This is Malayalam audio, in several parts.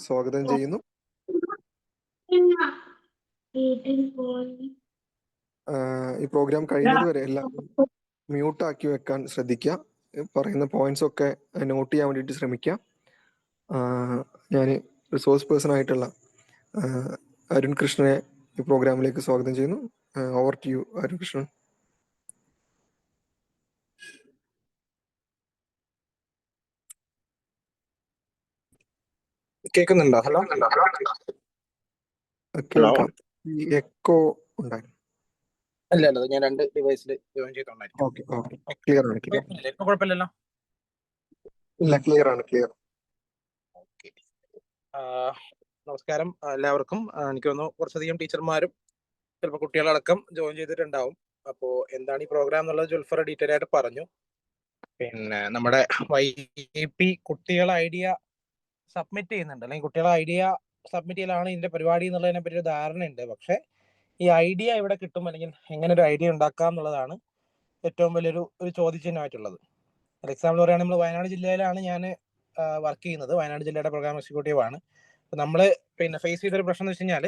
സ്വാഗതം ചെയ്യുന്നു. ഈ പ്രോഗ്രാം കഴിയുന്നതുവരെ എല്ലാവരും മ്യൂട്ടാക്കി വെക്കാൻ ശ്രദ്ധിക്കുക. പറയുന്ന പോയിന്റ്സ് ഒക്കെ നോട്ട് ചെയ്യാൻ വേണ്ടിയിട്ട് ശ്രമിക്കുക. ഞാൻ റിസോഴ്സ് പേഴ്സൺ ആയിട്ടുള്ള അരുൺ കൃഷ്ണനെ ഈ പ്രോഗ്രാമിലേക്ക് സ്വാഗതം ചെയ്യുന്നു. Over to you, Arun Krishnan. കേൾക്കുന്നുണ്ടോ? ഹലോ, കേൾക്കാം. ഈ എക്കോ ഉണ്ടായി. അല്ല ഞാൻ 2 ഡിവൈസിൽ ജോയിൻ ചെയ്തോണ്ടായിരിക്കും. ഓക്കെ, ക്ലിയർ ആണ്. ഇപ്പൊ കുഴപ്പമില്ലല്ലോ? ഇല്ല, ക്ലിയർ ആണ്. ഓക്കെ, നമസ്കാരം എല്ലാവർക്കും. എനിക്ക് തോന്നുന്നു കുറച്ചധികം ടീച്ചർമാരും ചിലപ്പോൾ കുട്ടികളടക്കം ജോയിൻ ചെയ്തിട്ടുണ്ടാവും. അപ്പോൾ എന്താണ് ഈ പ്രോഗ്രാം എന്നുള്ളത് ജുൽഫർ ഡീറ്റെയിൽ ആയിട്ട് പറഞ്ഞു. പിന്നെ നമ്മുടെ YEP കുട്ടികളെ ഐഡിയ സബ്മിറ്റ് ചെയ്യുന്നുണ്ട്, അല്ലെങ്കിൽ കുട്ടികളെ ഐഡിയ സബ്മിറ്റ് ചെയ്യലാണ് ഇതിന്റെ പരിപാടി എന്നുള്ളതിനെ പറ്റി ഒരു ധാരണയുണ്ട്. പക്ഷെ ഈ ഐഡിയ എവിടെ കിട്ടും, അല്ലെങ്കിൽ എങ്ങനെ ഒരു ഐഡിയ ഉണ്ടാക്കാം എന്നുള്ളതാണ് ഏറ്റവും വലിയൊരു ചോദ്യചിഹ്നമായിട്ടുള്ളത്. എക്സാമ്പിൾ പറയുകയാണെങ്കിൽ നമ്മൾ വയനാട് ജില്ലയിലാണ് ഞാൻ വർക്ക് ചെയ്യുന്നത്. വയനാട് ജില്ലയുടെ പ്രോഗ്രാം എക്സിക്യൂട്ടീവ് ആണ്. അപ്പോൾ നമ്മൾ പിന്നെ ഫേസ് ചെയ്തൊരു പ്രശ്നം എന്ന് വെച്ച് കഴിഞ്ഞാൽ,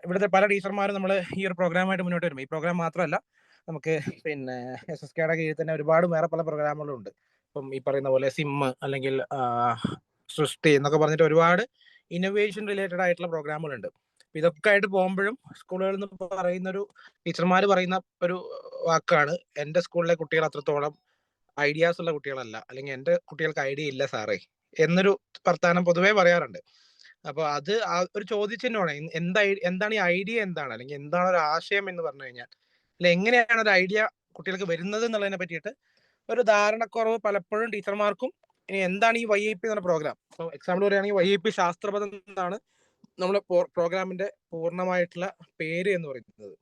ഇവിടുത്തെ പല ടീച്ചർമാരും നമ്മൾ ഈ ഒരു പ്രോഗ്രാമായിട്ട് മുന്നോട്ട് വരും. ഈ പ്രോഗ്രാം മാത്രമല്ല, നമുക്ക് പിന്നെ SSKയുടെ കീഴിൽ തന്നെ ഒരുപാട് വേറെ പല പ്രോഗ്രാമുകളും ഉണ്ട്. ഇപ്പം ഈ പറയുന്ന പോലെ സിം അല്ലെങ്കിൽ സൃഷ്ടി എന്നൊക്കെ പറഞ്ഞിട്ട് ഒരുപാട് ഇന്നോവേഷൻ റിലേറ്റഡ് ആയിട്ടുള്ള പ്രോഗ്രാമുകളുണ്ട്. ഇതൊക്കെ ആയിട്ട് പോകുമ്പോഴും സ്കൂളുകളിൽ നിന്ന് പറയുന്നൊരു ടീച്ചർമാർ പറയുന്ന ഒരു വാക്കാണ്, എൻ്റെ സ്കൂളിലെ കുട്ടികൾ അത്രത്തോളം ഐഡിയാസ് ഉള്ള കുട്ടികളല്ല, അല്ലെങ്കിൽ എൻ്റെ കുട്ടികൾക്ക് ഐഡിയ ഇല്ല സാറേ എന്നൊരു വർത്താനം പൊതുവേ പറയാറുണ്ട്. അപ്പോൾ അത് ആ ഒരു ചോദ്യചിഹ്നമാണ്. എന്താണ് ഈ ഐഡിയ, എന്താണ്, അല്ലെങ്കിൽ എന്താണ് ഒരു ആശയം എന്ന് പറഞ്ഞു കഴിഞ്ഞാൽ, അല്ലെ എങ്ങനെയാണ് ഒരു ഐഡിയ കുട്ടികൾക്ക് വരുന്നത് എന്നുള്ളതിനെ പറ്റിയിട്ട് ഒരു ധാരണക്കുറവ് പലപ്പോഴും ടീച്ചർമാർക്കും. ഇനി എന്താണ് ഈ YEP എന്ന പ്രോഗ്രാം? ഇപ്പോൾ എക്സാമ്പിൾ പറയുകയാണെങ്കിൽ YEP ശാസ്ത്രപഥം എന്നാണ് നമ്മുടെ പ്രോഗ്രാമിന്റെ പൂർണ്ണമായിട്ടുള്ള പേര് എന്ന് പറയുന്നത്.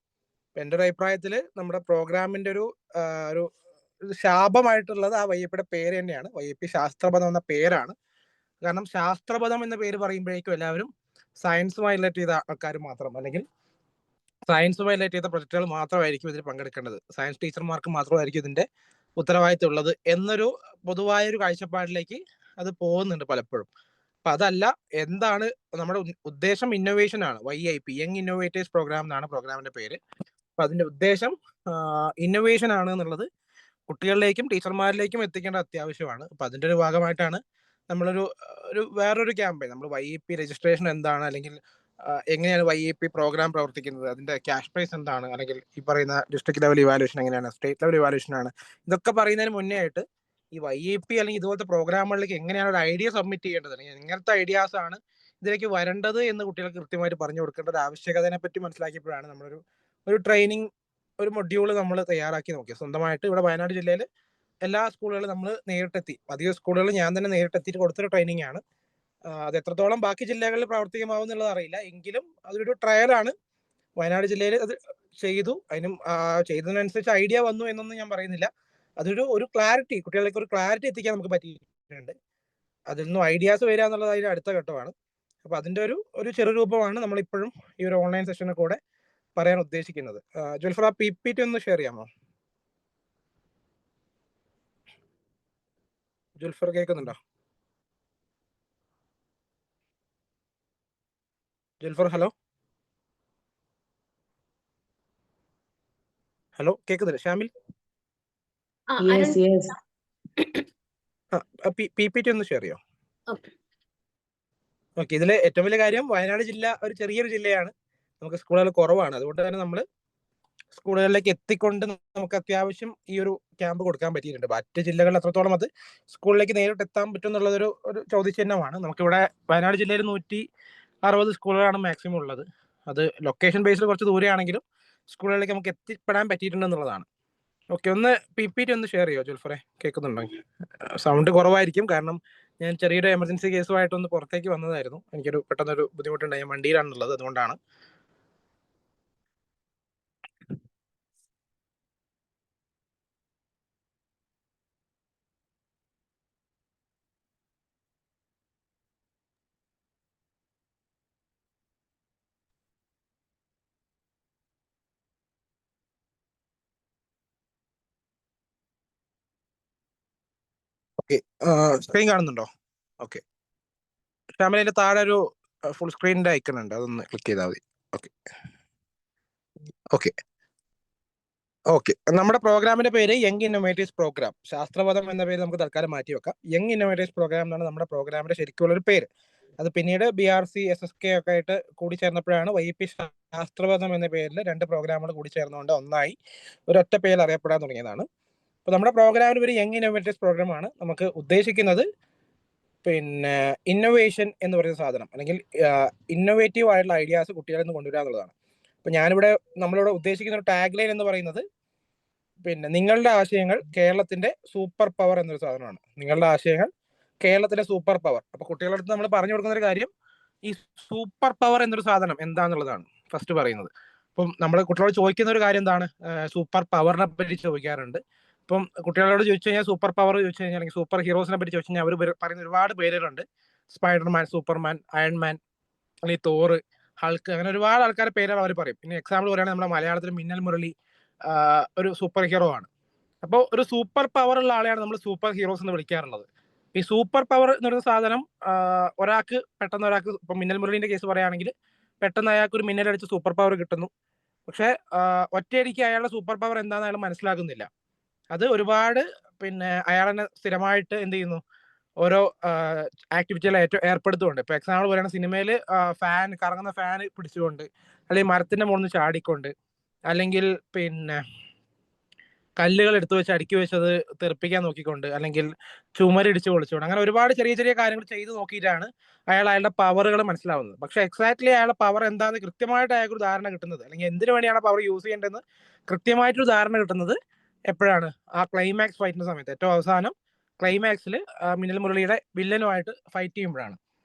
എൻ്റെ ഒരു അഭിപ്രായത്തിൽ നമ്മുടെ പ്രോഗ്രാമിന്റെ ഒരു ശാപമായിട്ടുള്ളത് ആ YEPയുടെ പേര് തന്നെയാണ്. YEP ശാസ്ത്രപഥം എന്ന പേരാണ്. കാരണം ശാസ്ത്രപഥം എന്ന പേര് പറയുമ്പോഴേക്കും എല്ലാവരും സയൻസുമായി റിലേറ്റ് ചെയ്ത ആൾക്കാർ മാത്രം, അല്ലെങ്കിൽ സയൻസുമായി റിലേറ്റ് ചെയ്ത പ്രൊജക്ടുകൾ മാത്രമായിരിക്കും ഇതിൽ പങ്കെടുക്കേണ്ടത്, സയൻസ് ടീച്ചർമാർക്ക് മാത്രമായിരിക്കും ഇതിന്റെ ഉത്തരവാദിത്തം ഉള്ളത് എന്നൊരു പൊതുവായൊരു കാഴ്ചപ്പാടിലേക്ക് അത് പോകുന്നുണ്ട് പലപ്പോഴും. അപ്പൊ അതല്ല, എന്താണ് നമ്മുടെ ഉദ്ദേശം? ഇന്നോവേഷൻ ആണ്. YIP, യങ് ഇന്നോവേറ്റേഴ്സ് പ്രോഗ്രാം എന്നാണ് പ്രോഗ്രാമിന്റെ പേര്. അപ്പൊ അതിന്റെ ഉദ്ദേശം ഇന്നോവേഷൻ ആണ് എന്നുള്ളത് കുട്ടികളിലേക്കും ടീച്ചർമാരിലേക്കും എത്തിക്കേണ്ട അത്യാവശ്യമാണ്. അപ്പൊ അതിന്റെ ഒരു ഭാഗമായിട്ടാണ് നമ്മളൊരു വേറൊരു ക്യാമ്പയിൻ, നമ്മൾ YEP രജിസ്ട്രേഷൻ എന്താണ്, അല്ലെങ്കിൽ എങ്ങനെയാണ് YEP പ്രോഗ്രാം പ്രവർത്തിക്കുന്നത്, അതിന്റെ ക്യാഷ് പ്രൈസ് എന്താണ്, അല്ലെങ്കിൽ ഈ പറയുന്ന ഡിസ്ട്രിക്ട് ലെവൽ ഇവാലുവേഷൻ എങ്ങനെയാണ്, സ്റ്റേറ്റ് ലെവൽ ഇവാലുവേഷൻ ആണ്, ഇതൊക്കെ പറയുന്നതിന് മുന്നേ ആയിട്ട് ഈ YEP അല്ലെങ്കിൽ ഇതുപോലത്തെ പ്രോഗ്രാമുകളിലേക്ക് എങ്ങനെയാണ് ഒരു ഐഡിയ സബ്മിറ്റ് ചെയ്യേണ്ടത്, അല്ലെങ്കിൽ എങ്ങനത്തെ ഐഡിയാസ് ആണ് ഇതിലേക്ക് വരേണ്ടത് എന്ന് കുട്ടികൾക്ക് കൃത്യമായിട്ട് പറഞ്ഞു കൊടുക്കേണ്ട ഒരു ആവശ്യകതയെ പറ്റി മനസ്സിലാക്കിയപ്പോഴാണ് നമ്മളൊരു ട്രെയിനിങ്, ഒരു മൊഡ്യൂൾ നമ്മൾ തയ്യാറാക്കി നോക്കി സ്വന്തമായിട്ട്. ഇവിടെ വയനാട് ജില്ലയിൽ എല്ലാ സ്കൂളുകളും നമ്മൾ നേരിട്ടെത്തി, അധികം സ്കൂളുകൾ ഞാൻ തന്നെ നേരിട്ടെത്തിയിട്ട് കൊടുത്തൊരു ട്രെയിനിങ് ആണ്. അത് എത്രത്തോളം ബാക്കി ജില്ലകളിൽ പ്രാവർത്തികമാവും എന്നുള്ളത് അറിയില്ല, എങ്കിലും അതൊരു ട്രയലാണ്. വയനാട് ജില്ലയിൽ അത് ചെയ്തു. ചെയ്തതിനനുസരിച്ച് ഐഡിയ വന്നു എന്നൊന്നും ഞാൻ പറയുന്നില്ല. അതൊരു ക്ലാരിറ്റി, കുട്ടികളിലേക്ക് ഒരു ക്ലാരിറ്റി എത്തിക്കാൻ നമുക്ക് പറ്റിയിട്ടുണ്ട്. അതിൽ നിന്നും ഐഡിയാസ് വരിക എന്നുള്ളത് അതിന്റെ അടുത്ത ഘട്ടമാണ്. അപ്പൊ അതിന്റെ ഒരു ചെറുരൂപമാണ് നമ്മളിപ്പോഴും ഈ ഒരു ഓൺലൈൻ സെഷനിൽ കൂടെ പറയാൻ ഉദ്ദേശിക്കുന്നത്. ജുൽഫർ, ആ PPT ഒന്ന് ഷെയർ ചെയ്യാമോ? ജുൽഫർ കേൾക്കുന്നുണ്ടോ? ജുൽഫർ, ഹലോ കേൾക്കുന്നില്ല? ഷാമിൽ, PPT ഒന്ന് ഷെയർ ചെയ്യോ? ഓക്കെ. ഇതിലെ ഏറ്റവും വലിയ കാര്യം, വയനാട് ജില്ല ഒരു ചെറിയൊരു ജില്ലയാണ്, നമുക്ക് സ്കൂളുകൾ കുറവാണ്. അതുകൊണ്ട് തന്നെ നമ്മൾ സ്കൂളുകളിലേക്ക് എത്തിക്കൊണ്ട് നമുക്ക് അത്യാവശ്യം ഈ ഒരു ക്യാമ്പ് കൊടുക്കാൻ പറ്റിയിട്ടുണ്ട്. മറ്റ് ജില്ലകളിൽ അത്രത്തോളം അത് സ്കൂളിലേക്ക് നേരിട്ട് എത്താൻ പറ്റും എന്നുള്ളത് ഒരു ചോദ്യചിഹ്നമാണ്. നമുക്കിവിടെ വയനാട് ജില്ലയിൽ 160 സ്കൂളുകളാണ് മാക്സിമം ഉള്ളത്. അത് ലൊക്കേഷൻ ബേസിൽ കുറച്ച് ദൂരെയാണെങ്കിലും സ്കൂളുകളിലേക്ക് നമുക്ക് എത്തിപ്പെടാൻ പറ്റിയിട്ടുണ്ടെന്നുള്ളതാണ്. ഓക്കെ, ഒന്ന് PPT ഒന്ന് ഷെയർ ചെയ്യോ ജുൽഫറെ? കേൾക്കുന്നുണ്ടോ? സൗണ്ട് കുറവായിരിക്കും, കാരണം ഞാൻ ചെറിയൊരു എമർജൻസി കേസുമായിട്ടൊന്ന് പുറത്തേക്ക് വന്നതായിരുന്നു. എനിക്കൊരു പെട്ടെന്നൊരു ബുദ്ധിമുട്ടുണ്ടായി, ഞാൻ വണ്ടിയിലാണുള്ളത്, അതുകൊണ്ടാണ്. ഓക്കെ, സ്ക്രീൻ കാണുന്നുണ്ടോ? ഓക്കെ, ഷാമിൽ അതിന്റെ താഴെ ഒരു ഫുൾ സ്ക്രീനിന്റെ ഐക്കൺ ഉണ്ട്, അതൊന്ന് ക്ലിക്ക് ചെയ്താൽ മതി. ഓക്കെ ഓക്കെ ഓക്കെ നമ്മുടെ പ്രോഗ്രാമിന്റെ പേര് യങ് ഇന്നോവേറ്റീവ്സ് പ്രോഗ്രാം. ശാസ്ത്രപഥം എന്ന പേര് നമുക്ക് തൽക്കാലം മാറ്റി വെക്കാം. യങ് ഇന്നോവേറ്റീവ്സ് പ്രോഗ്രാം എന്നാണ് നമ്മുടെ പ്രോഗ്രാമിന്റെ ശരിക്കുള്ള ഒരു പേര്. അത് പിന്നീട് BRC SSK ഒക്കെ ആയിട്ട് കൂടി ചേർന്നപ്പോഴാണ് YP ശാസ്ത്രപഥം എന്ന പേരിൽ 2 പ്രോഗ്രാമുകൾ കൂടി ചേർന്നുകൊണ്ട് ഒന്നായി ഒരൊറ്റ പേരിൽ അറിയപ്പെടാൻ തുടങ്ങിയതാണ്. അപ്പോൾ നമ്മുടെ പ്രോഗ്രാമിന് ഒരു യങ് ഇന്നോവേറ്റീവ്സ് പ്രോഗ്രാമാണ്. നമുക്ക് ഉദ്ദേശിക്കുന്നത് പിന്നെ ഇന്നോവേഷൻ എന്ന് പറയുന്ന സാധനം, അല്ലെങ്കിൽ ഇന്നോവേറ്റീവ് ആയിട്ടുള്ള ഐഡിയാസ് കുട്ടികളിൽ നിന്ന് കൊണ്ടുവരിക എന്നുള്ളതാണ്. അപ്പോൾ നമ്മളിവിടെ ഉദ്ദേശിക്കുന്ന ഒരു ടാഗ് ലൈൻ എന്ന് പറയുന്നത് പിന്നെ നിങ്ങളുടെ ആശയങ്ങൾ കേരളത്തിന്റെ സൂപ്പർ പവർ എന്നൊരു സാധനമാണ്. നിങ്ങളുടെ ആശയങ്ങൾ കേരളത്തിലെ സൂപ്പർ പവർ. അപ്പൊ കുട്ടികളുടെ അടുത്ത് നമ്മൾ പറഞ്ഞു കൊടുക്കുന്ന ഒരു കാര്യം ഈ സൂപ്പർ പവർ എന്നൊരു സാധനം എന്താണെന്നുള്ളതാണ് ഫസ്റ്റ് പറയുന്നത്. അപ്പം നമ്മൾ കുട്ടികളോട് ചോദിക്കുന്ന ഒരു കാര്യം എന്താണ്, സൂപ്പർ പവറിനെ പറ്റി ചോദിക്കാറുണ്ട്. ഇപ്പം കുട്ടികളോട് ചോദിച്ചു കഴിഞ്ഞാൽ സൂപ്പർ പവർ ചോദിച്ചു കഴിഞ്ഞാൽ, അല്ലെങ്കിൽ സൂപ്പർ ഹീറോസിനെ പറ്റി ചോദിച്ചു കഴിഞ്ഞാൽ അവർ പറയുന്ന ഒരുപാട് പേരുകളുണ്ട്. സ്പൈഡർമാൻ, സൂപ്പർമാൻ, അയൺമാൻ, അല്ലെങ്കിൽ തോറ്, ഹൾക്ക്, അങ്ങനെ ഒരുപാട് ആൾക്കാരുടെ പേരുകൾ അവർ പറയും. പിന്നെ എക്സാമ്പിൾ പറയുകയാണെങ്കിൽ നമ്മുടെ മലയാളത്തിൽ മിന്നൽ മുരളി ഒരു സൂപ്പർ ഹീറോ ആണ്. അപ്പോൾ ഒരു സൂപ്പർ പവർ ഉള്ള ആളെയാണ് നമ്മൾ സൂപ്പർ ഹീറോസ് എന്ന് വിളിക്കാറുള്ളത്. ഈ സൂപ്പർ പവർ എന്ന് പറയുന്ന സാധനം ഒരാൾക്ക് ഇപ്പം മിന്നൽ മുരളിന്റെ കേസ് പറയുകയാണെങ്കിൽ പെട്ടെന്ന് അയാൾക്ക് ഒരു മിന്നലടിച്ച് സൂപ്പർ പവർ കിട്ടുന്നു. പക്ഷെ ഒറ്റയടിക്ക് അയാളുടെ സൂപ്പർ പവർ എന്താണെന്ന് അയാൾ മനസ്സിലാക്കുന്നില്ല. അത് ഒരുപാട് പിന്നെ അയാളെ സ്ഥിരമായിട്ട് എന്ത് ചെയ്യുന്നു, ഓരോ ആക്ടിവിറ്റികൾ ഏർപ്പെടുത്തുന്നുണ്ട്. ഇപ്പൊ എക്സാമ്പിൾ പറയുകയാണെങ്കിൽ സിനിമയിൽ കറങ്ങുന്ന ഫാൻ പിടിച്ചുകൊണ്ട്, അല്ലെങ്കിൽ മരത്തിന്റെ മുകളിൽ നിന്ന് ചാടിക്കൊണ്ട്, അല്ലെങ്കിൽ പിന്നെ കല്ലുകൾ എടുത്തു വെച്ച് അടുക്കി വെച്ചത് തെറിപ്പിക്കാൻ നോക്കിക്കൊണ്ട്, അല്ലെങ്കിൽ ചുമരിടിച്ച് പൊളിച്ചുകൊണ്ട്, അങ്ങനെ ഒരുപാട് ചെറിയ ചെറിയ കാര്യങ്ങൾ ചെയ്ത് നോക്കിയിട്ടാണ് അയാളുടെ പവറുകൾ മനസ്സിലാവുന്നത്. പക്ഷെ എക്സാക്ട്ലി അയാളുടെ പവർ എന്താണെന്ന് കൃത്യമായിട്ട് അയാൾക്ക് ഒരു ധാരണ കിട്ടുന്നത്, അല്ലെങ്കിൽ എന്തിനു വേണ്ടിയാണ് പവർ യൂസ് ചെയ്യേണ്ടതെന്ന് കൃത്യമായിട്ടൊരു ധാരണ കിട്ടുന്നത് എപ്പോഴാണ്, ആ ക്ലൈമാക്സ് ഫൈറ്റിന്റെ സമയത്ത്. ഏറ്റവും അവസാനം ക്ലൈമാക്സിൽ മിന്നൽ മുരളിയുടെ വില്ലനുമായിട്ട് ഫൈറ്റ് ചെയ്യുമ്പോഴാണ്.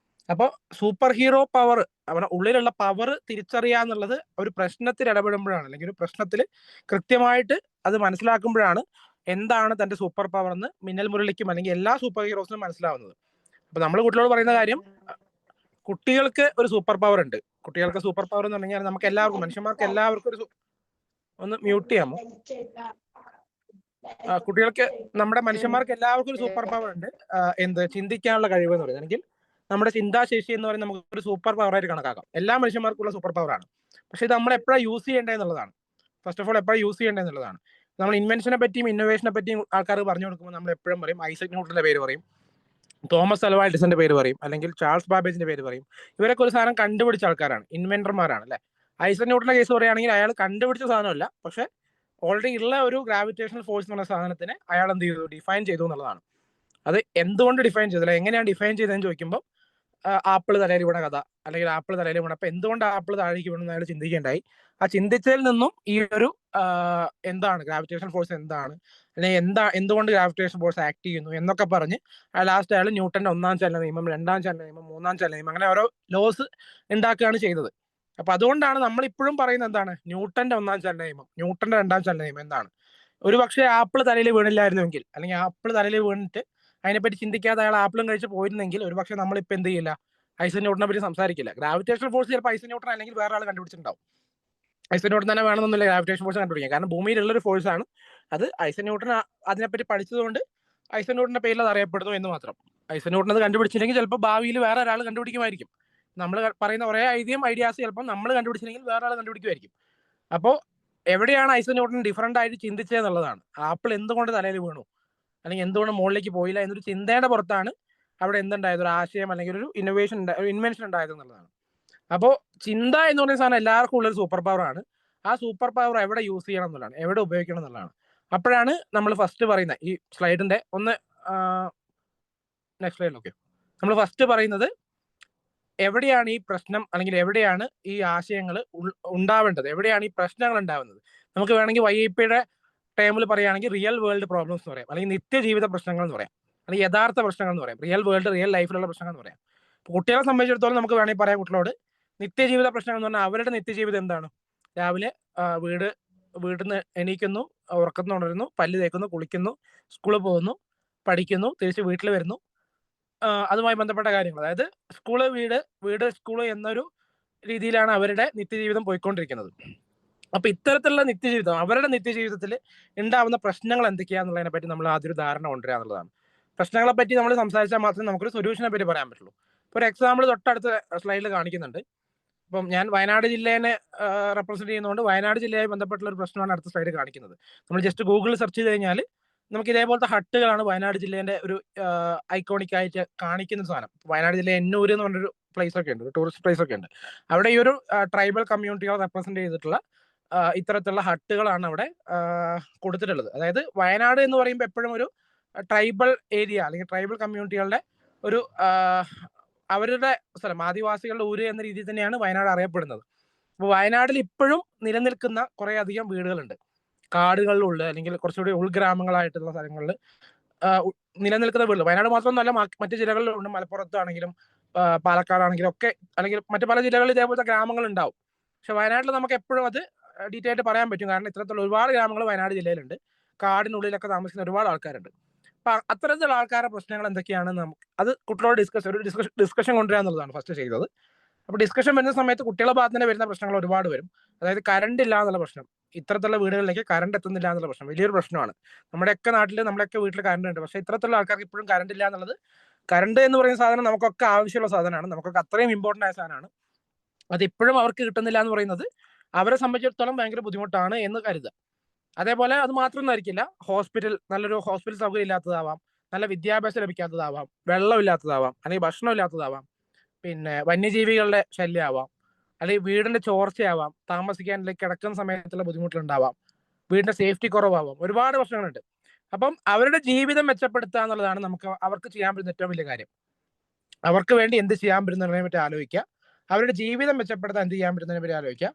അപ്പോൾ സൂപ്പർ ഹീറോ പവർ, അവരുടെ ഉള്ളിലുള്ള പവർ തിരിച്ചറിയാന്നുള്ളത് ഒരു പ്രശ്നത്തിൽ ഇടപെടുമ്പോഴാണ്, അല്ലെങ്കിൽ ഒരു പ്രശ്നത്തിൽ കൃത്യമായിട്ട് അത് മനസ്സിലാക്കുമ്പോഴാണ് എന്താണ് തന്റെ സൂപ്പർ പവർ എന്ന് മിന്നൽ മുരളിക്കും അല്ലെങ്കിൽ എല്ലാ സൂപ്പർ ഹീറോസിനും മനസ്സിലാവുന്നത്. അപ്പൊ നമ്മൾ കുട്ടികളോട് പറയുന്ന കാര്യം, കുട്ടികൾക്ക് ഒരു സൂപ്പർ പവർ ഉണ്ട്. കുട്ടികൾക്ക് സൂപ്പർ പവർ എന്ന് പറഞ്ഞാൽ നമുക്ക് എല്ലാവർക്കും, മനുഷ്യന്മാർക്ക് എല്ലാവർക്കും ഒന്ന് മ്യൂട്ട് ചെയ്യാമോ? കുട്ടികൾക്ക്, നമ്മുടെ മനുഷ്യന്മാർക്ക് എല്ലാവർക്കും ഒരു സൂപ്പർ പവർ ഉണ്ട്. എന്ത് ചിന്തിക്കാനുള്ള കഴിവ് എന്ന് പറയുന്നത്, അല്ലെങ്കിൽ നമ്മുടെ ചിന്താശേഷി എന്ന് പറയുന്നത് നമുക്ക് ഒരു സൂപ്പർ പവർ ആയിട്ട് കണക്കാക്കാം. എല്ലാ മനുഷ്യന്മാർക്കുള്ള സൂപ്പർ പവർ ആണ്. പക്ഷെ ഇത് നമ്മൾ എപ്പോഴാണ് യൂസ് ചെയ്യേണ്ടതെന്നുള്ളതാണ്. ഫസ്റ്റ് ഓഫ് ഓൾ എപ്പോഴാണ് യൂസ് ചെയ്യേണ്ടതെന്നുള്ളതാണ്. നമ്മൾ ഇൻവെൻഷനെ പറ്റിയും ഇന്നോവേഷനെ പറ്റിയും ആൾക്കാർ പറഞ്ഞു കൊടുക്കുമ്പോൾ നമ്മൾ എപ്പോഴും പറയും ഐസക് ന്യൂട്ടന്റെ പേര് പറയും, തോമസ് അൽവാ എഡിസന്റെ പേര് പറയും, അല്ലെങ്കിൽ ചാൾസ് ബാബേജിന്റെ പേര് പറയും. ഇവരൊക്കെ ഒരു സാധനം കണ്ടുപിടിച്ച ആൾക്കാരാണ്, ഇൻവെന്റർമാരാണ് അല്ലെ. ഐസക് ന്യൂട്ടന്റെ കേസ് പറയുകയാണെങ്കിൽ അയാൾ കണ്ടുപിടിച്ച സാധനമല്ല, പക്ഷെ ഓൾറെഡി ഉള്ള ഒരു ഗ്രാവിറ്റേഷണൽ ഫോഴ്സ് എന്ന് പറഞ്ഞ സാധനത്തിനെ അയാൾ എന്ത് ചെയ്തു, ഡിഫൈൻ ചെയ്തു എന്നുള്ളതാണ്. അത് എന്തുകൊണ്ട് ഡിഫൈൻ ചെയ്തില്ല, എങ്ങനെയാണ് ഡിഫൈൻ ചെയ്തതെന്ന് ചോദിക്കുമ്പോൾ ആപ്പിൾ തലയിൽ വീണ കഥ, അല്ലെങ്കിൽ ആപ്പിൾ തലയിൽ വീണ, അപ്പൊ എന്തുകൊണ്ട് ആപ്പിൾ താഴേക്ക് വീണെന്ന് അയാൾ ചിന്തിക്കേണ്ടായി. ആ ചിന്തിച്ചതിൽ നിന്നും ഈ ഒരു എന്താണ് ഗ്രാവിറ്റേഷൻ ഫോഴ്സ്, എന്താണ്, അല്ലെങ്കിൽ എന്തുകൊണ്ട് ഗ്രാവിറ്റേഷൻ ഫോഴ്സ് ആക്ട് ചെയ്യുന്നു എന്നൊക്കെ പറഞ്ഞ് ലാസ്റ്റ് അയാൾ ന്യൂട്ടന്റെ 1-ാം ചലന നിയമം, 2-ാം ചലന നിയമം, 3-ാം ചലന നിയമം, അങ്ങനെ ഓരോ ലോസ് ഉണ്ടാക്കുകയാണ് ചെയ്തത്. അപ്പൊ അതുകൊണ്ടാണ് നമ്മൾ ഇപ്പോഴും പറയുന്നത് എന്താണ്, ന്യൂട്ടന്റെ 1-ാം ചലന നിയമം, ന്യൂട്ടന്റെ 2-ാം ചലന നിയമം എന്താണ്. ഒരു പക്ഷേ ആപ്പിൾ തലയിൽ വീണില്ലായിരുന്നുവെങ്കിൽ, അല്ലെങ്കിൽ ആപ്പിൾ തലയിൽ വീണിട്ട് അതിനെപ്പറ്റി ചിന്തിക്കാതെ അയാൾ ആപ്പിളും കഴിച്ച് പോയിരുന്നെങ്കിൽ ഒരു പക്ഷേ നമ്മളിപ്പോൾ എന്ത് ചെയ്യില്ല, ഐസക് ന്യൂട്ടനെ പറ്റി സംസാരിക്കില്ല. ഗ്രാവിറ്റേഷൻ ഫോഴ്സ് ചിലപ്പോൾ ഐസക് ന്യൂട്ടൻ അല്ലെങ്കിൽ വേറെ ആൾ കണ്ടുപിടിച്ചിട്ടുണ്ടാവും. ഐസക് ന്യൂട്ടൻ തന്നെ വേണമെന്നൊന്നുമില്ല ഗ്രാവിറ്റേഷൻ ഫോഴ്സ് കണ്ടുപിടിക്കാൻ, കാരണം ഭൂമിയിലുള്ളൊരു ഫോഴ്സ് ആണ് അത്. ഐസക് ന്യൂട്ടൻ അതിനെപ്പറ്റി പഠിച്ചതുകൊണ്ട് ഐസക് ന്യൂട്ടന്റെ പേരിൽ അത് അറിയപ്പെടുന്നു എന്ന് മാത്രം. ഐസക് ന്യൂട്ടൻ അത് കണ്ടുപിടിച്ചില്ലെങ്കിൽ ചിലപ്പോൾ ഭാവിയിൽ വേറെ ഒരാൾ കണ്ടുപിടിക്കുമായിരിക്കും. നമ്മൾ പറയുന്ന ഒരേ ഐഡിയാസ് ചിലപ്പോൾ നമ്മൾ കണ്ടുപിടിച്ചില്ലെങ്കിൽ വേറെ ആൾ കണ്ടുപിടിക്കുമായിരിക്കും. അപ്പോൾ എവിടെയാണ് ഐസക് ന്യൂട്ടൻ ഡിഫറൻ്റ് ആയിട്ട് ചിന്തിച്ചതെന്നുള്ളതാണ്. ആപ്പിൾ എന്തുകൊണ്ട് തലയിൽ വീണു, അല്ലെങ്കിൽ എന്തുകൊണ്ട് മുകളിലേക്ക് പോയില്ല എന്നൊരു ചിന്തയുടെ പുറത്താണ് അവിടെ എന്തുണ്ടായത്, ഒരു ആശയം അല്ലെങ്കിൽ ഒരു ഇൻവെൻഷൻ ഉണ്ടായത് എന്നുള്ളതാണ്. അപ്പോൾ ചിന്ത എന്ന് പറയുന്ന സാധനം എല്ലാവർക്കും ഉള്ളൊരു സൂപ്പർ പവർ ആണ്. ആ സൂപ്പർ പവർ എവിടെ യൂസ് ചെയ്യണം എന്നുള്ളതാണ്, എവിടെ ഉപയോഗിക്കണം എന്നുള്ളതാണ്. അപ്പോഴാണ് നമ്മൾ ഫസ്റ്റ് പറയുന്ന ഈ സ്ലൈഡിന്റെ നെക്സ്റ്റ് സ്ലൈഡ് നോക്കിയോ, നമ്മൾ ഫസ്റ്റ് പറയുന്നത് എവിടെയാണ് ഈ പ്രശ്നം, അല്ലെങ്കിൽ എവിടെയാണ് ഈ ആശയങ്ങൾ ഉണ്ടാവേണ്ടത്, എവിടെയാണ് ഈ പ്രശ്നങ്ങൾ ഉണ്ടാവുന്നത്. നമുക്ക് വേണമെങ്കിൽ YIPയുടെ ടൈമിൽ പറയുകയാണെങ്കിൽ റിയൽ വേൾഡ് പ്രോബ്ലംസ് എന്ന് പറയാം, അല്ലെങ്കിൽ നിത്യജീവിത പ്രശ്നങ്ങൾ എന്ന് പറയാം, അല്ലെങ്കിൽ യഥാർത്ഥ പ്രശ്നങ്ങൾ എന്ന് പറയാം, റിയൽ വേൾഡ്, റിയൽ ലൈഫിലുള്ള പ്രശ്നങ്ങൾ എന്ന് പറയാം. കുട്ടികളെ സംബന്ധിച്ചിടത്തോളം നമുക്ക് വേണമെങ്കിൽ പറയാം കുട്ടികളോട് നിത്യജീവിത പ്രശ്നങ്ങൾ എന്ന് പറഞ്ഞാൽ അവരുടെ നിത്യജീവിതം എന്താണ്. രാവിലെ വീട്ടിൽ നിന്ന് എണീക്കുന്നു, ഉറക്കത്തിൽ ഉണരുന്നു, പല്ല് തേക്കുന്നു, കുളിക്കുന്നു, സ്കൂളിൽ പോകുന്നു, പഠിക്കുന്നു, തിരിച്ച് വീട്ടിൽ വരുന്നു, അതുമായി ബന്ധപ്പെട്ട കാര്യങ്ങൾ, അതായത് സ്കൂള് വീട് സ്കൂള് എന്നൊരു രീതിയിലാണ് അവരുടെ നിത്യജീവിതം പോയിക്കൊണ്ടിരിക്കുന്നത്. അപ്പൊ ഇത്തരത്തിലുള്ള നിത്യജീവിതം, അവരുടെ നിത്യജീവിതത്തിൽ ഉണ്ടാവുന്ന പ്രശ്നങ്ങൾ എന്തൊക്കെയാന്നുള്ളതിനെ പറ്റി നമ്മൾ ആദ്യം ഒരു ധാരണ കൊണ്ടുവരിക എന്നുള്ളതാണ്. പ്രശ്നങ്ങളെ പറ്റി നമ്മൾ സംസാരിച്ചാൽ മാത്രമേ നമുക്കൊരു സൊല്യൂഷനെ പറ്റി പറയാൻ പറ്റുള്ളൂ. ഒരു എക്സാമ്പിൾ തൊട്ടടുത്ത സ്ലൈഡിൽ കാണിക്കുന്നുണ്ട്. ഇപ്പം ഞാൻ വയനാട് ജില്ലേനെ റെപ്രസെന്റ് ചെയ്യുന്നതുകൊണ്ട് വയനാട് ജില്ലയുമായി ബന്ധപ്പെട്ടുള്ള ഒരു പ്രശ്നമാണ് അടുത്ത സ്ലൈഡ് കാണിക്കുന്നത്. നമ്മൾ ജസ്റ്റ് ഗൂഗിളിൽ സെർച്ച് ചെയ്ത് കഴിഞ്ഞാൽ നമുക്ക് ഇതേപോലത്തെ ഹട്ടുകളാണ് വയനാട് ജില്ലേന്റെ ഒരു ഐക്കോണിക് ആയിട്ട് കാണിക്കുന്ന സാധനം. വയനാട് ജില്ല എന്നൂര് എന്ന് പറഞ്ഞൊരു പ്ലേസ് ഒക്കെ ഉണ്ട്, ഒരു ടൂറിസ്റ്റ് പ്ലേസ് ഒക്കെ ഉണ്ട്. അവിടെ ഈ ഒരു ട്രൈബൽ കമ്മ്യൂണിറ്റികളെ റെപ്രസെന്റ് ചെയ്തിട്ടുള്ള ഇത്തരത്തിലുള്ള ഹട്ടുകളാണ് അവിടെ കൊടുത്തിട്ടുള്ളത്. അതായത് വയനാട് എന്ന് പറയുമ്പോൾ എപ്പോഴും ഒരു ട്രൈബൽ ഏരിയ അല്ലെങ്കിൽ ട്രൈബൽ കമ്മ്യൂണിറ്റികളുടെ ഒരു അവരുടെ സ്ഥലം, ആദിവാസികളുടെ ഊര് എന്ന രീതിയിൽ തന്നെയാണ് വയനാട് അറിയപ്പെടുന്നത്. അപ്പോൾ വയനാട്ടിൽ ഇപ്പോഴും നിലനിൽക്കുന്ന കുറേ അധികം വീടുകളുണ്ട്, കാടുകളിലുള്ള അല്ലെങ്കിൽ കുറച്ചുകൂടി ഉൾഗ്രാമങ്ങളായിട്ടുള്ള സ്ഥലങ്ങളിൽ നിലനിൽക്കുന്ന വീടുകൾ. വയനാട് മാത്രമൊന്നുമല്ല, മറ്റു ജില്ലകളിലുണ്ട്, മലപ്പുറത്താണെങ്കിലും പാലക്കാടാണെങ്കിലും ഒക്കെ, അല്ലെങ്കിൽ മറ്റു പല ജില്ലകളിൽ ഇതേപോലത്തെ ഗ്രാമങ്ങൾ ഉണ്ടാവും. പക്ഷെ വയനാട്ടിൽ നമുക്ക് എപ്പോഴും അത് ഡീറ്റെയിൽ ആയിട്ട് പറയാൻ പറ്റും, കാരണം ഇത്തരത്തിലുള്ള ഒരുപാട് ഗ്രാമങ്ങൾ വയനാട് ജില്ലയിലുണ്ട്, കാടിനുള്ളിലൊക്കെ താമസിക്കുന്ന ഒരുപാട് ആൾക്കാരുണ്ട്. അപ്പൊ അത്തരത്തിലുള്ള ആൾക്കാരുടെ പ്രശ്നങ്ങൾ എന്തൊക്കെയാണെന്ന് നമുക്ക് അത് കുട്ടികളോട് ഡിസ്കഷൻ കൊണ്ടുവരിക എന്നുള്ളതാണ് ഫസ്റ്റ് ചെയ്തത്. അപ്പൊ ഡിസ്കഷൻ വരുന്ന സമയത്ത് കുട്ടികളെ ഭാഗത്ത് തന്നെ വരുന്ന പ്രശ്നങ്ങൾ ഒരുപാട് വരും. അതായത് കറണ്ട് ഇല്ല എന്നുള്ള പ്രശ്നം, ഇത്തരത്തിലുള്ള വീടുകളിലേക്ക് കറണ്ട് എത്തുന്നില്ല എന്നുള്ള പ്രശ്നം വലിയൊരു പ്രശ്നമാണ്. നമ്മുടെയൊക്കെ നാട്ടിൽ നമ്മുടെയൊക്കെ വീട്ടിൽ കറണ്ട് ഉണ്ട്, പക്ഷെ ഇത്തരത്തിലുള്ള ആൾക്കാർക്ക് ഇപ്പോഴും കറണ്ട് ഇല്ല എന്നുള്ളത്. കറണ്ട് എന്ന് പറയുന്ന സാധനം നമുക്കൊക്കെ ആവശ്യമുള്ള സാധനമാണ്, നമുക്കൊക്കെ അത്രയും ഇമ്പോർട്ടൻ്റ് ആയ സാധനമാണ്. അത് ഇപ്പോഴും അവർക്ക് കിട്ടുന്നില്ല എന്ന് പറയുന്നത് അവരെ സംബന്ധിച്ചിടത്തോളം ഭയങ്കര ബുദ്ധിമുട്ടാണ് എന്ന് കരുതുക. അതേപോലെ അത് മാത്രമൊന്നും ആയിരിക്കില്ല, നല്ലൊരു ഹോസ്പിറ്റൽ സൗകര്യം ഇല്ലാത്തതാവാം, നല്ല വിദ്യാഭ്യാസം ലഭിക്കാത്തതാവാം, വെള്ളമില്ലാത്തതാവാം, അല്ലെങ്കിൽ ഭക്ഷണം ഇല്ലാത്തതാവാം, പിന്നെ വന്യജീവികളുടെ ശല്യമാവാം, അല്ലെങ്കിൽ വീടിന്റെ ചോർച്ചയാവാം, താമസിക്കാൻ കിടക്കുന്ന സമയത്തുള്ള ബുദ്ധിമുട്ടുണ്ടാവാം, വീടിന്റെ സേഫ്റ്റി കുറവാവാം, ഒരുപാട് പ്രശ്നങ്ങളുണ്ട്. അപ്പം അവരുടെ ജീവിതം മെച്ചപ്പെടുത്തുക എന്നുള്ളതാണ് അവർക്ക് ചെയ്യാൻ പറ്റുന്ന ഏറ്റവും വലിയ കാര്യം. അവർക്ക് വേണ്ടി എന്ത് ചെയ്യാൻ പറ്റുന്നതിനെ പറ്റി ആലോചിക്കുക, അവരുടെ ജീവിതം മെച്ചപ്പെടുത്താൻ എന്ത് ചെയ്യാൻ പറ്റുന്നതിനെ പറ്റി ആലോചിക്കുക,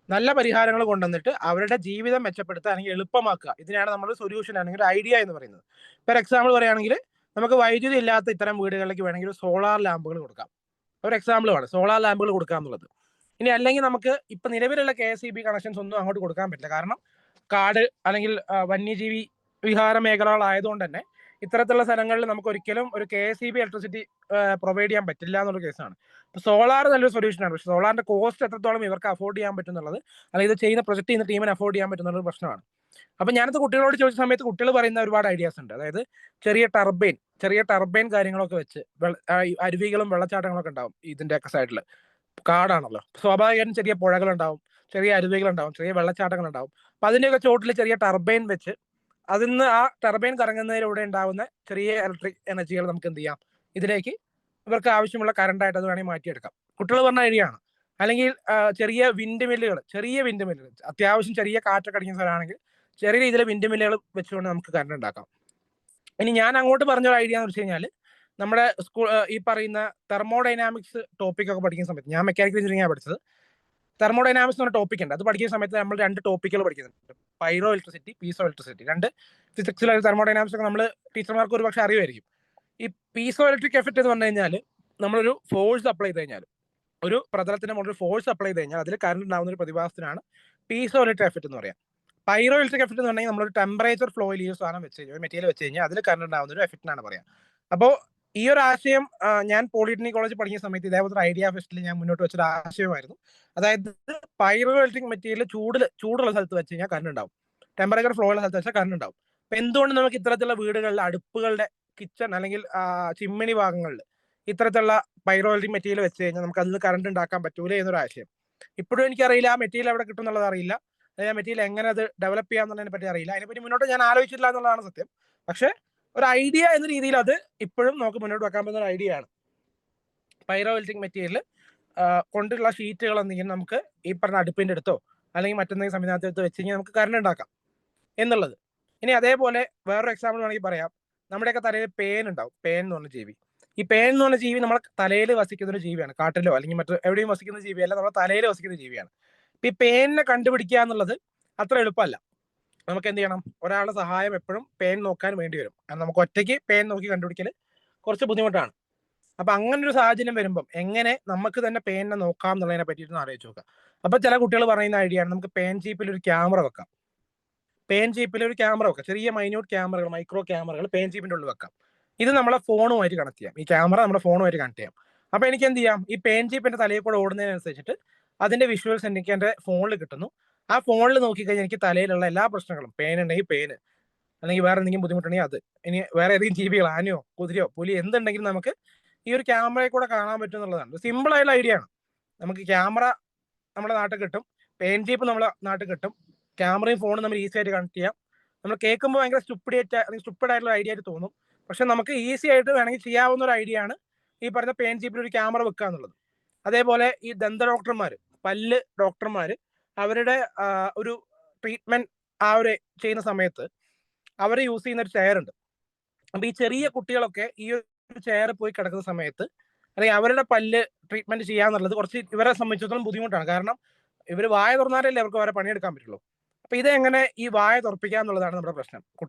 നല്ല പരിഹാരങ്ങൾ കൊണ്ടുവന്നിട്ട് അവരുടെ ജീവിതം മെച്ചപ്പെടുത്തുക അല്ലെങ്കിൽ എളുപ്പമാക്കുക. ഇതിനാണ് നമ്മൾ സൊല്യൂഷൻ അല്ലെങ്കിൽ ഒരു ഐഡിയ എന്ന് പറയുന്നത്. ഫോർ എക്സാമ്പിൾ പറയുകയാണെങ്കിൽ നമുക്ക് വൈദ്യുതി ഇല്ലാത്ത ഇത്തരം വീടുകളിലേക്ക് വേണമെങ്കിൽ സോളാർ ലാമ്പുകൾ കൊടുക്കാം. ഒരു എക്സാമ്പിളാണ് സോളാർ ലാമ്പുകൾ കൊടുക്കുക എന്നുള്ളത്. ഇനി അല്ലെങ്കിൽ നമുക്ക് ഇപ്പൊ നിലവിലുള്ള KSEB കണക്ഷൻസ് ഒന്നും അങ്ങോട്ട് കൊടുക്കാൻ പറ്റില്ല, കാരണം കാട് അല്ലെങ്കിൽ വന്യജീവി വിഹാര മേഖലകളായതുകൊണ്ട് തന്നെ ഇത്തരത്തിലുള്ള സ്ഥലങ്ങളിൽ നമുക്ക് ഒരിക്കലും ഒരു KSEB ഇലക്ട്രിസിറ്റി പ്രൊവൈഡ് ചെയ്യാൻ പറ്റില്ല എന്നുള്ള കേസാണ്. സോളാർ നല്ലൊരു സൊല്യൂഷനാണ്, പക്ഷെ സോളാറിന്റെ കോസ്റ്റ് എത്രത്തോളം ഇവർക്ക് അഫോർഡ് ചെയ്യാൻ പറ്റുന്നുള്ളത്, അല്ലെങ്കിൽ ഇത് ചെയ്യുന്ന പ്രൊജക്ട് ചെയ്യുന്ന ടീമിന് അഫോർഡ് ചെയ്യാൻ പറ്റുന്ന പ്രശ്നമാണ്. അപ്പൊ ഞാനത് കുട്ടികളോട് ചോദിച്ച സമയത്ത് കുട്ടികൾ പറയുന്ന ഒരുപാട് ഐഡിയാസ് ഉണ്ട്. അതായത് ചെറിയ ടർബൈൻ കാര്യങ്ങളൊക്കെ വെച്ച് അരുവികളും വെള്ളച്ചാട്ടങ്ങളൊക്കെ ഉണ്ടാവും ഇതിന്റെയൊക്കെ സൈഡിൽ, കാടാണല്ലോ, സ്വാഭാവികമായിട്ടും ചെറിയ പുഴകളുണ്ടാവും, ചെറിയ അരുവികളുണ്ടാവും, ചെറിയ വെള്ളച്ചാട്ടങ്ങളുണ്ടാവും. അപ്പൊ അതിന്റെയൊക്കെ ചോട്ടിൽ ചെറിയ ടർബൈൻ വെച്ച് അതിൽ നിന്ന് ആ ടർബൈൻ കറങ്ങുന്നതിലൂടെ ഉണ്ടാവുന്ന ചെറിയ ഇലക്ട്രിക് എനർജികൾ നമുക്ക് എന്ത് ചെയ്യാം, ഇതിലേക്ക് ഇവർക്ക് ആവശ്യമുള്ള കറണ്ടായിട്ട് അത് വേണമെങ്കിൽ മാറ്റിയെടുക്കാം. കുട്ടികൾ പറഞ്ഞ ഐഡിയയാണ്. അല്ലെങ്കിൽ ചെറിയ വിൻഡ് മില്ലുകൾ, അത്യാവശ്യം ചെറിയ കാറ്റൊക്കെ അടിക്കുന്ന സ്ഥലമാണെങ്കിൽ ചെറിയ രീതിയിൽ വിൻഡ് മില്ലുകൾ വെച്ചുകൊണ്ട് നമുക്ക് കറണ്ട് ഉണ്ടാക്കാം. ഇനി ഞാൻ അങ്ങോട്ട് പറഞ്ഞൊരു ഐഡിയ എന്ന് വെച്ച് കഴിഞ്ഞാൽ, നമ്മുടെ സ്കൂൾ ഈ പറയുന്ന തെർമോഡൈനാമിക്സ് ടോപ്പിക് ഒക്കെ പഠിക്കുന്ന സമയത്ത്, ഞാൻ മെക്കാനിക്കൽ എഞ്ചിനീയറിംഗ് പഠിച്ചത്, തെർമോഡൈനാമിക്സ് എന്ന ടോപ്പിക് ഉണ്ട്. അത് പഠിക്കുന്ന സമയത്ത് നമ്മൾ 2 ടോപ്പിക്കുകൾ പഠിക്കുന്നുണ്ട്, പൈറോ ഇലക്ട്രിസിറ്റി, പീസോ ഇലക്ട്രിസിറ്റി. 2 ഫിസിക്സിലെ തെർമോഡൈനാമിക്സ് ഒക്കെ നമ്മൾ ടീച്ചർമാർക്ക് ഒരു പക്ഷേ അറിയുമായിരിക്കും. ഈ പീസോ ഇലക്ട്രിക് എഫക്റ്റ് എന്ന് പറഞ്ഞു കഴിഞ്ഞാൽ, നമ്മളൊരു ഫോഴ്സ് അപ്ലൈ ചെയ്ത് കഴിഞ്ഞാൽ, ഒരു പ്രതലത്തിന് മുകളിൽ ഫോഴ്സ് അപ്ലൈ ചെയ്ത് കഴിഞ്ഞാൽ അതിൽ കറണ്ട് ഉണ്ടാകുന്ന ഒരു പ്രതിഭാസത്തിനാണ് പീസോ ഇലക്ട്രിക് എഫക്റ്റ് എന്ന് പറയാം. പൈറോ ഇലക്ട്രിക് എഫക്റ്റ് എന്ന് പറഞ്ഞാൽ നമ്മളൊരു ടെമ്പറേച്ചർ ഫ്ലോയിൽ ഈ സാധനം വെച്ച് കഴിഞ്ഞാൽ, മെറ്റീരിയൽ വെച്ച് കഴിഞ്ഞാൽ അതിൽ കറണ്ട് ഉണ്ടാകുന്ന ഒരു എഫക്റ്റിനാണ് പറയാം. അപ്പോൾ ഈ ഒരു ആശയം ഞാൻ പോളിടെക്നിക് കോളേജ് പഠിക്കുന്ന സമയത്ത് ഇതേപോലത്തെ ഐഡിയ ഫെസ്റ്റിൽ ഞാൻ മുന്നോട്ട് വെച്ചൊരു ആശയമായിരുന്നു. അതായത് പൈറോ ഇലക്ട്രിക് മെറ്റീരിയൽ ചൂടുള്ള സ്ഥലത്ത് വെച്ച് കഴിഞ്ഞാൽ കറണ്ട് ഉണ്ടാവും, ടെമ്പറേച്ചർ ഫ്ലോ ഉള്ള സ്ഥലത്ത് വെച്ചാൽ കറണ്ട് ഉണ്ടാവും. അപ്പൊ എന്തുകൊണ്ട് നമുക്ക് ഇത്തരത്തിലുള്ള വീടുകളിൽ അടുപ്പുകളുടെ കിച്ചൺ അല്ലെങ്കിൽ ചിമ്മിണി ഭാഗങ്ങളിൽ ഇത്തരത്തിലുള്ള പൈറോ ഇലക്ട്രിക് മെറ്റീരിയൽ വെച്ച് കഴിഞ്ഞാൽ നമുക്ക് അതിൽ കറണ്ട് ഉണ്ടാക്കാൻ പറ്റൂലേ എന്നൊരു ആശയം. ഇപ്പോഴും എനിക്കറിയില്ല ആ മെറ്റീരിയൽ എവിടെ കിട്ടും എന്നുള്ളത് അറിയില്ല, ആ മെറ്റീരിയൽ എങ്ങനെ അത് ഡെവലപ്പ് ചെയ്യാന്നുള്ളതിനെ പറ്റി അറിയില്ല. അതിനെപ്പറ്റി മുന്നോട്ട് ഞാൻ ആലോചിച്ചില്ല എന്നുള്ളതാണ് സത്യം. പക്ഷെ ഒരു ഐഡിയ എന്ന രീതിയിൽ അത് ഇപ്പോഴും നമുക്ക് മുന്നോട്ട് വെക്കാൻ പറ്റുന്ന ഒരു ഐഡിയ ആണ്. പൈറോ ഇലക്ട്രിക് മെറ്റീരിയൽ കൊണ്ടുള്ള ഷീറ്റുകൾ എന്തെങ്കിലും നമുക്ക് ഈ പറഞ്ഞ അടുപ്പിന്റെ അടുത്തോ അല്ലെങ്കിൽ മറ്റെന്തെങ്കിലും സംവിധാനത്തിൽ എടുത്ത് വെച്ച് കഴിഞ്ഞാൽ നമുക്ക് കറണ്ട് ഉണ്ടാക്കാം എന്നുള്ളത്. ഇനി അതേപോലെ വേറൊരു എക്സാമ്പിൾ വേണമെങ്കിൽ പറയാം. നമ്മുടെയൊക്കെ തലയിൽ പേൻ ഉണ്ടാവും, പേൻ എന്ന് പറഞ്ഞ ജീവി. ഈ പേൻ എന്ന് പറഞ്ഞ ജീവി നമ്മുടെ തലയിൽ വസിക്കുന്ന ഒരു ജീവിയാണ്, കാട്ടിലോ അല്ലെങ്കിൽ മറ്റു എവിടെയും വസിക്കുന്ന ജീവിയല്ല, നമ്മുടെ തലയിൽ വസിക്കുന്ന ജീവിയാണ്. ഈ പേനിനെ കണ്ടുപിടിക്കുക എന്നുള്ളത് അത്ര എളുപ്പമല്ല. നമുക്ക് എന്ത് ചെയ്യണം, ഒരാളുടെ സഹായം എപ്പോഴും പേൻ നോക്കാൻ വേണ്ടി വരും. കാരണം നമുക്ക് ഒറ്റയ്ക്ക് പേൻ നോക്കി കണ്ടുപിടിക്കൽ കുറച്ച് ബുദ്ധിമുട്ടാണ്. അപ്പൊ അങ്ങനെ ഒരു സാഹചര്യം വരുമ്പം എങ്ങനെ നമുക്ക് തന്നെ പേനിനെ നോക്കാം എന്നുള്ളതിനെ പറ്റിയിട്ട് ആലോചിച്ച് നോക്കാം. അപ്പൊ ചില കുട്ടികൾ പറയുന്ന ഐഡിയ ആണ്, നമുക്ക് പേൻ ചീപ്പിൽ ഒരു ക്യാമറ വെക്കാം. ചെറിയ മൈന്യൂട്ട് ക്യാമറകൾ, മൈക്രോ ക്യാമറകൾ പേൻ ചീപ്പിന്റെ ഉള്ളിൽ വെക്കാം. ഇത് നമ്മളെ ഫോണുമായിട്ട് കണക്ട് ചെയ്യാം, ഈ ക്യാമറ നമ്മുടെ ഫോണുമായിട്ട് കണക്ട് ചെയ്യാം. അപ്പൊ എനിക്ക് എന്ത് ചെയ്യാം, ഈ പേൻ ചീപ്പ് എന്റെ തലയിൽ കൂടെ ഓടുന്നതിനനുസരിച്ചിട്ട് അതിന്റെ വിഷ്വൽസ് എനിക്ക് എന്റെ ഫോണിൽ കിട്ടുന്നു. ആ ഫോണിൽ നോക്കിക്കഴിഞ്ഞാൽ എനിക്ക് തലയിലുള്ള എല്ലാ പ്രശ്നങ്ങളും, പേൻ ഉണ്ടെങ്കിൽ പേന്, അല്ലെങ്കിൽ വേറെ എന്തെങ്കിലും ബുദ്ധിമുട്ടുണ്ടെങ്കിൽ അത്, ഇനി വേറെ ഏതെങ്കിലും ജീവികൾ, ആനയോ കുതിരയോ പുലി എന്തുണ്ടെങ്കിലും നമുക്ക് ഈ ഒരു ക്യാമറയിൽ കൂടെ കാണാൻ പറ്റും എന്നുള്ളതാണ്. സിമ്പിൾ ആയിട്ടുള്ള ഐഡിയ ആണ്. നമുക്ക് ക്യാമറ നമ്മുടെ നാട്ടിൽ കിട്ടും, പെയിൻ ജീപ്പ് നമ്മുടെ നാട്ടിൽ കിട്ടും, ക്യാമറയും ഫോണും നമ്മൾ ഈസി ആയിട്ട് കണക്ട് ചെയ്യാം. നമ്മൾ കേൾക്കുമ്പോൾ ഭയങ്കര സ്റ്റുപ്പിഡ് ആയിട്ടുള്ള ഐഡിയ ആയിട്ട് തോന്നും. പക്ഷെ നമുക്ക് ഈസി ആയിട്ട് വേണമെങ്കിൽ ചെയ്യാവുന്ന ഒരു ഐഡിയ ആണ് ഈ പറഞ്ഞ പെയിൻ ജീപ്പിൽ ഒരു ക്യാമറ വെക്കുക എന്നുള്ളത്. അതേപോലെ ഈ ദന്ത ഡോക്ടർമാർ, പല്ല് ഡോക്ടർമാർ, അവരുടെ ഒരു ട്രീറ്റ്മെന്റ് ചെയ്യുന്ന സമയത്ത് അവർ യൂസ് ചെയ്യുന്ന ഒരു ചെയർ ഉണ്ട്. അപ്പൊ ഈ ചെറിയ കുട്ടികളൊക്കെ ഈ ഒരു ചെയർ പോയി കിടക്കുന്ന സമയത്ത് അല്ലെങ്കിൽ അവരുടെ പല്ല് ട്രീറ്റ്മെന്റ് ചെയ്യാന്നുള്ളത് കുറച്ച് ഇവരെ സംബന്ധിച്ചിടത്തോളം ബുദ്ധിമുട്ടാണ്. കാരണം ഇവർ വായ തുറന്നാലല്ലേ അവർക്ക് വേറെ പണിയെടുക്കാൻ പറ്റുള്ളൂ. അപ്പൊ ഇതെങ്ങനെ ഈ വായ തുറപ്പിക്കുക എന്നുള്ളതാണ് നമ്മുടെ പ്രശ്നം.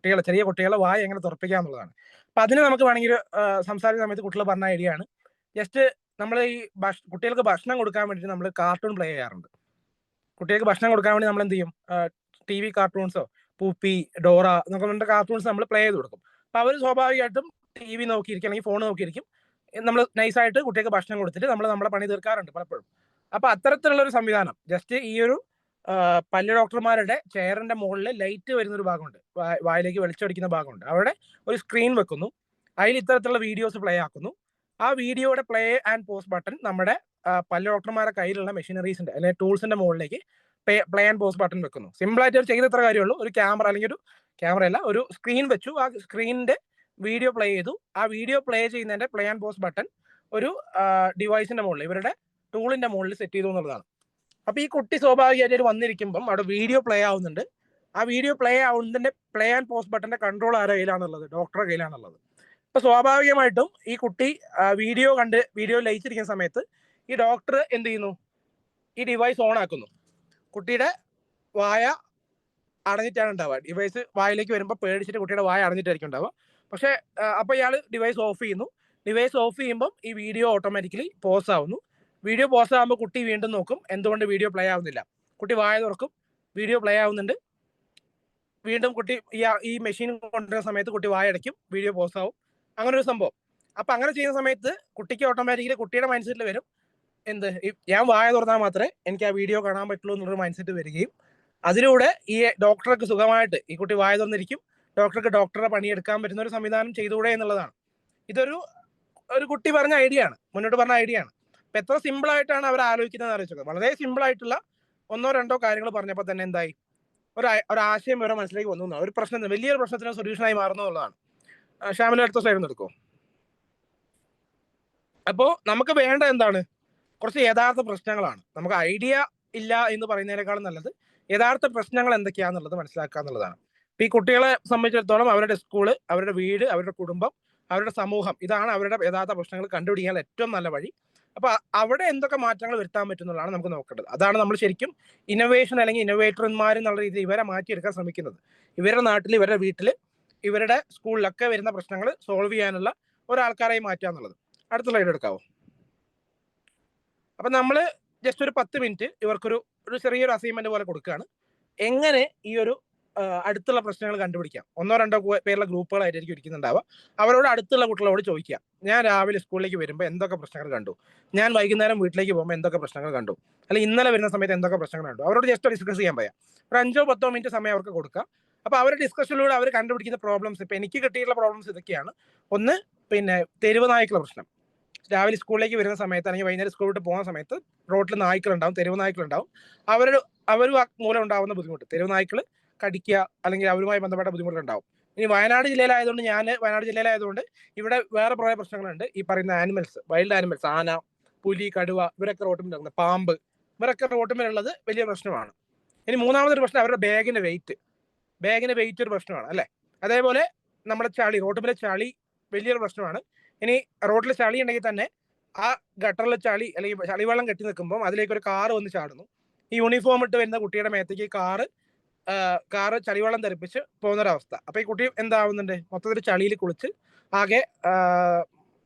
ചെറിയ കുട്ടികളെ വായ എങ്ങനെ തുറപ്പിക്കുക എന്നുള്ളതാണ്. അപ്പൊ അതിന് നമുക്ക് വേണമെങ്കിൽ സംസാരിക്കുന്ന സമയത്ത് കുട്ടികൾ പറഞ്ഞ ഐഡിയ ആണ്, ജസ്റ്റ് നമ്മൾ ഈ കുട്ടികൾക്ക് ഭക്ഷണം കൊടുക്കാൻ വേണ്ടിയിട്ട് നമ്മൾ കാർട്ടൂൺ പ്ലേ ചെയ്യാറുണ്ട്. കുട്ടികൾക്ക് ഭക്ഷണം കൊടുക്കാൻ വേണ്ടി നമ്മൾ എന്ത് ചെയ്യും, TV കാർട്ടൂൺസോ പൂപ്പി, ഡോറ എന്നൊക്കെ പറഞ്ഞ കാർട്ടൂൺസ് നമ്മൾ പ്ലേ ചെയ്ത് കൊടുക്കും. അപ്പൊ അവർ സ്വാഭാവികമായിട്ടും TV നോക്കിയിരിക്കും അല്ലെങ്കിൽ ഫോൺ നോക്കിയിരിക്കും. നമ്മൾ നൈസായിട്ട് കുട്ടികൾക്ക് ഭക്ഷണം കൊടുത്തിട്ട് നമ്മൾ നമ്മുടെ പണി തീർക്കാറുണ്ട് പലപ്പോഴും. അപ്പൊ അത്തരത്തിലുള്ള ഒരു സംവിധാനം, ജസ്റ്റ് ഈ ഒരു പല്ല് ഡോക്ടർമാരുടെ ചെയറിന്റെ മുകളിൽ ലൈറ്റ് വരുന്ന ഒരു ഭാഗമുണ്ട്, വായിലേക്ക് വെളിച്ചടിക്കുന്ന ഭാഗമുണ്ട്. അവിടെ ഒരു സ്ക്രീൻ വെക്കുന്നു, അതിൽ ഇത്തരത്തിലുള്ള വീഡിയോസ് പ്ലേ ആക്കുന്നു. ആ വീഡിയോയുടെ പ്ലേ ആൻഡ് പോസ് ബട്ടൺ നമ്മുടെ പല്ല് ഡോക്ടർമാരുടെ കയ്യിലുള്ള മെഷീനറീസിന്റെ അല്ലെങ്കിൽ ടൂൾസിന്റെ മുകളിലേക്ക് പ്ലേ ആൻഡ് പോസ് ബട്ടൺ വെക്കുന്നു. സിമ്പിൾ ആയിട്ട് ചെയ്ത ഇത്ര കാര്യമുള്ളൂ. ഒരു ക്യാമറ അല്ലെങ്കിൽ ഒരു ക്യാമറ അല്ല, ഒരു സ്ക്രീൻ വെച്ചു, ആ സ്ക്രീനിന്റെ വീഡിയോ പ്ലേ ചെയ്തു. ആ വീഡിയോ പ്ലേ ചെയ്യുന്നതിന്റെ പ്ലേ ആൻഡ് പോസ് ബട്ടൺ ഒരു ഡിവൈസിന്റെ മുകളിൽ, ഇവരുടെ ടൂളിന്റെ മുകളിൽ സെറ്റ് ചെയ്തു എന്നുള്ളതാണ്. അപ്പൊ ഈ കുട്ടി സ്വാഭാവികമായിട്ട് വന്നിരിക്കുമ്പം അവിടെ വീഡിയോ പ്ലേ ആവുന്നുണ്ട്. ആ വീഡിയോ പ്ലേ ആവുന്നതിന്റെ പ്ലേ ആൻഡ് പോസ് ബട്ടന്റെ കൺട്രോൾ ആരുടെ കയ്യിലാണുള്ളത്? ഡോക്ടറുടെ കയ്യിലാണുള്ളത്. അപ്പൊ സ്വാഭാവികമായിട്ടും ഈ കുട്ടി വീഡിയോ ലയിച്ചിരിക്കുന്ന സമയത്ത് ഈ ഡോക്ടർ എന്ത് ചെയ്യുന്നു, ഈ ഡിവൈസ് ഓൺ ആക്കുന്നു. കുട്ടിയുടെ വായ അടഞ്ഞിട്ടാണ് ഉണ്ടാവുക. ഡിവൈസ് വായിലേക്ക് വരുമ്പോൾ പേടിച്ചിട്ട് കുട്ടിയുടെ വായ അടഞ്ഞിട്ടായിരിക്കും ഉണ്ടാവുക. പക്ഷെ അപ്പൊ ഇയാൾ ഡിവൈസ് ഓഫ് ചെയ്യുന്നു. ഡിവൈസ് ഓഫ് ചെയ്യുമ്പോൾ ഈ വീഡിയോ ഓട്ടോമാറ്റിക്കലി പോസ് ആവുന്നു. വീഡിയോ പോസ് ആകുമ്പോൾ കുട്ടി വീണ്ടും നോക്കും എന്തുകൊണ്ട് വീഡിയോ പ്ലേ ആവുന്നില്ല. കുട്ടി വായ തുറക്കും, വീഡിയോ പ്ലേ ആവുന്നുണ്ട്. വീണ്ടും കുട്ടി ഈ മെഷീൻ കൊണ്ടുവരുന്ന സമയത്ത് കുട്ടി വായ അടയ്ക്കും, വീഡിയോ പോസ് ആവും. അങ്ങനെ ഒരു സംഭവം. അപ്പൊ അങ്ങനെ ചെയ്യുന്ന സമയത്ത് കുട്ടിക്ക് ഓട്ടോമാറ്റിക്കലി കുട്ടിയുടെ മൈൻഡ് സെറ്റിൽ വരും, ഞാൻ വായ തുറന്നാൽ മാത്രമേ എനിക്ക് ആ വീഡിയോ കാണാൻ പറ്റുള്ളൂ എന്നുള്ളൊരു മൈൻഡ് സെറ്റ് വരികയും അതിലൂടെ ഈ ഡോക്ടർക്ക് സുഖമായിട്ട് ഈ കുട്ടി വായ തുറന്നിരിക്കും, ഡോക്ടർക്ക് ഡോക്ടറുടെ പണിയെടുക്കാൻ പറ്റുന്ന ഒരു സംവിധാനം ചെയ്തുകൂടെ എന്നുള്ളതാണ്. ഇതൊരു കുട്ടി പറഞ്ഞ ഐഡിയ ആണ്, മുന്നോട്ട് പറഞ്ഞ ഐഡിയ ആണ്. അപ്പൊ എത്ര സിമ്പിൾ ആയിട്ടാണ് അവർ ആലോചിക്കുന്നത് ആലോചിച്ചത്. വളരെ സിമ്പിൾ ആയിട്ടുള്ള 1-2 കാര്യങ്ങൾ പറഞ്ഞപ്പോൾ തന്നെ എന്തായി, ഒരു ആശയം വരെ മനസ്സിലേക്ക് വന്നു. ഒരു പ്രശ്നം, വലിയൊരു പ്രശ്നത്തിന് സൊല്യൂഷനായി മാറുന്നു എന്നുള്ളതാണ്. ഷാമിൽ അടുത്ത സ്ലൈഡ് എടുക്കോ. അപ്പോ നമുക്ക് വേണ്ട എന്താണ്, കുറച്ച് യഥാർത്ഥ പ്രശ്നങ്ങളാണ്. നമുക്ക് ഐഡിയ ഇല്ല എന്ന് പറയുന്നതിനേക്കാളും നല്ലത് യഥാർത്ഥ പ്രശ്നങ്ങൾ എന്തൊക്കെയാണെന്നുള്ളത് മനസ്സിലാക്കുക എന്നുള്ളതാണ്. ഇപ്പൊ ഈ കുട്ടികളെ സംബന്ധിച്ചിടത്തോളം അവരുടെ സ്കൂള്, അവരുടെ വീട്, അവരുടെ കുടുംബം, അവരുടെ സമൂഹം, ഇതാണ് അവരുടെ യഥാർത്ഥ പ്രശ്നങ്ങൾ കണ്ടുപിടിക്കാൻ ഏറ്റവും നല്ല വഴി. അപ്പൊ അവിടെ എന്തൊക്കെ മാറ്റങ്ങൾ വരുത്താൻ പറ്റുന്നതാണ് നമുക്ക് നോക്കേണ്ടത്. അതാണ് നമ്മൾ ശരിക്കും ഇന്നോവേഷൻ അല്ലെങ്കിൽ ഇന്നോവേറ്റർമാർ എന്നുള്ള രീതിയിൽ ഇവരെ മാറ്റിയെടുക്കാൻ ശ്രമിക്കുന്നത്. ഇവരുടെ നാട്ടിൽ, ഇവരുടെ വീട്ടിൽ, ഇവരുടെ സ്കൂളിലൊക്കെ വരുന്ന പ്രശ്നങ്ങൾ സോൾവ് ചെയ്യാനുള്ള ഒരാൾക്കാരായി മാറ്റുക എന്നുള്ളത്. അടുത്ത സ്ലൈഡ് എടുക്കാവോ. അപ്പൊ നമ്മൾ ജസ്റ്റ് ഒരു 10 മിനിറ്റ് ഇവർക്കൊരു ചെറിയൊരു അസൈൻമെന്റ് പോലെ കൊടുക്കുകയാണ്. എങ്ങനെ ഈ ഒരു അടുത്തുള്ള പ്രശ്നങ്ങൾ കണ്ടുപിടിക്കാം. 1-2 പേരുള്ള ഗ്രൂപ്പുകളായിട്ടായിരിക്കും ഇരിക്കുന്നുണ്ടാവുക. അവരോട് അടുത്തുള്ള കുട്ടികളോട് ചോദിക്കുക, ഞാൻ രാവിലെ സ്കൂളിലേക്ക് വരുമ്പോൾ എന്തൊക്കെ പ്രശ്നങ്ങൾ കണ്ടു, ഞാൻ വൈകുന്നേരം വീട്ടിലേക്ക് പോകുമ്പോൾ എന്തൊക്കെ പ്രശ്നങ്ങൾ കണ്ടു, അല്ലെങ്കിൽ ഇന്നലെ വരുന്ന സമയത്ത് എന്തൊക്കെ പ്രശ്നങ്ങൾ കണ്ടു. അവരോട് ജസ്റ്റ് ഡിസ്കസ് ചെയ്യാൻ പറയാം. ഒരു 5-10 മിനിറ്റ് സമയം അവർക്ക് കൊടുക്കുക. അപ്പൊ അവരുടെ ഡിസ്കഷനിലൂടെ അവർ കണ്ടുപിടിക്കുന്ന പ്രോബ്ലംസ്, ഇപ്പൊ എനിക്ക് കിട്ടിയിട്ടുള്ള പ്രോബ്ലംസ് ഇതൊക്കെയാണ്. ഒന്ന്, തെരുവ് നായ്ക്കളുടെ പ്രശ്നം. രാവിലെ സ്കൂളിലേക്ക് വരുന്ന സമയത്ത് അല്ലെങ്കിൽ വൈകുന്നേരം സ്കൂൾ വിട്ട് പോകുന്ന സമയത്ത് റോഡിൽ നായ്ക്കളുണ്ടാവും, തെരുവ് നായ്ക്കളുണ്ടാവും. അവർ മൂലം ഉണ്ടാവുന്ന ബുദ്ധിമുട്ട്, തെരുവ് നായ്ക്കൾ കടിക്കുക അല്ലെങ്കിൽ അവരുമായി ബന്ധപ്പെട്ട ബുദ്ധിമുട്ടുണ്ടാവും. ഇനി വയനാട് ജില്ലയിലായതുകൊണ്ട് ഇവിടെ വേറെ കുറേ പ്രശ്നങ്ങളുണ്ട്. ഈ പറയുന്ന ആനിമൽസ്, വൈൽഡ് ആനിമൽസ്, ആന, പുലി, കടുവ, ഇവരൊക്കെ റോട്ടിൽ, പാമ്പ്, ഇവരൊക്കെ റോട്ടിന്മേലുള്ളത് വലിയ പ്രശ്നമാണ്. ഇനി മൂന്നാമതൊരു പ്രശ്നം അവരുടെ ബാഗിന്റെ വെയിറ്റ് ഒരു പ്രശ്നമാണ് അല്ലെ. അതേപോലെ നമ്മുടെ റോട്ടിലെ ചളി വലിയൊരു പ്രശ്നമാണ്. ഇനി റോഡിൽ ചളി ഉണ്ടെങ്കിൽ തന്നെ ആ ഗട്ടറിൽ ചളി അല്ലെങ്കിൽ ചളിവെള്ളം കെട്ടി നിൽക്കുമ്പോൾ അതിലേക്ക് ഒരു കാറ് വന്ന് ചാടുന്നു. ഈ യൂണിഫോം ഇട്ട് വരുന്ന കുട്ടിയുടെ മേത്തേക്ക് കാറ് ചളിവെള്ളം തെറിപ്പിച്ച് പോകുന്നൊരവസ്ഥ. അപ്പൊ ഈ കുട്ടി എന്താവുന്നുണ്ട്, മൊത്തത്തിൽ ചളിയിൽ കുളിച്ച് ആകെ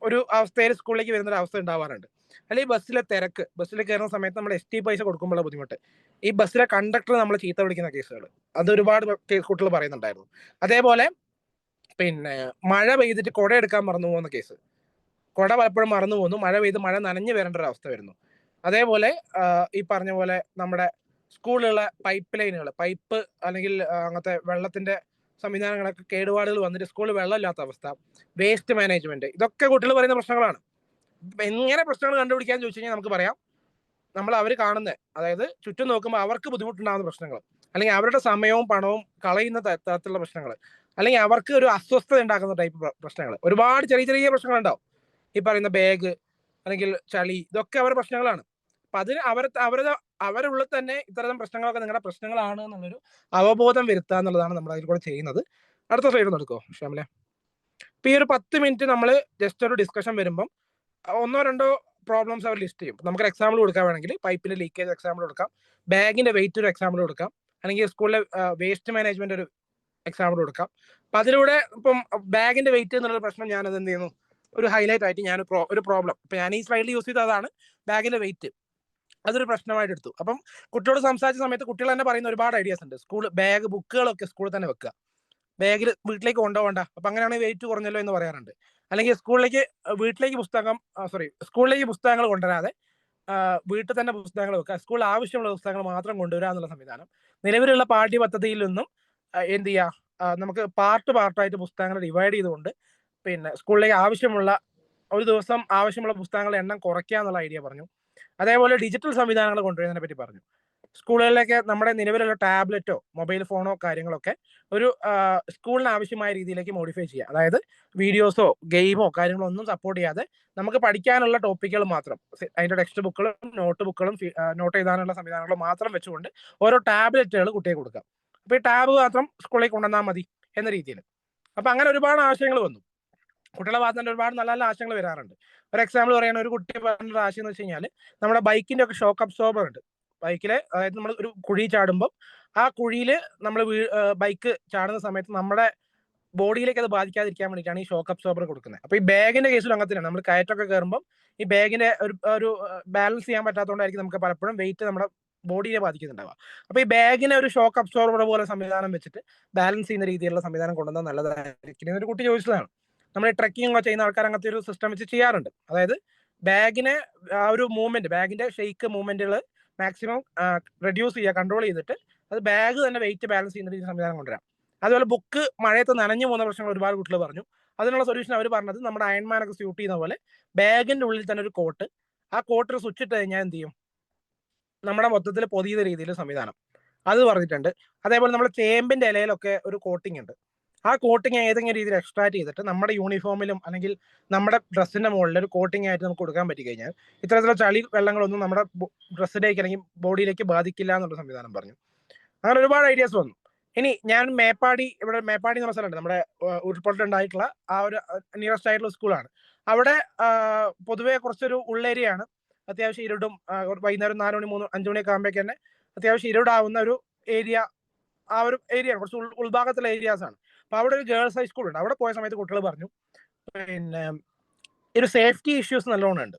ഒരു അവസ്ഥയിൽ സ്കൂളിലേക്ക് വരുന്ന ഒരു അവസ്ഥ ഉണ്ടാവാറുണ്ട്. അല്ലെങ്കിൽ ബസ്സിൽ കയറുന്ന സമയത്ത് നമ്മൾ ST പൈസ കൊടുക്കുമ്പോഴുള്ള ബുദ്ധിമുട്ട്, ഈ ബസ്സിലെ കണ്ടക്ടർ നമ്മൾ ചീത്ത വിളിക്കുന്ന കേസുകൾ, അത് ഒരുപാട് കുട്ടികൾ പറയുന്നുണ്ടായിരുന്നു. അതേപോലെ മഴ പെയ്തിട്ട് കുട എടുക്കാൻ മറന്നു പോകുന്ന കേസ്, കുട പലപ്പോഴും മറന്നു പോകുന്നു, മഴ പെയ്ത് മഴ നനഞ്ഞു വരേണ്ട ഒരു അവസ്ഥ വരുന്നു. അതേപോലെ ഈ പറഞ്ഞ പോലെ നമ്മുടെ സ്കൂളിലുള്ള പൈപ്പ് അല്ലെങ്കിൽ അങ്ങനത്തെ വെള്ളത്തിന്റെ സംവിധാനങ്ങളൊക്കെ കേടുപാടുകൾ വന്നിട്ട് സ്കൂളിൽ വെള്ളമില്ലാത്ത അവസ്ഥ, വേസ്റ്റ് മാനേജ്മെന്റ്, ഇതൊക്കെ കുട്ടികൾ പറയുന്ന പ്രശ്നങ്ങളാണ്. എങ്ങനെ പ്രശ്നങ്ങൾ കണ്ടുപിടിക്കാന്ന് ചോദിച്ചു കഴിഞ്ഞാൽ നമുക്ക് പറയാം, നമ്മൾ അവർ കാണുന്നത്, അതായത് ചുറ്റും നോക്കുമ്പോൾ അവർക്ക് ബുദ്ധിമുട്ടുണ്ടാകുന്ന പ്രശ്നങ്ങൾ, അല്ലെങ്കിൽ അവരുടെ സമയവും പണവും കളയുന്ന തരത്തിലുള്ള പ്രശ്നങ്ങൾ, അല്ലെങ്കിൽ അവർക്ക് ഒരു അസ്വസ്ഥത ഉണ്ടാക്കുന്ന ടൈപ്പ് പ്രശ്നങ്ങൾ, ഒരുപാട് ചെറിയ ചെറിയ പ്രശ്നങ്ങൾ ഉണ്ടാവും. ഈ പറയുന്ന ബാഗ് അല്ലെങ്കിൽ ചളി, ഇതൊക്കെ അവരുടെ പ്രശ്നങ്ങളാണ്. അപ്പൊ അതിന് അവരുള്ളിൽ തന്നെ ഇത്തരം പ്രശ്നങ്ങളൊക്കെ നിങ്ങളുടെ പ്രശ്നങ്ങളാണ് എന്നുള്ളൊരു അവബോധം വരുത്തുക എന്നുള്ളതാണ് നമ്മൾ അതിൽ കൂടെ ചെയ്യുന്നത്. അടുത്ത സ്ലൈഡ് നടക്കുമോ ഷ്യാമിലെ? ഇപ്പൊ ഈ ഒരു 10 മിനിറ്റ് നമ്മൾ ജസ്റ്റ് ഒരു ഡിസ്കഷൻ വരുമ്പം ഒന്നോ രണ്ടോ പ്രോബ്ലംസ് അവർ ലിസ്റ്റ് ചെയ്യും. നമുക്കൊരു എക്സാമ്പിൾ കൊടുക്കാൻ വേണമെങ്കിൽ പൈപ്പിന്റെ ലീക്കേജ് എക്സാമ്പിൾ കൊടുക്കാം, ബാഗിന്റെ വെയിറ്റ് ഒരു എക്സാമ്പിൾ കൊടുക്കാം, അല്ലെങ്കിൽ സ്കൂളിലെ വേസ്റ്റ് മാനേജ്മെന്റ് ഒരു എക്സാമ്പിൾ കൊടുക്കാം. അപ്പൊ അതിലൂടെ ഇപ്പം ബാഗിന്റെ വെയിറ്റ് എന്നുള്ള പ്രശ്നം ഞാനത് എന്ത് ചെയ്യുന്നു, ഒരു ഹൈലൈറ്റ് ആയിട്ട് ഞാൻ ഒരു പ്രോബ്ലം, ഇപ്പൊ ഞാൻ ഈ സ്ലൈഡിൽ യൂസ് ചെയ്ത അതാണ് ബാഗിന്റെ വെയിറ്റ്, അതൊരു പ്രശ്നമായിട്ട് എടുത്തു. അപ്പം കുട്ടിയോട് സംസാരിച്ച സമയത്ത് കുട്ടികൾ തന്നെ പറയുന്ന ഒരുപാട് ഐഡിയാസ് ഉണ്ട്. സ്കൂൾ ബാഗ് ബുക്കുകളൊക്കെ സ്കൂളിൽ തന്നെ വെക്കുക, ബാഗിൽ വീട്ടിലേക്ക് കൊണ്ടുപോകണ്ട, അപ്പൊ അങ്ങനെയാണെങ്കിൽ വെയിറ്റ് കുറഞ്ഞല്ലോ എന്ന് പറയാറുണ്ട്. അല്ലെങ്കിൽ സ്കൂളിലേക്ക് പുസ്തകങ്ങൾ കൊണ്ടുവരാതെ വീട്ടിൽ തന്നെ പുസ്തകങ്ങൾ വെക്കുക, സ്കൂളിൽ ആവശ്യമുള്ള പുസ്തകങ്ങൾ മാത്രം കൊണ്ടുവരിക എന്നുള്ള സംവിധാനം. നിലവിലുള്ള പാഠ്യപദ്ധതിയിൽ നിന്നും എന്ത് ചെയ്യുക, നമുക്ക് പാർട്ടായിട്ട് പുസ്തകങ്ങൾ ഡിവൈഡ് ചെയ്തുകൊണ്ട് പിന്നെ സ്കൂളിലേക്ക് ഒരു ദിവസം ആവശ്യമുള്ള പുസ്തകങ്ങളുടെ എണ്ണം കുറയ്ക്കുക എന്നുള്ള ഐഡിയ പറഞ്ഞു. അതേപോലെ ഡിജിറ്റൽ സംവിധാനങ്ങൾ കൊണ്ടുവരുന്നതിനെ പറ്റി പറഞ്ഞു. സ്കൂളുകളിലേക്ക് നമ്മുടെ നിലവിലുള്ള ടാബ്ലറ്റോ മൊബൈൽ ഫോണോ കാര്യങ്ങളൊക്കെ ഒരു സ്കൂളിന് ആവശ്യമായ രീതിയിലേക്ക് മോഡിഫൈ ചെയ്യുക. അതായത് വീഡിയോസോ ഗെയിമോ കാര്യങ്ങളോ ഒന്നും സപ്പോർട്ട് ചെയ്യാതെ നമുക്ക് പഠിക്കാനുള്ള ടോപ്പിക്കുകൾ മാത്രം, അതിന്റെ ടെക്സ്റ്റ് ബുക്കുകളും നോട്ട് ബുക്കുകളും നോട്ട് എഴുതാനുള്ള സംവിധാനങ്ങളും മാത്രം വെച്ചുകൊണ്ട് ഓരോ ടാബ്ലറ്റുകൾ കുട്ടിയെ കൊടുക്കാം. അപ്പൊ ഈ ടാബ് മാത്രം സ്കൂളിലേക്ക് കൊണ്ടുവന്നാൽ മതി എന്ന രീതിയിൽ. അപ്പൊ അങ്ങനെ ഒരുപാട് ആശയങ്ങൾ വന്നു. കുട്ടികളുടെ ഭാഗത്ത് തന്നെ ഒരുപാട് നല്ല നല്ല ആശയങ്ങൾ വരാറുണ്ട്. ഒരു എക്സാമ്പിൾ പറയുകയാണെങ്കിൽ ഒരു കുട്ടി പറഞ്ഞൊരു ആശയം എന്ന് വെച്ച് കഴിഞ്ഞാൽ, നമ്മുടെ ബൈക്കിന്റെ ഒക്കെ ഷോക്ക് അബ്സോർബർ ഉണ്ട് ബൈക്കിലെ. അതായത് നമ്മൾ ഒരു കുഴി ചാടുമ്പോൾ ആ കുഴിയിൽ നമ്മൾ ബൈക്ക് ചാടുന്ന സമയത്ത് നമ്മുടെ ബോഡിയിലേക്ക് അത് ബാധിക്കാതിരിക്കാൻ വേണ്ടിയിട്ടാണ് ഈ ഷോക്ക് അബ്സോർബർ കൊടുക്കുന്നത്. അപ്പൊ ഈ ബാഗിന്റെ കേസിലും അങ്ങനെ തന്നെയാണ്. നമ്മൾ കയറ്റൊക്കെ കയറുമ്പോൾ ഈ ബാഗിന്റെ ഒരു ബാലൻസ് ചെയ്യാൻ പറ്റാത്തതുകൊണ്ടായിരിക്കും നമുക്ക് പലപ്പോഴും വെയിറ്റ് നമ്മുടെ ബോഡിയെ ബാധിക്കുന്നുണ്ടാവുക. അപ്പൊ ഈ ബാഗിനെ ഒരു ഷോക്ക് അബ്സോർബർ പോലെ സംവിധാനം വെച്ചിട്ട് ബാലൻസ് ചെയ്യുന്ന രീതിയിലുള്ള സംവിധാനം കൊണ്ടുവന്നാൽ നല്ലതായിരിക്കും എന്നൊരു കുട്ടി ചോദിച്ചതാണ്. നമ്മൾ ട്രെക്കിംഗ് ഒക്കെ ചെയ്യുന്ന ആൾക്കാർ അങ്ങനത്തെ ഒരു സിസ്റ്റം വെച്ച് ചെയ്യാറുണ്ട്. അതായത് ബാഗിനെ ആ ഒരു മൂവ്മെന്റ്, ബാഗിന്റെ ഷെയ്ക്ക് മൂവ്മെന്റുകൾ മാക്സിമം റെഡ്യൂസ് ചെയ്യുക, കൺട്രോൾ ചെയ്തിട്ട് അത് ബാഗ് തന്നെ വെയിറ്റ് ബാലൻസ് ചെയ്യുന്ന രീതിയിൽ സംവിധാനം കൊണ്ടുവരാം. അതുപോലെ ബുക്ക് മഴയത്ത് നനഞ്ഞു പോകുന്ന പ്രശ്നങ്ങൾ ഒരുപാട് കുട്ടികൾ പറഞ്ഞു. അതിനുള്ള സൊല്യൂഷൻ അവർ പറഞ്ഞത് നമ്മുടെ അയൺമാനൊക്കെ സ്യൂട്ട് ചെയ്യുന്ന പോലെ ബാഗിന്റെ ഉള്ളിൽ തന്നെ ഒരു കോട്ട്, ആ കോട്ട് സ്വിച്ച് ഇട്ട് കഴിഞ്ഞാൽ എന്ത് ചെയ്യും, നമ്മുടെ മൊത്തത്തിൽ പൊതിയുന്ന രീതിയിൽ സംവിധാനം അത് പറഞ്ഞിട്ടുണ്ട്. അതേപോലെ നമ്മുടെ ചേമ്പിന്റെ ഇലയിലൊക്കെ ഒരു കോട്ടിംഗ് ഉണ്ട്. ആ കോട്ടിങ് ഏതെങ്കിലും രീതിയിൽ എക്സ്ട്രാക്ട് ചെയ്തിട്ട് നമ്മുടെ യൂണിഫോമിലും അല്ലെങ്കിൽ നമ്മുടെ ഡ്രസ്സിന്റെ മുകളിൽ ഒരു കോട്ടിംഗ് ആയിട്ട് നമുക്ക് കൊടുക്കാൻ പറ്റി കഴിഞ്ഞാൽ ഇത്തരത്തിലുള്ള ചളി വെള്ളങ്ങളൊന്നും നമ്മുടെ ഡ്രസ്സിലേക്ക് അല്ലെങ്കിൽ ബോഡിയിലേക്ക് ബാധിക്കില്ല എന്നുള്ള സംവിധാനം പറഞ്ഞു. അങ്ങനെ ഒരുപാട് ഐഡിയാസ് വന്നു. ഇനി ഞാൻ മേപ്പാടി എന്ന സ്ഥലമുണ്ട്, നമ്മുടെ ഉരുൾപൊട്ടലുണ്ടായിട്ടുള്ള ആ ഒരു നിയറസ്റ്റ് ആയിട്ടുള്ള സ്കൂളാണ്. അവിടെ പൊതുവെ കുറച്ചൊരു ഉള്ളേരിയയാണ്. അത്യാവശ്യം ഇരുടും, വൈകുന്നേരം 4 മണി 5 മണിയൊക്കെ ആകുമ്പോഴേക്ക് തന്നെ അത്യാവശ്യം ഇരുടാവുന്ന ഒരു ഏരിയ, ആ ഒരു ഏരിയ കുറച്ച് ഉൾഭാഗത്തുള്ള ഏരിയാസ് ആണ്. അപ്പൊ അവിടെ ഒരു ഗേൾസ് ഹൈസ്കൂൾ ഉണ്ട്. അവിടെ പോയ സമയത്ത് കുട്ടികൾ പറഞ്ഞു, പിന്നെ ഒരു സേഫ്റ്റി ഇഷ്യൂസ് നല്ലോണം ഉണ്ട്.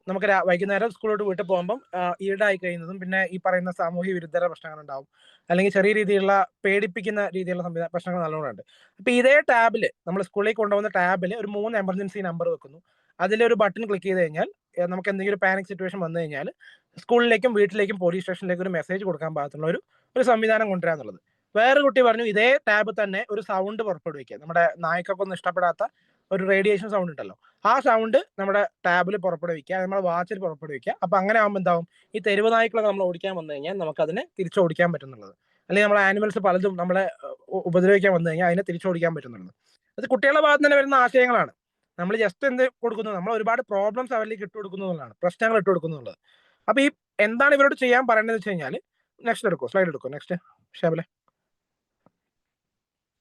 നമുക്ക് വൈകുന്നേരം സ്കൂളിലോട്ട് വീട്ടിൽ പോകുമ്പം ഈടായി കഴിയുന്നതും പിന്നെ ഈ പറയുന്ന സാമൂഹ്യ വിരുദ്ധര പ്രശ്നങ്ങൾ ഉണ്ടാവും, അല്ലെങ്കിൽ ചെറിയ രീതിയിലുള്ള പേടിപ്പിക്കുന്ന രീതിയിലുള്ള പ്രശ്നങ്ങൾ നല്ലോണം ഉണ്ട്. അപ്പൊ ഇതേ ടാബില്, നമ്മൾ സ്കൂളിലേക്ക് കൊണ്ടുപോകുന്ന ടാബില് ഒരു 3 എമർജൻസി നമ്പർ വെക്കുന്നു. അതിലൊരു ബട്ടൺ ക്ലിക്ക് ചെയ്ത് കഴിഞ്ഞാൽ നമുക്ക് എന്തെങ്കിലും പാനിക് സിറ്റുവേഷൻ വന്നു കഴിഞ്ഞാൽ സ്കൂളിലേക്കും വീട്ടിലേക്കും പോലീസ് സ്റ്റേഷനിലേക്കും ഒരു മെസ്സേജ് കൊടുക്കാൻ പാകത്തുള്ള ഒരു സംവിധാനം കൊണ്ടുവരാന്നുള്ളത്. വേറെ കുട്ടി പറഞ്ഞു ഇതേ ടാബ് തന്നെ ഒരു സൗണ്ട് പുറപ്പെടുവിക്കുക. നമ്മുടെ നായ്ക്കൊന്നും ഇഷ്ടപ്പെടാത്ത ഒരു റേഡിയേഷൻ സൗണ്ട് ഉണ്ടല്ലോ, ആ സൗണ്ട് നമ്മുടെ ടാബിൽ പുറപ്പെടുവിക്കുക, നമ്മുടെ വാച്ചിൽ പുറപ്പെടുവിക്കുക. അപ്പൊ അങ്ങനെ ആകുമ്പോൾ എന്താവും, ഈ തെരുവ് നായ്ക്കളൊക്കെ നമ്മൾ ഓടിക്കാൻ വന്നു കഴിഞ്ഞാൽ നമുക്ക് അതിനെ തിരിച്ചോടിക്കാൻ പറ്റുന്നുള്ളത്, അല്ലെങ്കിൽ നമ്മളെ ആനിമൽസ് പലതും നമ്മളെ ഉപദ്രവിക്കാൻ വന്നു കഴിഞ്ഞാൽ അതിനെ തിരിച്ചോടിക്കാൻ പറ്റുന്നുള്ളത്. അത് കുട്ടികളുടെ ഭാഗത്ത് തന്നെ വരുന്ന ആശയങ്ങളാണ്. നമ്മൾ ജസ്റ്റ് എന്ത് കൊടുക്കുന്നു, നമ്മൾ ഒരുപാട് പ്രോബ്ലംസ് അവരിലേക്ക് ഇട്ട് കൊടുക്കുന്നതാണ്, പ്രശ്നങ്ങൾ ഇട്ട് കൊടുക്കുന്നുള്ളത്. അപ്പൊ ഈ എന്താണ് ഇവരോട് ചെയ്യാൻ പറയുന്നത് വെച്ച് കഴിഞ്ഞാൽ, നെക്സ്റ്റ് സ്ലൈഡ് എടുക്കും, നെക്സ്റ്റ് ഷാബിലെ.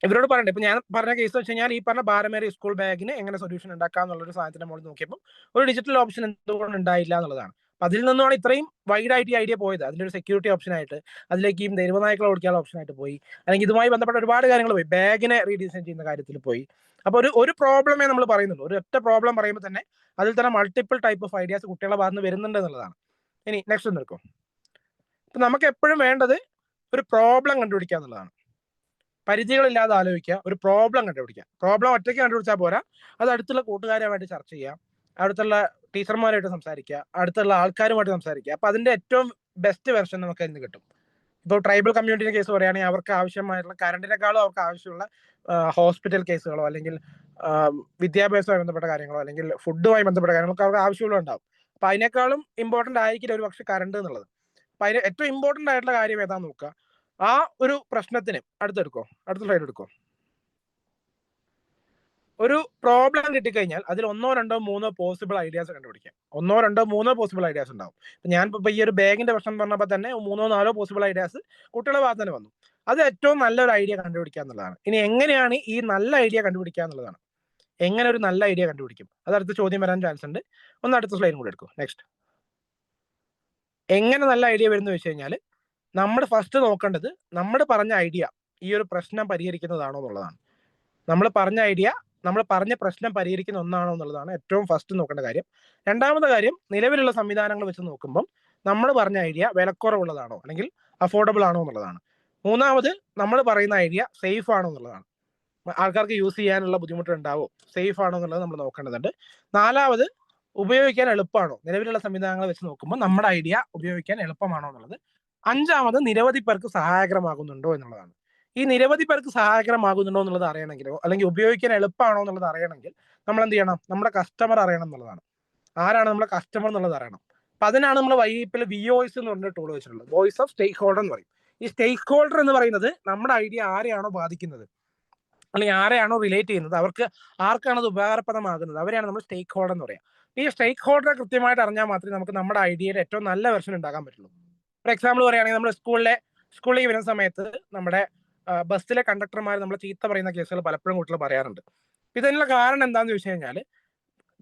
ഇവരോട് പറയണ്ടേ, ഇപ്പൊ ഞാൻ പറഞ്ഞ കേസ് വെച്ച് കഴിഞ്ഞാൽ ഈ പറഞ്ഞ ഭാരമേറിയ സ്കൂൾ ബാഗിന് എങ്ങനെ സൊല്യൂഷൻ ഉണ്ടാക്കാം എന്നുള്ളൊരു സാധനത്തിന്റെ മുകളിൽ നോക്കിയപ്പോൾ ഒരു ഡിജിറ്റൽ ഓപ്ഷൻ എന്തുകൊണ്ട് ഉണ്ടായില്ല എന്നുള്ളതാണ്. അതിൽ നിന്നാണ് ഇത്രയും വൈഡ് ആയിട്ട് ഈ ഐഡിയ പോയത്. അതിലൊരു സെക്യൂരിറ്റി ഓപ്ഷൻ ആയിട്ട്, അതിലേക്ക് ഈ തെരുവ് നായ്ക്കളെ ഓടിക്കാനുള്ള ഓപ്ഷൻ ആയിട്ട് പോയി, അല്ലെങ്കിൽ ഇതുമായി ബന്ധപ്പെട്ട ഒരുപാട് കാര്യങ്ങൾ പോയി, ബാഗിനെ റീഡിസൈൻ ചെയ്യുന്ന കാര്യത്തിൽ പോയി. അപ്പൊ ഒരു പ്രോബ്ലമേ നമ്മൾ പറയുന്നുള്ളൂ. ഒരു ഒറ്റ പ്രോബ്ലം പറയുമ്പോൾ തന്നെ അതിൽ തന്നെ മൾട്ടിപ്പിൾ ടൈപ്പ് ഓഫ് ഐഡിയാസ് കുട്ടികളുടെ ഭാഗത്ത് നിന്ന് വരുന്നുണ്ട് എന്നുള്ളതാണ്. ഇനി നെക്സ്റ്റ് ഒന്ന് എടുക്കും. ഇപ്പൊ നമുക്ക് എപ്പോഴും വേണ്ടത് ഒരു പ്രോബ്ലം കണ്ടുപിടിക്കുക എന്നുള്ളതാണ്. പരിധികളില്ലാതെ ആലോചിക്കുക, ഒരു പ്രോബ്ലം കണ്ടുപിടിക്കുക. പ്രോബ്ലം ഒറ്റയ്ക്ക് കണ്ടുപിടിച്ചാൽ പോരാ, അത് അടുത്തുള്ള കൂട്ടുകാരുമായിട്ട് ചർച്ച ചെയ്യുക, അടുത്തുള്ള ടീച്ചർമാരായിട്ട് സംസാരിക്കുക, അടുത്തുള്ള ആൾക്കാരുമായിട്ട് സംസാരിക്കുക. അപ്പൊ അതിന്റെ ഏറ്റവും ബെസ്റ്റ് വെർഷൻ നമുക്ക് അതിന് കിട്ടും. ഇപ്പോൾ ട്രൈബൽ കമ്മ്യൂണിറ്റിയുടെ കേസ് പറയുകയാണെങ്കിൽ അവർക്ക് ആവശ്യമായിട്ടുള്ള കറണ്ടിനേക്കാളും അവർക്ക് ആവശ്യമുള്ള ഹോസ്പിറ്റൽ കേസുകളോ അല്ലെങ്കിൽ വിദ്യാഭ്യാസവുമായി ബന്ധപ്പെട്ട കാര്യങ്ങളോ അല്ലെങ്കിൽ ഫുഡുമായി ബന്ധപ്പെട്ട കാര്യങ്ങളൊക്കെ അവർക്ക് ആവശ്യമുള്ള ഉണ്ടാവും. അപ്പൊ അതിനേക്കാളും ഇമ്പോർട്ടന്റ് ആയിരിക്കില്ല ഒരു പക്ഷെ കറണ്ട് എന്നുള്ളത്. അപ്പൊ അതിന് ഏറ്റവും ഇമ്പോർട്ടന്റ് ആയിട്ടുള്ള കാര്യം ഏതാന്ന് നോക്കുക. ആ ഒരു പ്രശ്നത്തിന് അടുത്ത സ്ലൈഡ് എടുക്കോ. ഒരു പ്രോബ്ലം കിട്ടിക്കഴിഞ്ഞാൽ അതിൽ 1, 2, 3 പോസിബിൾ ഐഡിയാസ് കണ്ടുപിടിക്കാം. 1, 2, 3 പോസിബിൾ ഐഡിയാസ് ഉണ്ടാവും. ഞാൻ ഇപ്പൊ ഈ ഒരു ബാഗിന്റെ പ്രശ്നം പറഞ്ഞപ്പോൾ തന്നെ 3, 4 പോസിബിൾ ഐഡിയാസ് കുട്ടികളുടെ ഭാഗത്ത് തന്നെ വന്നു. അത് ഏറ്റവും നല്ലൊരു ഐഡിയ കണ്ടുപിടിക്കുക എന്നുള്ളതാണ്. ഇനി എങ്ങനെയാണ് ഈ നല്ല ഐഡിയ കണ്ടുപിടിക്കുക എന്നുള്ളതാണ്. എങ്ങനെ ഒരു നല്ല ഐഡിയ കണ്ടുപിടിക്കും, അത് അടുത്ത ചോദ്യം വരാൻ ചാൻസ് ഉണ്ട്. ഒന്ന് അടുത്ത സ്ലൈഡും കൂടെ എടുക്കും. നെക്സ്റ്റ്, എങ്ങനെ നല്ല ഐഡിയ വരുന്നു വെച്ച് കഴിഞ്ഞാൽ നമ്മൾ ഫസ്റ്റ് നോക്കേണ്ടത് നമ്മൾ പറഞ്ഞ ഐഡിയ ഈ ഒരു പ്രശ്നം പരിഹരിക്കുന്നതാണോ എന്നുള്ളതാണ്. നമ്മൾ പറഞ്ഞ പ്രശ്നം പരിഹരിക്കുന്ന ഒന്നാണോ എന്നുള്ളതാണ് ഏറ്റവും ഫസ്റ്റ് നോക്കേണ്ട കാര്യം. രണ്ടാമത്തെ കാര്യം, നിലവിലുള്ള സംവിധാനങ്ങൾ വെച്ച് നോക്കുമ്പോൾ നമ്മൾ പറഞ്ഞ ഐഡിയ വിലക്കുറവുള്ളതാണോ അല്ലെങ്കിൽ അഫോർഡബിൾ ആണോ എന്നുള്ളതാണ്. മൂന്നാമത്, നമ്മൾ പറയുന്ന ഐഡിയ സേഫ് ആണോ എന്നുള്ളതാണ്. ആൾക്കാർക്ക് യൂസ് ചെയ്യാനുള്ള ബുദ്ധിമുട്ടുണ്ടാവോ, സേഫ് ആണോ എന്നുള്ളത് നമ്മൾ നോക്കേണ്ടതുണ്ട്. നാലാമത്, ഉപയോഗിക്കാൻ എളുപ്പമാണോ, നിലവിലുള്ള സംവിധാനങ്ങൾ വെച്ച് നോക്കുമ്പോൾ നമ്മുടെ ഐഡിയ ഉപയോഗിക്കാൻ എളുപ്പമാണോ എന്നുള്ളത്. അഞ്ചാമത്, നിരവധി പേർക്ക് സഹായകരമാകുന്നുണ്ടോ എന്നുള്ളതാണ്. ഈ നിരവധി പേർക്ക് സഹായകരമാകുന്നുണ്ടോ എന്നുള്ളത് അറിയണമെങ്കിലോ അല്ലെങ്കിൽ ഉപയോഗിക്കാൻ എളുപ്പമാണോ എന്നുള്ളത് അറിയണമെങ്കിൽ നമ്മൾ എന്ത് ചെയ്യണം, നമ്മുടെ കസ്റ്റമർ അറിയണം എന്നുള്ളതാണ്. ആരാണ് നമ്മുടെ കസ്റ്റമർ എന്നുള്ളത് അറിയണം. അപ്പൊ അതിനാണ് നമ്മൾ വൈപ്പിൽ VOS എന്ന് പറഞ്ഞ ടൂൾ വെച്ചിട്ടുള്ളത്. വോയിസ് ഓഫ് സ്റ്റേക്ക് ഹോൾഡർ എന്ന് പറയും. ഈ സ്റ്റേക്ക് ഹോൾഡർ എന്ന് പറയുന്നത് നമ്മുടെ ഐഡിയ ആരെയാണോ ബാധിക്കുന്നത് അല്ലെങ്കിൽ ആരെയാണോ റിലേറ്റ് ചെയ്യുന്നത്, ആർക്കാണ് അത് ഉപകാരപ്രദമാകുന്നത്, അവരെയാണ് നമ്മൾ സ്റ്റേക്ക് ഹോൾഡർ എന്ന് പറയാം. ഈ സ്റ്റേക്ക് ഹോൾഡറെ കൃത്യമായിട്ട് അറിഞ്ഞാൽ മാത്രമേ നമുക്ക് നമ്മുടെ ഐഡിയയുടെ ഏറ്റവും നല്ല വെർഷൻ ഉണ്ടാക്കാൻ പറ്റുള്ളൂ. ഫോർ എക്സാമ്പിൾ പറയുകയാണെങ്കിൽ നമ്മൾ സ്കൂളിൽ വരുന്ന സമയത്ത് നമ്മുടെ ബസ്സിലെ കണ്ടക്ടർമാർ നമ്മളെ ചീത്ത പറയുന്ന കേസുകൾ പലപ്പോഴും കുട്ടികൾ പറയാറുണ്ട്. ഇതിനുള്ള കാരണം എന്താണെന്ന് ചോദിച്ചു കഴിഞ്ഞാൽ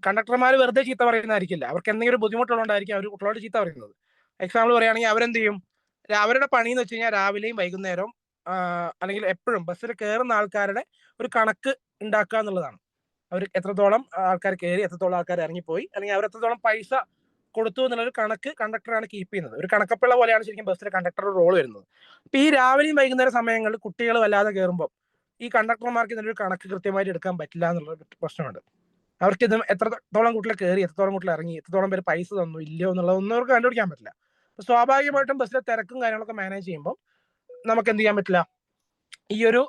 കണ്ടക്ടർമാർ വെറുതെ ചീത്ത പറയുന്നതായിരിക്കില്ല, അവർക്ക് എന്തെങ്കിലും ബുദ്ധിമുട്ടുള്ളതുകൊണ്ടായിരിക്കും അവർ കുട്ടികളോട് ചീത്ത പറയുന്നത്. എക്സാമ്പിൾ പറയുകയാണെങ്കിൽ അവരെന്ത് ചെയ്യും, അവരുടെ പണി എന്ന് വെച്ച് കഴിഞ്ഞാൽ രാവിലെയും വൈകുന്നേരവും അല്ലെങ്കിൽ എപ്പോഴും ബസ്സിൽ കയറുന്ന ആൾക്കാരുടെ ഒരു കണക്ക് ഉണ്ടാക്കുക എന്നുള്ളതാണ്. അവർ എത്രത്തോളം ആൾക്കാർ കയറി, എത്രത്തോളം ആൾക്കാർ ഇറങ്ങിപ്പോയി, അല്ലെങ്കിൽ അവർ എത്രത്തോളം പൈസ കൊടുത്തു എന്നുള്ളൊരു കണക്ക് കണ്ടക്ടറാണ് കീപ്പ് ചെയ്യുന്നത്. ഒരു കണക്കപ്പിള്ള പോലെയാണ് ശരിക്കും ബസ്സിലെ കണ്ടക്ടറുടെ റോൾ വരുന്നത്. അപ്പൊ ഈ രാവിലെയും വൈകുന്നേര സമയങ്ങളിൽ കുട്ടികൾ വല്ലാതെ കയറുമ്പോൾ ഈ കണ്ടക്ടർമാർക്ക് ഇതിനൊരു കണക്ക് കൃത്യമായിട്ട് എടുക്കാൻ പറ്റില്ല എന്നുള്ള പ്രശ്നമുണ്ട്. അവർക്ക് ഇത് എത്രത്തോളം കുട്ടികൾ കയറി, എത്രത്തോളം കുട്ടികൾ ഇറങ്ങി, എത്രത്തോളം പേര് പൈസ തന്നു ഇല്ലയോ എന്നുള്ളതൊന്നും അവർക്ക് കണ്ടുപിടിക്കാൻ പറ്റില്ല. സ്വാഭാവികമായിട്ടും ബസ്സിലെ തിരക്കും കാര്യങ്ങളൊക്കെ മാനേജ് ചെയ്യുമ്പോൾ നമുക്ക് എന്ത് ചെയ്യാൻ പറ്റില്ല, ഈ ഒരു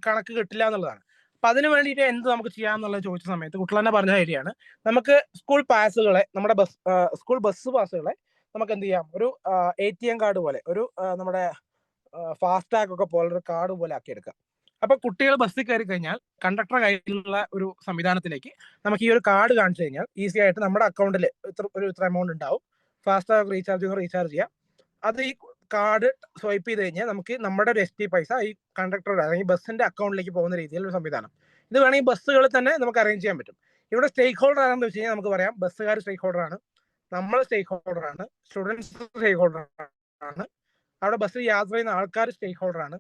കണക്ക് കിട്ടില്ല എന്നുള്ളതാണ്. അപ്പൊ അതിന് വേണ്ടിയിട്ട് എന്ത് നമുക്ക് ചെയ്യാമെന്നുള്ളത് ചോദിച്ച സമയത്ത് കുട്ടികൾ തന്നെ പറഞ്ഞ കാര്യമാണ്, നമുക്ക് സ്കൂൾ പാസുകളെ, നമ്മുടെ സ്കൂൾ ബസ് പാസുകളെ നമുക്ക് എന്ത് ചെയ്യാം, ഒരു ATM കാർഡ് പോലെ, ഒരു നമ്മുടെ ഫാസ്ടാഗ് ഒക്കെ പോലൊരു കാർഡ് പോലെ ആക്കി എടുക്കാം. അപ്പൊ കുട്ടികൾ ബസ്സിൽ കയറി കഴിഞ്ഞാൽ കണ്ടക്ടറുടെ കയ്യിലുള്ള ഒരു സംവിധാനത്തിലേക്ക് നമുക്ക് ഈ ഒരു കാർഡ് കാണിച്ചു കഴിഞ്ഞാൽ ഈസി ആയിട്ട് നമ്മുടെ അക്കൗണ്ടിൽ ഇത്ര എമൗണ്ട് ഉണ്ടാവും, ഫാസ്ടാഗ് റീചാർജ് ചെയ്യാം. അത് ഈ കാർഡ് സ്വൈപ്പ് ചെയ്ത് കഴിഞ്ഞാൽ നമുക്ക് നമ്മുടെ ഒരു ST പൈസ ഈ കണ്ടക്ടറുടെ അല്ലെങ്കിൽ ബസ്സിന്റെ അക്കൗണ്ടിലേക്ക് പോകുന്ന രീതിയിലുള്ള സംവിധാനം. ഇത് വേണമെങ്കിൽ ബസ്സുകളിൽ തന്നെ നമുക്ക് അറേഞ്ച് ചെയ്യാൻ പറ്റും. ഇവിടെ സ്റ്റേക്ക് ഹോൾഡർ ആണെന്ന് വെച്ച് കഴിഞ്ഞാൽ നമുക്ക് പറയാം, ബസ്സുകാർ സ്റ്റേക്ക് ഹോൾഡർ ആണ്, നമ്മൾ സ്റ്റേക്ക് ഹോൾഡർ ആണ്, സ്റ്റുഡൻസ് സ്റ്റേക്ക് ഹോൾഡർ ആണ്, അവിടെ ബസ്സിൽ യാത്ര ചെയ്യുന്ന ആൾക്കാർ സ്റ്റേക്ക് ഹോൾഡർ ആണ്,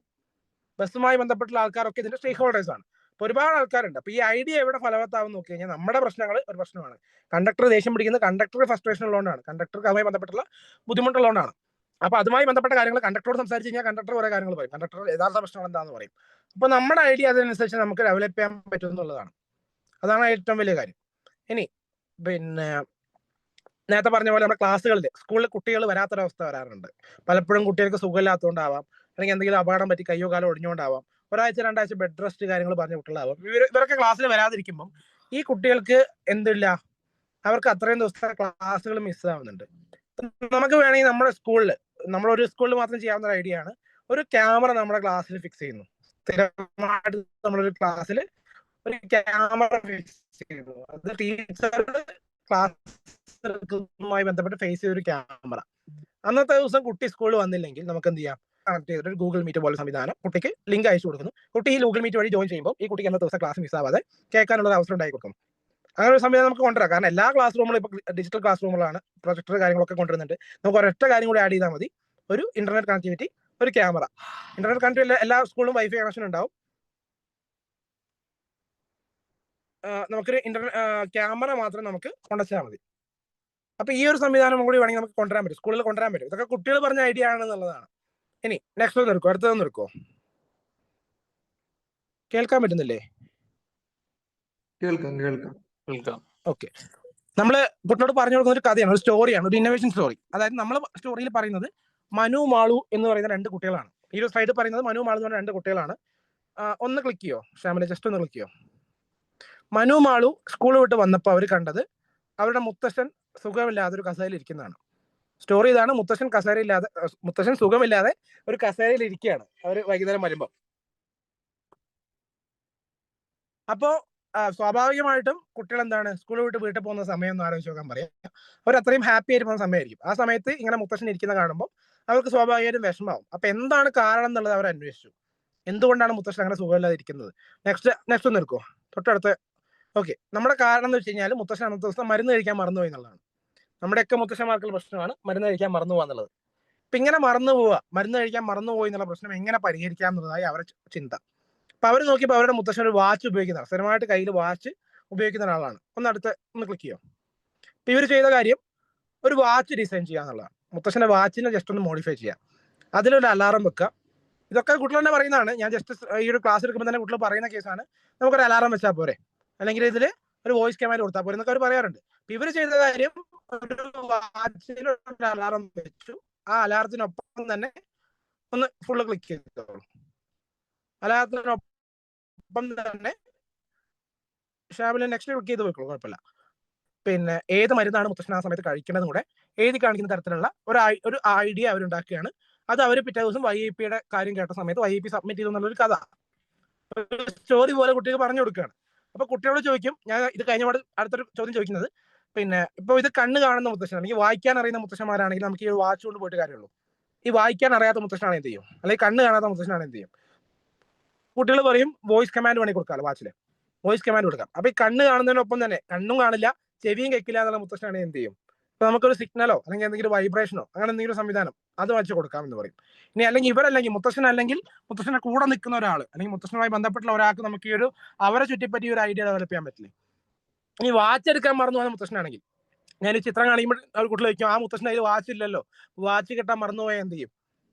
ബസ്സുമായി ബന്ധപ്പെട്ടുള്ള ആൾക്കാരൊക്കെ ഇതിന്റെ സ്റ്റേക്ക് ഹോൾഡേഴ്സ് ആണ്. അപ്പൊ ഒരുപാട് ആൾക്കാരുണ്ട്. അപ്പൊ ഈ ഐഡിയ എവിടെ ഫലവത്താവും നോക്കി കഴിഞ്ഞാൽ നമ്മുടെ പ്രശ്നങ്ങൾ ഒരു പ്രശ്നമാണ്. കണ്ടക്ടർ ദേഷ്യം പിടിക്കുന്നത് കണ്ടക്ടർ ഫ്രസ്ട്രേഷൻ ഉള്ളതുകൊണ്ടാണ്, കണ്ടക്ടർക്ക് അതുമായി ബന്ധപ്പെട്ടുള്ള ബുദ്ധിമുട്ടുള്ളതുകൊണ്ടാണ്. അപ്പൊ അതുമായി ബന്ധപ്പെട്ട കാര്യങ്ങൾ കണ്ടക്ടറോട് സംസാരിച്ച് കഴിഞ്ഞാൽ കണ്ടക്ടർ കുറെ കാര്യങ്ങൾ പറയും, കണ്ടക്ടർ യഥാർത്ഥ പ്രശ്നം എന്താണെന്ന് പറയും. അപ്പൊ നമ്മുടെ ഐഡിയ അതിനനുസരിച്ച് നമുക്ക് ഡെവലപ്പ് ചെയ്യാൻ പറ്റും എന്നുള്ളതാണ്. അതാണ് ഏറ്റവും വലിയ കാര്യം. ഇനി പിന്നെ നേരത്തെ പറഞ്ഞ പോലെ നമ്മുടെ ക്ലാസ്സുകളിൽ സ്കൂളിൽ കുട്ടികൾ വരാത്തൊരവസ്ഥ വരാറുണ്ട്. പലപ്പോഴും കുട്ടികൾക്ക് സുഖമില്ലാത്തതുകൊണ്ടാവാം, അല്ലെങ്കിൽ എന്തെങ്കിലും അപകടം പറ്റി കയ്യോ കാലോ ഒടിഞ്ഞുകൊണ്ടാവാം, ഒരാഴ്ച 2 ആഴ്ച ബെഡ് റെസ്റ്റ് കാര്യങ്ങൾ പറഞ്ഞ കുട്ടികളാവാം. ഇവരൊക്കെ ക്ലാസ്സിൽ വരാതിരിക്കുമ്പം ഈ കുട്ടികൾക്ക് എന്തില്ല, അവർക്ക് അത്രയും ദിവസത്തെ ക്ലാസ്സുകൾ മിസ്സാവുന്നുണ്ട്. നമുക്ക് വേണമെങ്കിൽ നമ്മുടെ സ്കൂളിൽ, നമ്മളൊരു സ്കൂളിൽ മാത്രം ചെയ്യാവുന്ന ഐഡിയ ആണ്, ഒരു ക്യാമറ നമ്മുടെ ക്ലാസ്സിൽ ഫിക്സ് ചെയ്യുന്നു. സ്ഥിരമായിട്ട് നമ്മളൊരു ക്ലാസ്സിൽ ഒരു ക്യാമറ ഫിക്സ് ചെയ്യുന്നു. അത് ടീച്ചറുടെ ക്ലാസ്സുമായി ബന്ധപ്പെട്ട് ഫേസ് ചെയ്തൊരു ക്യാമറ. അന്നത്തെ ദിവസം കുട്ടി സ്കൂളിൽ വന്നില്ലെങ്കിൽ നമുക്ക് എന്ത് ചെയ്യാം, കണക്ട് ചെയ്തിട്ട് ഒരു ഗൂഗിൾ മീറ്റ് പോലെ സംവിധാനം കുട്ടിക്ക് ലിങ്ക് അയച്ചു കൊടുക്കുന്നു. കുട്ടി ഈ ഗൂഗിൾ മീറ്റ് വഴി ജോയിൻ ചെയ്യുമ്പോൾ ഈ കുട്ടിക്ക് അന്നത്തെ ദിവസം ക്ലാസ് മിസ്സാവാതെ കേൾക്കാനുള്ള അവസരം ഉണ്ടായി കൊടുക്കും. അങ്ങനെ ഒരു സംവിധാനം നമുക്ക് കൊണ്ടുവരാം. കാരണം എല്ലാ ക്ലാസ് റൂമുകളും ഇപ്പോൾ ഡിജിറ്റൽ ക്ലാസ് റൂമുകളാണ്, പ്രൊജക്ടർ കാര്യങ്ങളൊക്കെ കൊണ്ടുവരുന്നുണ്ട്. നമുക്ക് ഒരൊറ്റ കാര്യം കൂടി ആഡ് ചെയ്താൽ മതി, ഒരു ഇന്റർനെറ്റ് കണക്ടിവിറ്റി, ഒരു ക്യാമറ. ഇന്റർനെറ്റ് കണക്ടിവിറ്റി എല്ലാ സ്കൂളിലും വൈഫൈ കണക്ഷൻ ഉണ്ടാവും. നമുക്കൊരു ക്യാമറ മാത്രം നമുക്ക് കൊണ്ടുവച്ചാൽ മതി. അപ്പൊ ഈ ഒരു സംവിധാനം കൂടി വേണമെങ്കിൽ നമുക്ക് കൊണ്ടുവരാൻ പറ്റും, സ്കൂളിൽ കൊണ്ടുവരാൻ പറ്റും. ഇതൊക്കെ കുട്ടികൾ പറഞ്ഞ ഐഡിയ ആണെന്നുള്ളതാണ്. ഇനി നെക്സ്റ്റ് ഒന്ന് എടുക്കോ, അടുത്തതൊന്നും എടുക്കോ, കേൾക്കാൻ പറ്റുന്നില്ലേ? കേൾക്കാം. ഓക്കെ. നമ്മള് കുട്ടിയോട് പറഞ്ഞു കൊടുക്കുന്ന ഒരു കഥയാണ്, ഒരു സ്റ്റോറിയാണ്, ഒരു ഇന്നോവേഷൻ സ്റ്റോറി. അതായത് നമ്മൾ സ്റ്റോറിയിൽ പറയുന്നത് മനു മാളു എന്ന് പറയുന്ന 2 കുട്ടികളാണ്. ഈ ഒരു സ്ലൈഡ് പറയുന്നത് മനു മാളു എന്ന് പറഞ്ഞ 2 കുട്ടികളാണ്. ഒന്ന് ക്ലിക്ക് ചെയ്യോ ഷ്യാമിലെ, ജസ്റ്റ് ഒന്ന് ക്ലിക്ക് ചെയ്യോ. മനു മാളു സ്കൂൾ വിട്ട് വന്നപ്പോൾ അവർ കണ്ടത് അവരുടെ മുത്തശ്ശൻ സുഖമില്ലാതെ ഒരു കസേരയിൽ ഇരിക്കുന്നതാണ്. സ്റ്റോറി ഇതാണ്, മുത്തശ്ശൻ സുഖമില്ലാതെ ഒരു കസേരയിൽ ഇരിക്കുകയാണ് അവർ വൈകുന്നേരം വരുമ്പോൾ. അപ്പോ സ്വാഭാവികമായിട്ടും കുട്ടികൾ എന്താണ്, സ്കൂൾ വിട്ട് വീട്ടിൽ പോകുന്ന സമയം ഒന്ന് ആലോചിച്ച് നോക്കാൻ പറയാം. അവർ അത്രയും ഹാപ്പി ആയിട്ട് പോകുന്ന സമയമായിരിക്കും. ആ സമയത്ത് ഇങ്ങനെ മുത്തശ്ശൻ ഇരിക്കുന്ന കാണുമ്പോൾ അവർക്ക് സ്വാഭാവികമായിട്ടും വിഷമാവും. അപ്പൊ എന്താണ് കാരണം എന്നുള്ളത് അവർ അന്വേഷിച്ചു. എന്തുകൊണ്ടാണ് മുത്തശ്ശൻ അങ്ങനെ സുഖമില്ലാതെ ഇരിക്കുന്നത്? നെക്സ്റ്റ് ഒന്ന് എടുക്കുമോ, തൊട്ടടുത്ത്. ഓക്കെ, നമ്മുടെ കാരണം എന്ന് വെച്ച് കഴിഞ്ഞാൽ മുത്തശ്ശൻ അന്നത്തെ ദിവസം മരുന്ന് കഴിക്കാൻ മറന്നുപോയി എന്നുള്ളതാണ്. നമ്മുടെയൊക്കെ മുത്തശ്ശന്മാർക്കുള്ള പ്രശ്നമാണ് മരുന്ന് കഴിക്കാൻ മറന്നു പോകുക എന്നുള്ളത്. ഇപ്പൊ ഇങ്ങനെ മരുന്ന് കഴിക്കാൻ മറന്നുപോയി എന്നുള്ള പ്രശ്നം എങ്ങനെ പരിഹരിക്കാം എന്നുള്ളതായി അവരുടെ ചിന്ത. അപ്പൊ അവർ നോക്കിയപ്പോൾ അവരുടെ മുത്തശ്ശൻ ഒരു വാച്ച് ഉപയോഗിക്കുന്നതാണ്, സ്ഥിരമായിട്ട് കയ്യിൽ വാച്ച് ഉപയോഗിക്കുന്ന ഒരാളാണ്. ഒന്ന് ക്ലിക്ക് ചെയ്യാം. അപ്പൊ ഇവർ ചെയ്ത കാര്യം ഒരു വാച്ച് ഡിസൈൻ ചെയ്യുക എന്നുള്ളതാണ്. മുത്തശ്ശന്റെ വാച്ചിനെ ജസ്റ്റ് ഒന്ന് മോഡിഫൈ ചെയ്യാം, അതിലൊരു അലാറം വെക്കുക. ഇതൊക്കെ കുട്ടികൾ തന്നെ പറയുന്നതാണ്. ഞാൻ ജസ്റ്റ് ഈ ഒരു ക്ലാസ് എടുക്കുമ്പോൾ തന്നെ കുട്ടികൾ പറയുന്ന കേസാണ്. നമുക്കൊരു അലാറം വെച്ചാൽ പോരെ, അല്ലെങ്കിൽ ഇതിൽ ഒരു വോയിസ് കമാൻഡ് കൊടുത്താൽ പോരെ എന്നൊക്കെ അവർ പറയാറുണ്ട്. അപ്പൊ ഇവർ ചെയ്ത കാര്യം ഒരു വാച്ചിൽ ഒരു അലാറം വെച്ചു. ആ അലാറത്തിനൊപ്പം തന്നെ ഒന്ന് ഫുള്ള് ക്ലിക്ക് ചെയ്തോളൂ. അലാറത്തിനൊപ്പം തന്നെ ഷാബിലെ നെക്സ്റ്റ് ക്ലിക്ക് ചെയ്ത് പോയിക്കോളൂ, കുഴപ്പമില്ല. പിന്നെ ഏത് മരുന്നാണ് മുത്തശ്ശൻ ആ സമയത്ത് കഴിക്കേണ്ടതും കൂടെ എഴുതി കാണിക്കുന്ന തരത്തിലുള്ള ഒരു ഐഡിയ അവരുണ്ടാക്കുകയാണ്. അത് അവർ പിറ്റേ ദിവസം YEP-യുടെ കാര്യം കേട്ട സമയത്ത് YEP സബ്മിറ്റ് ചെയ്തു എന്നുള്ളൊരു കഥ, സ്റ്റോറി പോലെ കുട്ടികൾ പറഞ്ഞു കൊടുക്കുകയാണ്. അപ്പൊ കുട്ടികളോട് ചോദിക്കും, ഞാൻ ഇത് കഴിഞ്ഞപാട് അടുത്തൊരു ചോദ്യം ചോദിക്കുന്നത്, പിന്നെ ഇപ്പൊ ഇത് കണ്ണ് കാണുന്ന മുത്തശ്ശൻ അല്ലെങ്കിൽ വായിക്കാൻ അറിയുന്ന മുത്തശ്ശന്മാരാണെങ്കിൽ നമുക്ക് ഈ വാച്ച് കൊണ്ട് പോയിട്ട് കാര്യമുള്ളൂ. ഈ വായിക്കാൻ അറിയാത്ത മുത്തശ്ശനാണ് എന്ത് ചെയ്യും, അല്ലെങ്കിൽ കണ്ണ് കാണാത്ത മുത്തശ്ശനാണ് എന്ത് ചെയ്യും? കുട്ടികൾ പറയും വോയിസ് കമാൻഡ് വേണമെങ്കിൽ കൊടുക്കാം, വാച്ചില് വോയിസ് കമാൻഡ് കൊടുക്കാം. അപ്പൊ ഈ കണ്ണ് കാണുന്നതിനൊപ്പം തന്നെ കണ്ണും കാണില്ല ചെവിയും കേൾക്കില്ല എന്നുള്ള മുത്തശ്ശനാണ് എന്ത് ചെയ്യും? ഇപ്പൊ നമുക്കൊരു സിഗ്നലോ അല്ലെങ്കിൽ എന്തെങ്കിലും വൈബ്രേഷനോ അങ്ങനെ എന്തെങ്കിലും സംവിധാനം അത് വെച്ച് കൊടുക്കാം എന്ന് പറയും. ഇനി അല്ലെങ്കിൽ ഇവരല്ലെങ്കിൽ മുത്തശ്ശനെ കൂടെ നിൽക്കുന്ന ഒരാൾ അല്ലെങ്കിൽ മുത്തശ്ശനുമായി ബന്ധപ്പെട്ടുള്ള ഒരാൾക്ക് നമുക്ക് ഈ ഒരു അവരെ ചുറ്റിപ്പറ്റി ഒരു ഐഡിയ ഡെവലപ്പ് ചെയ്യാൻ പറ്റില്ലേ? ഇനി വാച്ച് എടുക്കാൻ മറന്നു പോകുന്ന മുത്തശ്ശനാണെങ്കിൽ ഞാൻ ഈ ചിത്രം കാണിക്കുമ്പോൾ അവർ കുട്ടികൾ ചോദിക്കും, ആ മുത്തശ്ശന് അതിൽ വാച്ച് ഇല്ലല്ലോ, വാച്ച് കിട്ടാൻ മറന്നുപോയാൽ എന്ത് ചെയ്യും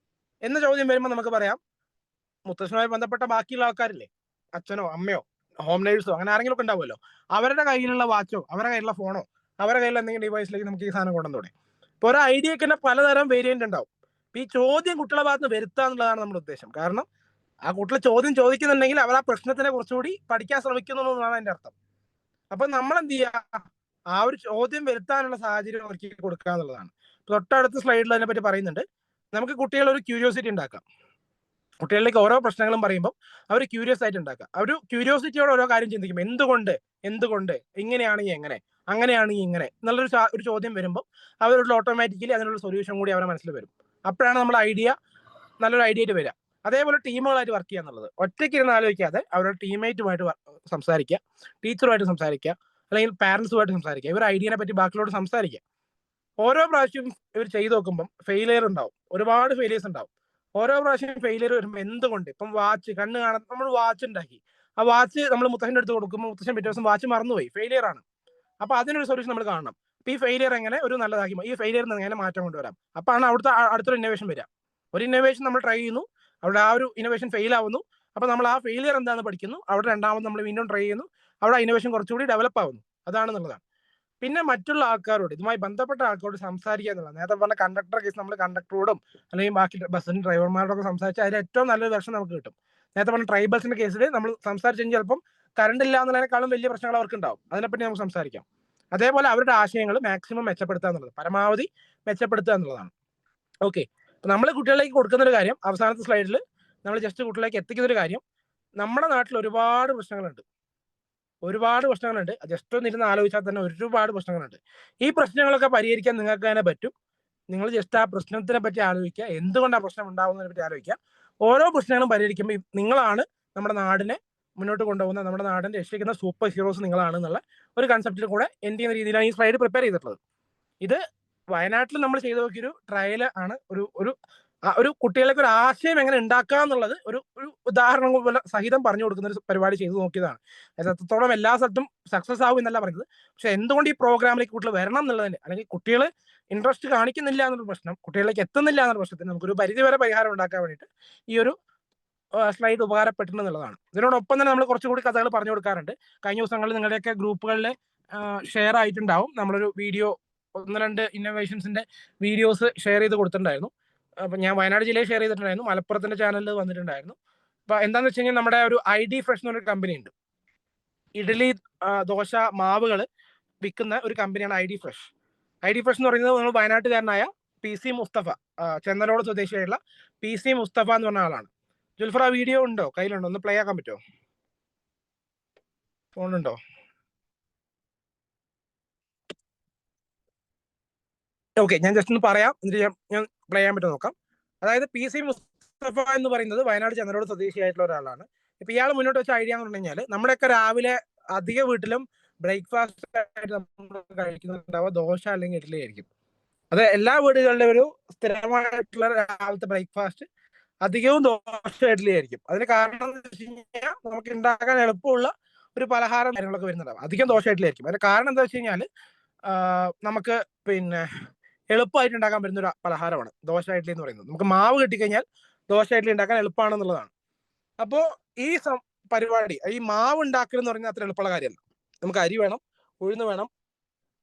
എന്ന ചോദ്യം വരുമ്പോൾ നമുക്ക് പറയാം, മുത്തശ്ശനുമായി ബന്ധപ്പെട്ട ബാക്കിയുള്ള ആൾക്കാരില്ലേ, അച്ഛനോ അമ്മയോ ഹോം നേഴ്സോ അങ്ങനെ ആരെങ്കിലും ഒക്കെ ഉണ്ടാവുമല്ലോ, അവരുടെ കയ്യിലുള്ള വാച്ചോ അവരുടെ കയ്യിലുള്ള ഫോണോ അവരുടെ കയ്യിലുള്ള എന്തെങ്കിലും ഡിവൈസിലേക്ക് നമുക്ക് ഈ സാധനം കൊണ്ടുവന്നൂടെ? ഇപ്പൊ ഒരു ഐഡിയക്ക് തന്നെ പലതരം വേരിയന്റ് ഉണ്ടാവും. ഈ ചോദ്യം കുട്ടികളുടെ ഭാഗത്ത് വരുത്തുക എന്നുള്ളതാണ് നമ്മുടെ ഉദ്ദേശം. കാരണം ആ കുട്ടികൾ ചോദ്യം ചോദിക്കുന്നുണ്ടെങ്കിൽ അവർ ആ പ്രശ്നത്തിനെ കുറച്ചുകൂടി പഠിക്കാൻ ശ്രമിക്കുന്നു എന്നാണ് അതിന്റെ അർത്ഥം. അപ്പൊ നമ്മൾ എന്ത് ചെയ്യുക, ആ ഒരു ചോദ്യം വരുത്താനുള്ള സാഹചര്യം ഒരുക്കി കൊടുക്കുക എന്നുള്ളതാണ്. തൊട്ടടുത്ത സ്ലൈഡിൽ അതിനെപ്പറ്റി പറയുന്നുണ്ട്. നമുക്ക് കുട്ടികൾ ഒരു ക്യൂരിയോസിറ്റി ഉണ്ടാക്കാം. കുട്ടികളിലേക്ക് ഓരോ പ്രശ്നങ്ങളും പറയുമ്പോൾ അവർ ക്യൂരിയസ് ആയിട്ട് ഉണ്ടാക്കുക. അവർ ക്യൂരിയോസിറ്റിയോടെ ഓരോ കാര്യം ചിന്തിക്കും. എന്തുകൊണ്ട് ഇങ്ങനെയാണെങ്കിൽ എങ്ങനെ, അങ്ങനെയാണെങ്കിൽ ഇങ്ങനെ ഒരു ചോദ്യം വരുമ്പോൾ അവരുടെ ഓട്ടോമാറ്റിക്കലി അതിനുള്ള സൊല്യൂഷൻ കൂടി അവരുടെ മനസ്സിൽ വരും. അപ്പോഴാണ് നമ്മുടെ ഐഡിയ നല്ലൊരു ഐഡിയ ആയിട്ട് വരിക. അതേപോലെ ടീമുകളായിട്ട് വർക്ക് ചെയ്യുക എന്നുള്ളത്, ഒറ്റയ്ക്ക് ഇരുന്ന് ആലോചിക്കാതെ അവരുടെ ടീംമേറ്റുമായിട്ട് സംസാരിക്കുക, ടീച്ചറുമായിട്ട് സംസാരിക്കുക, അല്ലെങ്കിൽ പാരന്റ്സുമായിട്ട് സംസാരിക്കുക, ഇവർ ഐഡിയനെ പറ്റി ബാക്കിയോട് സംസാരിക്കുക. ഓരോ പ്രാവശ്യവും ഇവർ ചെയ്ത് നോക്കുമ്പോൾ ഫെയിലിയർ ഉണ്ടാവും, ഒരുപാട് ഫെയിലിയേഴ്സ് ഉണ്ടാവും. ഓരോ പ്രാവശ്യം ഫെയിലിയർ വരുമ്പോൾ എന്തുകൊണ്ട്, ഇപ്പം വാച്ച് കണ്ണ് കാണാൻ നമ്മൾ വാച്ച് ഉണ്ടാക്കി, ആ വാച്ച് നമ്മൾ മുത്തശ്ശൻ്റെ അടുത്ത് കൊടുക്കുമ്പോൾ മുത്തശ്ശൻ പിറ്റേ ദിവസം വാച്ച് മറന്നുപോയി, ഫെയിലിയർ ആണ്. അപ്പൊ അതിനൊരു സൊല്യൂഷൻ നമ്മൾ കാണണം. അപ്പൊ ഈ ഫെയിലിയർ എങ്ങനെ ഒരു നല്ലതാക്കി, ഈ ഫെയിലിയർ എങ്ങനെ മാറ്റം കൊണ്ടുവരാം. അപ്പാണ് അടുത്തൊരു ഇന്നോവേഷൻ വരിക. ഒരു ഇന്നോവേഷൻ നമ്മൾ ട്രൈ ചെയ്യുന്നു, അവിടെ ആ ഒരു ഇന്നോവേഷൻ ഫെയിൽ ആവുന്നു. അപ്പൊ നമ്മൾ ആ ഫെയിലിയർ എന്താണെന്ന് പഠിക്കുന്നു, അവിടെ രണ്ടാമത് നമ്മൾ വീണ്ടും ട്രൈ ചെയ്യുന്നു, അവിടെ ഇന്നോവേഷൻ കുറച്ചുകൂടി ഡെവലപ്പ് ആവുന്നു. അതാണെന്നുള്ളതാണ്. പിന്നെ മറ്റുള്ള ആൾക്കാരോട്, ഇതുമായി ബന്ധപ്പെട്ട ആൾക്കാരോട് സംസാരിക്കുക എന്നുള്ളത്. നേരത്തെ പറഞ്ഞ കണ്ടക്ടർ കേസ് നമ്മൾ കണ്ടക്ടറോടും അല്ലെങ്കിൽ ബാക്കി ബസ്സിന്റെ ഡ്രൈവർമാരോടൊക്കെ സംസാരിച്ചാൽ അതിൽ ഏറ്റവും നല്ലൊരു വെർഷൻ നമുക്ക് കിട്ടും. നേരത്തെ പറഞ്ഞ ട്രൈബൽസിന്റെ കേസിൽ നമ്മൾ സംസാരിച്ചു ചിലപ്പം കറണ്ട് ഇല്ല എന്നുള്ളതിനേക്കാളും വലിയ പ്രശ്നങ്ങൾ അവർക്ക് ഉണ്ടാവും. അതിനെപ്പറ്റി നമുക്ക് സംസാരിക്കാം. അതേപോലെ അവരുടെ ആശയങ്ങൾ മാക്സിമം മെച്ചപ്പെടുത്തുക എന്നുള്ളത്, പരമാവധി മെച്ചപ്പെടുത്തുക എന്നുള്ളതാണ്. ഓക്കെ, നമ്മൾ കുട്ടികളിലേക്ക് കൊടുക്കുന്ന ഒരു കാര്യം, അവസാനത്തെ സ്ലൈഡിൽ നമ്മൾ ജസ്റ്റ് കുട്ടികളിലേക്ക് എത്തിക്കുന്ന ഒരു കാര്യം, നമ്മുടെ നാട്ടിൽ ഒരുപാട് പ്രശ്നങ്ങളുണ്ട്. ജസ്റ്റ് ഒന്ന് ഇരുന്ന് ആലോചിച്ചാൽ തന്നെ ഒരുപാട് പ്രശ്നങ്ങളുണ്ട്. ഈ പ്രശ്നങ്ങളൊക്കെ പരിഹരിക്കാൻ നിങ്ങൾക്ക് തന്നെ പറ്റും. നിങ്ങൾ ജസ്റ്റ് ആ പ്രശ്നത്തിനെ പറ്റി ആലോചിക്കുക, എന്തുകൊണ്ട് ആ പ്രശ്നം ഉണ്ടാവുന്നതിനെ പറ്റി ആലോചിക്കുക. ഓരോ പ്രശ്നങ്ങളും പരിഹരിക്കുമ്പോൾ നിങ്ങളാണ് നമ്മുടെ നാടിനെ മുന്നോട്ട് കൊണ്ടുപോകുന്ന, നമ്മുടെ നാടിനെ രക്ഷിക്കുന്ന സൂപ്പർ ഹീറോസ് നിങ്ങളാണ് എന്നുള്ള ഒരു കൺസെപ്റ്റിൽ കൂടെ എൻഡ് ചെയ്യുന്ന രീതിയിലാണ് ഈ സ്ലൈഡ് പ്രിപ്പയർ ചെയ്തിട്ടുള്ളത്. ഇത് വയനാട്ടിൽ നമ്മൾ ചെയ്തു നോക്കിയൊരു ട്രയൽ ആണ്. ഒരു കുട്ടികൾക്ക് ഒരു ആശയം എങ്ങനെ ഉണ്ടാക്കുക എന്നുള്ളത് ഒരു ഉദാഹരണം പോലെ സഹിതം പറഞ്ഞു കൊടുക്കുന്ന ഒരു പരിപാടി ചെയ്തു നോക്കിയതാണ്. എത്രത്തോളം എല്ലാ സ്ഥലത്തും സക്സസ് ആവും എന്നല്ല പറയുന്നത്, പക്ഷെ എന്തുകൊണ്ട് ഈ പ്രോഗ്രാമിലേക്ക് കുട്ടികൾ വരണം എന്നുള്ളതിന്, അല്ലെങ്കിൽ കുട്ടികൾ ഇൻട്രസ്റ്റ് കാണിക്കുന്നില്ല എന്നൊരു പ്രശ്നം, കുട്ടികളിലേക്ക് എത്തുന്നില്ല എന്നൊരു പ്രശ്നത്തിന് നമുക്കൊരു പരിധിവരെ പരിഹാരം ഉണ്ടാക്കാൻ വേണ്ടിയിട്ട് ഈ ഒരു സ്ലൈഡ് ഉപകാരപ്പെട്ടിട്ടുള്ളതാണ്. ഇതിനോടൊപ്പം തന്നെ നമ്മൾ കുറച്ചുകൂടി കഥകൾ പറഞ്ഞു കൊടുക്കാറുണ്ട്. കഴിഞ്ഞ ദിവസങ്ങളിൽ നിങ്ങളുടെയൊക്കെ ഗ്രൂപ്പുകളിൽ ഷെയർ ആയിട്ടുണ്ടാവും. നമ്മളൊരു വീഡിയോ 1-2 ഇന്നോവേഷൻസിന്റെ വീഡിയോസ് ഷെയർ ചെയ്ത് കൊടുത്തിട്ടുണ്ടായിരുന്നു. അപ്പൊ ഞാൻ വയനാട് ജില്ലയിൽ ഷെയർ ചെയ്തിട്ടുണ്ടായിരുന്നു, മലപ്പുറത്തിന്റെ ചാനലിൽ വന്നിട്ടുണ്ടായിരുന്നു. അപ്പൊ എന്താന്ന് വെച്ച് കഴിഞ്ഞാൽ നമ്മുടെ ഒരു ID ഫ്രഷ് എന്ന് പറഞ്ഞൊരു കമ്പനി ഉണ്ട്. ഇഡ്ഡലി ദോശ മാവുകൾ വിൽക്കുന്ന ഒരു കമ്പനിയാണ് ID ഫ്രഷ്. ID ഫ്രഷ് എന്ന് പറയുന്നത് നമ്മൾ വയനാട്ടുകാരനായ PC മുസ്തഫ, ചെന്നലോട് സ്വദേശിയായിട്ടുള്ള PC മുസ്തഫ എന്ന് പറഞ്ഞ ആളാണ്. ജുൽഫർ, ആ വീഡിയോ ഉണ്ടോ, കയ്യിലുണ്ടോ? ഒന്ന് പ്ലേ ആക്കാൻ പറ്റുമോ? ഫോണുണ്ടോ? ഓക്കെ, ഞാൻ ജസ്റ്റ് ഒന്ന് പറയാം, എന്നിട്ട് ഞാൻ പ്ലേ ചെയ്യാൻ പറ്റുമോ നോക്കാം. അതായത് PC മുസ്തഫ എന്ന് പറയുന്നത് വയനാട് ചെന്നലോട് സ്വദേശിയായിട്ടുള്ള ഒരാളാണ്. ഇപ്പൊ ഇയാൾ മുന്നോട്ട് വെച്ച ഐഡിയ എന്ന് പറഞ്ഞു കഴിഞ്ഞാൽ, നമ്മുടെയൊക്കെ രാവിലെ അധിക വീട്ടിലും ബ്രേക്ക്ഫാസ്റ്റ് ആയിട്ട് നമ്മൾ കഴിക്കുന്നുണ്ടാവുക ദോശ അല്ലെങ്കിൽ ഇഡ്ഡലി ആയിരിക്കും. അത് എല്ലാ വീടുകളിലും ഒരു സ്ഥിരമായിട്ടുള്ള രാവിലത്തെ ബ്രേക്ക്ഫാസ്റ്റ് അധികവും ദോശ ഇഡ്ഡലി ആയിരിക്കും. അതിന് കാരണം എന്ന് വെച്ച് കഴിഞ്ഞാൽ നമുക്ക് ഉണ്ടാക്കാൻ എളുപ്പമുള്ള ഒരു പലഹാരം കാര്യങ്ങളൊക്കെ വരുന്നുണ്ടാവും, അധികം ദോശ ഇഡ്ഡലി ആയിരിക്കും. അതിന്റെ കാരണം എന്താ വെച്ച് കഴിഞ്ഞാൽ നമുക്ക് പിന്നെ എളുപ്പമായിട്ട് ഉണ്ടാക്കാൻ പറ്റുന്ന ഒരു പലഹാരമാണ് ദോശ ഇഡ്ഡലി എന്ന് പറയുന്നത്. നമുക്ക് മാവ് കിട്ടിക്കഴിഞ്ഞാൽ ദോശ ഇഡ്ഡലി ഉണ്ടാക്കാൻ എളുപ്പമാണെന്നുള്ളതാണ്. അപ്പോൾ ഈ പരിപാടി, ഈ മാവ് ഉണ്ടാക്കൽ എന്ന് പറഞ്ഞാൽ അത്ര എളുപ്പമുള്ള കാര്യമല്ല. നമുക്ക് അരി വേണം, ഉഴുന്ന് വേണം,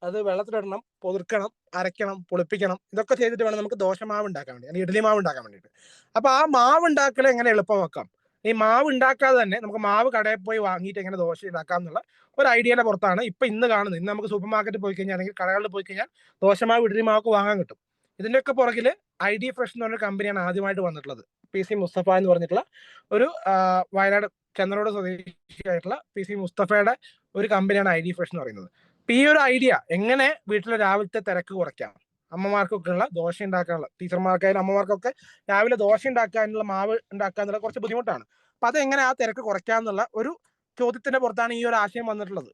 അത് വെള്ളത്തിലിടണം, പൊതിർക്കണം, അരയ്ക്കണം, പുളിപ്പിക്കണം, ഇതൊക്കെ ചെയ്തിട്ട് വേണം നമുക്ക് ദോശമാവ് ഉണ്ടാക്കാൻ വേണ്ടി, അല്ലെങ്കിൽ ഇഡ്ഡലി മാവ് ഉണ്ടാക്കാൻ വേണ്ടിയിട്ട്. അപ്പൊ ആ മാവ് ഉണ്ടാക്കൽ എങ്ങനെ എളുപ്പമാക്കാം, ഈ മാവ് ഉണ്ടാക്കാതെ തന്നെ നമുക്ക് മാവ് കടയിൽ പോയി വാങ്ങിയിട്ട് എങ്ങനെ ദോശ ഉണ്ടാക്കാം എന്നുള്ള ഒരു ഐഡിയയുടെ പുറത്താണ് ഇന്ന് കാണുന്നത്. ഇന്ന് നമുക്ക് സൂപ്പർ മാർക്കറ്റിൽ പോയി കഴിഞ്ഞാൽ, അല്ലെങ്കിൽ കടകളിൽ പോയി കഴിഞ്ഞാൽ ദോശമാവ് ഇഡ്ഡലി മാവൊക്കെ വാങ്ങാൻ കിട്ടും. ഇതിന്റെയൊക്കെ പുറകിൽ ID ഫ്രഷ് എന്ന് പറഞ്ഞ കമ്പനിയാണ് ആദ്യമായിട്ട് വന്നിട്ടുള്ളത്. PC മുസ്തഫ എന്ന് പറഞ്ഞിട്ടുള്ള ഒരു വയനാട് ചെന്നലോട് സ്വദേശിയായിട്ടുള്ള PC മുസ്തഫയുടെ ഒരു കമ്പനിയാണ് ID ഫ്രഷ് എന്ന് പറയുന്നത്. ഈ ഒരു ഐഡിയ എങ്ങനെ വീട്ടിലെ രാവിലത്തെ തിരക്ക് കുറയ്ക്കാം, അമ്മമാർക്കൊക്കെ ഉള്ള ദോശ ഉണ്ടാക്കാനുള്ള, ടീച്ചർമാർക്കായാലും അമ്മമാർക്കൊക്കെ രാവിലെ ദോശ ഉണ്ടാക്കാനുള്ള മാവ് ഉണ്ടാക്കാന്നുള്ള കുറച്ച് ബുദ്ധിമുട്ടാണ്. അപ്പൊ അതെങ്ങനെ ആ തിരക്ക് കുറയ്ക്കാന്നുള്ള ഒരു ചോദ്യത്തിന്റെ പുറത്താണ് ഈ ഒരു ആശയം വന്നിട്ടുള്ളത്.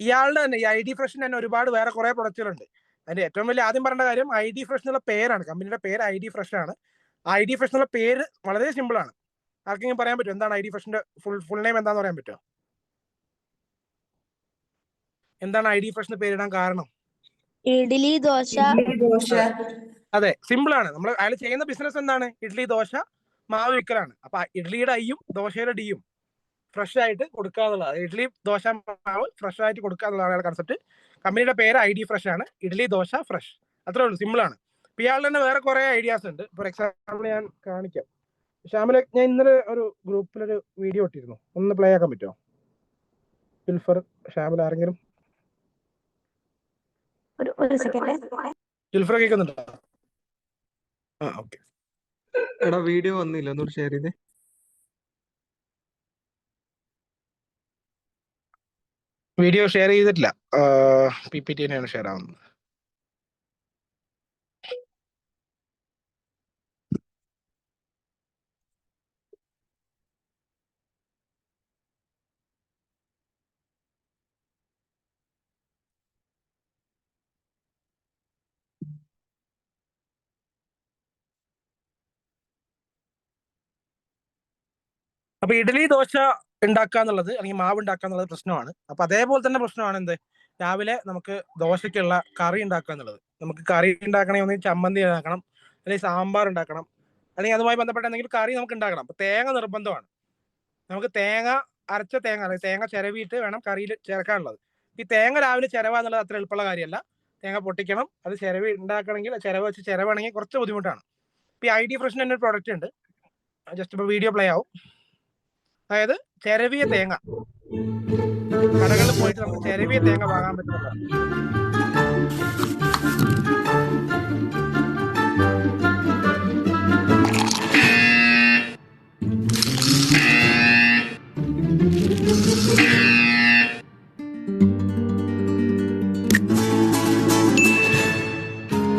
ഇയാളുടെ തന്നെ ഈ ID ഫ്രഷിന് തന്നെ ഒരുപാട് വേറെ കുറെ പ്രൊഡക്റ്റുകളുണ്ട്. അതിന്റെ ഏറ്റവും വലിയ ആദ്യം പറയേണ്ട കാര്യം ID ഫ്രഷ് എന്നുള്ള പേരാണ്, കമ്പനിയുടെ പേര് ID ഫ്രഷ് ആണ്. ID ഫ്രഷ് എന്നുള്ള പേര് വളരെ സിമ്പിൾ ആണ്. ആർക്കെങ്കിലും പറയാൻ പറ്റും എന്താണ് ID ഫ്രഷിന്റെ ഫുൾ നെയിം എന്താന്ന് പറയാൻ പറ്റുമോ? എന്താണ് ID ഫ്രഷിന് പേരിടാൻ കാരണം? ഇഡ്ഡലി ദോശ. അതെ, സിമ്പിൾ ആണ്. നമ്മൾ അയാൾ ചെയ്യുന്ന ബിസിനസ് എന്താണ്? ഇഡ്ഡലി ദോശ മാവ് വിൽക്കലാണ്. അപ്പൊ ഇഡ്ഡലിയുടെ ഐയും ദോശയുടെ ഡിയും ഫ്രഷ് ആയിട്ട് കൊടുക്കുക എന്നുള്ളത്, ഇഡ്ഡലി ദോശ മാവ് ഫ്രഷ് ആയിട്ട് കൊടുക്കുക എന്നുള്ളതാണ് അയാളുടെ കൺസെപ്റ്റ്. കമ്പനിയുടെ പേര് ID ഫ്രഷ് ആണ്, ഇഡ്ഡലി ദോശ ഫ്രഷ്, അത്രേ ഉള്ളൂ, സിമ്പിൾ ആണ്. ഇപ്പൊ ഇയാളുടെ തന്നെ വേറെ കുറെ ഐഡിയാസ് ഉണ്ട്. ഫോർ എക്സാമ്പിൾ ഞാൻ കാണിക്കാം. ഷാമിലെ, ഞാൻ ഇന്നലെ ഒരു ഗ്രൂപ്പിലൊരു വീഡിയോ ഇട്ടിരുന്നു, ഒന്ന് പ്ലേ ആക്കാൻ പറ്റുമോ? ജുൽഫർ, ഷാമിൽ, ആരെങ്കിലും? ഒരു സെക്കൻഡ്. ജുൽഫർ കേൾക്കുന്നുണ്ടോ? ഓക്കെ. എടാ വീഡിയോ വന്നില്ല, ഒന്നുകൂടി ഷെയർ ചെയ്തേ. വീഡിയോ ഷെയർ ചെയ്തിട്ടില്ല, PPT തന്നെയാണ് ഷെയർ ആവുന്നത്. അപ്പൊ ഇഡ്ഡലി ദോശ ഉണ്ടാക്കുക എന്നുള്ളത്, അല്ലെങ്കിൽ മാവ് ഉണ്ടാക്കുക എന്നുള്ളത് പ്രശ്നമാണ്. അപ്പൊ അതേപോലെ തന്നെ പ്രശ്നമാണ് എന്ത്, രാവിലെ നമുക്ക് ദോശയ്ക്കുള്ള കറി ഉണ്ടാക്കുക എന്നുള്ളത്. നമുക്ക് കറി ഉണ്ടാക്കണമെങ്കിൽ ഒന്നെങ്കിൽ ചമ്മന്തി ഉണ്ടാക്കണം, അല്ലെങ്കിൽ സാമ്പാർ ഉണ്ടാക്കണം, അല്ലെങ്കിൽ അതുമായി ബന്ധപ്പെട്ട എന്തെങ്കിലും കറി നമുക്ക് ഉണ്ടാക്കണം. അപ്പൊ തേങ്ങ നിർബന്ധമാണ്. നമുക്ക് അരച്ച തേങ്ങ, അല്ലെങ്കിൽ തേങ്ങ ചിരവിയിട്ട് വേണം കറിയിൽ ചേർക്കാനുള്ളത്. ഈ തേങ്ങ രാവിലെ ചിരവ എന്നുള്ളത് അത്ര എളുപ്പമുള്ള കാര്യമല്ല. തേങ്ങ പൊട്ടിക്കണം, അത് ചിരവി ഉണ്ടാക്കണമെങ്കിൽ, ചിരവ വെച്ച് ചിരവാണെങ്കിൽ കുറച്ച് ബുദ്ധിമുട്ടാണ്. ഇപ്പൊ ID ഫ്രഷിന് തന്നെ ഒരു പ്രോഡക്റ്റ് ഉണ്ട്, ജസ്റ്റ് ഇപ്പൊ വീഡിയോ പ്ലേ ആവും. അതായത് ചിരവിയ തേങ്ങ, കടകളിൽ പോയിട്ട് നമുക്ക് ചിരവിയ തേങ്ങ വാങ്ങാൻ പറ്റുന്നതാണ്.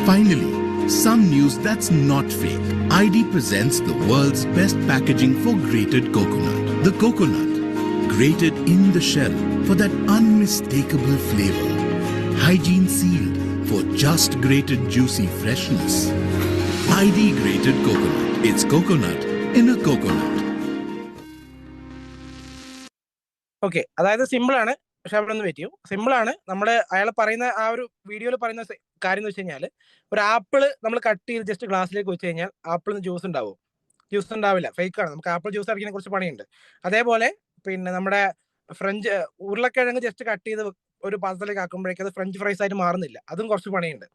Finally, some news that's not fake. ID presents the world's best packaging for grated coconut. The coconut, grated in the shell for that unmistakable flavor. Hygiene sealed for just grated juicy freshness. ID grated coconut. It's coconut in a coconut. Okay, അതായത് സിമ്പിൾ ആണ്. പക്ഷെ അവിടെ ഒന്ന് വെയിറ്റ് ചെയ്യൂ. സിമ്പിൾ ആണ്. അയാൾ പറയുന്ന ആ ഒരു വീഡിയോയിൽ പറയുന്ന കാര്യം എന്ന് വെച്ച് കഴിഞ്ഞാൽ, ഒരു ആപ്പിള് നമ്മൾ കട്ട് ചെയ്ത് ജസ്റ്റ് ഗ്ലാസ്സിലേക്ക് വെച്ച് കഴിഞ്ഞാൽ ആപ്പിളിന് ജ്യൂസ് ഉണ്ടാവും? ജ്യൂസ് ഉണ്ടാവില്ല, ഫേക്ക് ആണ്. നമുക്ക് ആപ്പിൾ ജ്യൂസ് അടിക്കുന്ന കുറച്ച് പണിയുണ്ട്. അതേപോലെ നമ്മുടെ ഉരുളക്കിഴങ്ങ് ജസ്റ്റ് കട്ട് ചെയ്ത് ഒരു പാത്രത്തിലേക്ക് ആക്കുമ്പോഴേക്കും അത് ഫ്രഞ്ച് ഫ്രൈസ് ആയിട്ട് മാറുന്നില്ല, അതും കുറച്ച് പണിയുണ്ട്.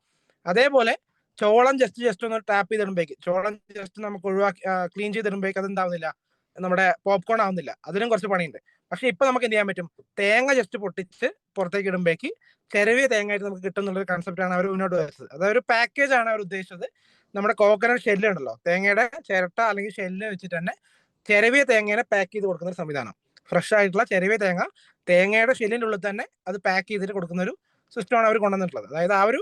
അതേപോലെ ചോളം ജസ്റ്റ് ഒന്ന് ടാപ്പ് ചെയ്തിടുമ്പോഴേക്ക് ചോളം ജസ്റ്റ് നമുക്ക് ഒഴിവാക്കി ക്ലീൻ ചെയ്തിടുമ്പോഴേക്ക് അതെന്താവുന്നില്ല, നമ്മുടെ പോപ്കോൺ ആവുന്നില്ല. അതിനും കുറച്ച് പണിയുണ്ട്. പക്ഷെ ഇപ്പൊ നമുക്ക് എന്ത് ചെയ്യാൻ പറ്റും, തേങ്ങ ജസ്റ്റ് പൊട്ടിച്ച് പുറത്തേക്ക് ഇടുമ്പോഴേക്ക് ചെറിയ തേങ്ങയായിട്ട് നമുക്ക് കിട്ടുന്നുള്ള കൺസെപ്റ്റ് ആണ് അവർ മുന്നോട്ട് വെച്ചത്. അതായത് ഒരു പാക്കേജ് ആണ് അവർ ഉദ്ദേശിച്ചത്. നമ്മുടെ കോക്കനട്ട് ഷെല്ല് ഉണ്ടല്ലോ, തേങ്ങയുടെ ചിരട്ട അല്ലെങ്കിൽ ഷെല്ല് വെച്ചിട്ട് തന്നെ ചെറിയ തേങ്ങേനെ പാക്ക് ചെയ്ത് കൊടുക്കുന്ന ഒരു സംവിധാനം. ഫ്രഷ് ആയിട്ടുള്ള ചെറിയ തേങ്ങയുടെ ഷെല്ലിൻ്റെ ഉള്ളിൽ തന്നെ അത് പാക്ക് ചെയ്തിട്ട് കൊടുക്കുന്ന ഒരു സിസ്റ്റമാണ് അവർ കൊണ്ടുവന്നിട്ടുള്ളത്. അതായത് ആ ഒരു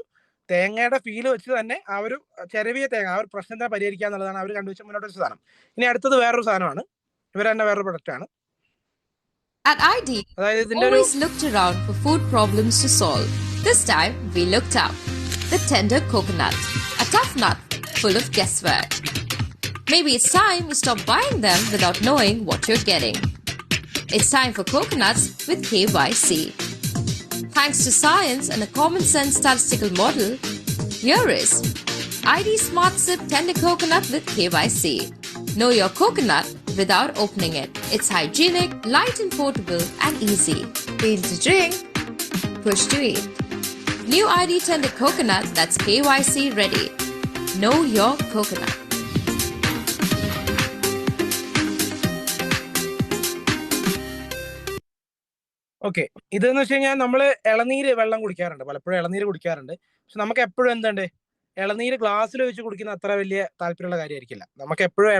തേങ്ങയുടെ ഫീല് വെച്ച് തന്നെ ആ ഒരു ചെറിയ തേങ്ങ ആ ഒരു പ്രശ്നത്തെ പരിഹരിക്കുക എന്നുള്ളതാണ് അവർ കണ്ടുവച്ച് മുന്നോട്ട് വെച്ച സാധനം. ഇനി അടുത്തത് വേറൊരു സാധനമാണ്, ഇവർ തന്നെ വേറൊരു പ്രൊഡക്റ്റ് ആണ്. At ID, we always looked around for food problems to solve. This time, we looked up. The tender coconut, a tough nut full of guesswork. Maybe it's time you stop buying them without knowing what you're getting. It's time for coconuts with KYC. Thanks to science and a common sense statistical model, here is ID Smart Sip Tender Coconut with KYC. Know your coconut without opening it. It's hygienic, light and portable, and easy. Feel to drink, push to eat. New ID Tender Coconut that's KYC ready. Know your coconut. Okay, ഇതെന്ന് വെച്ച് കഴിഞ്ഞാൽ നമ്മൾ ഇളനീര് വെള്ളം കുടിക്കാറുണ്ട്, പലപ്പോഴും ഇളനീര് കുടിക്കാറുണ്ട്. പക്ഷെ നമുക്ക് എപ്പോഴും എന്തുണ്ട്, ഇളനീര് ഗ്ലാസ്സിൽ വെച്ച് കുടിക്കുന്ന അത്ര വലിയ താല്പര്യമുള്ള കാര്യമായിരിക്കില്ല. നമുക്ക് എപ്പോഴും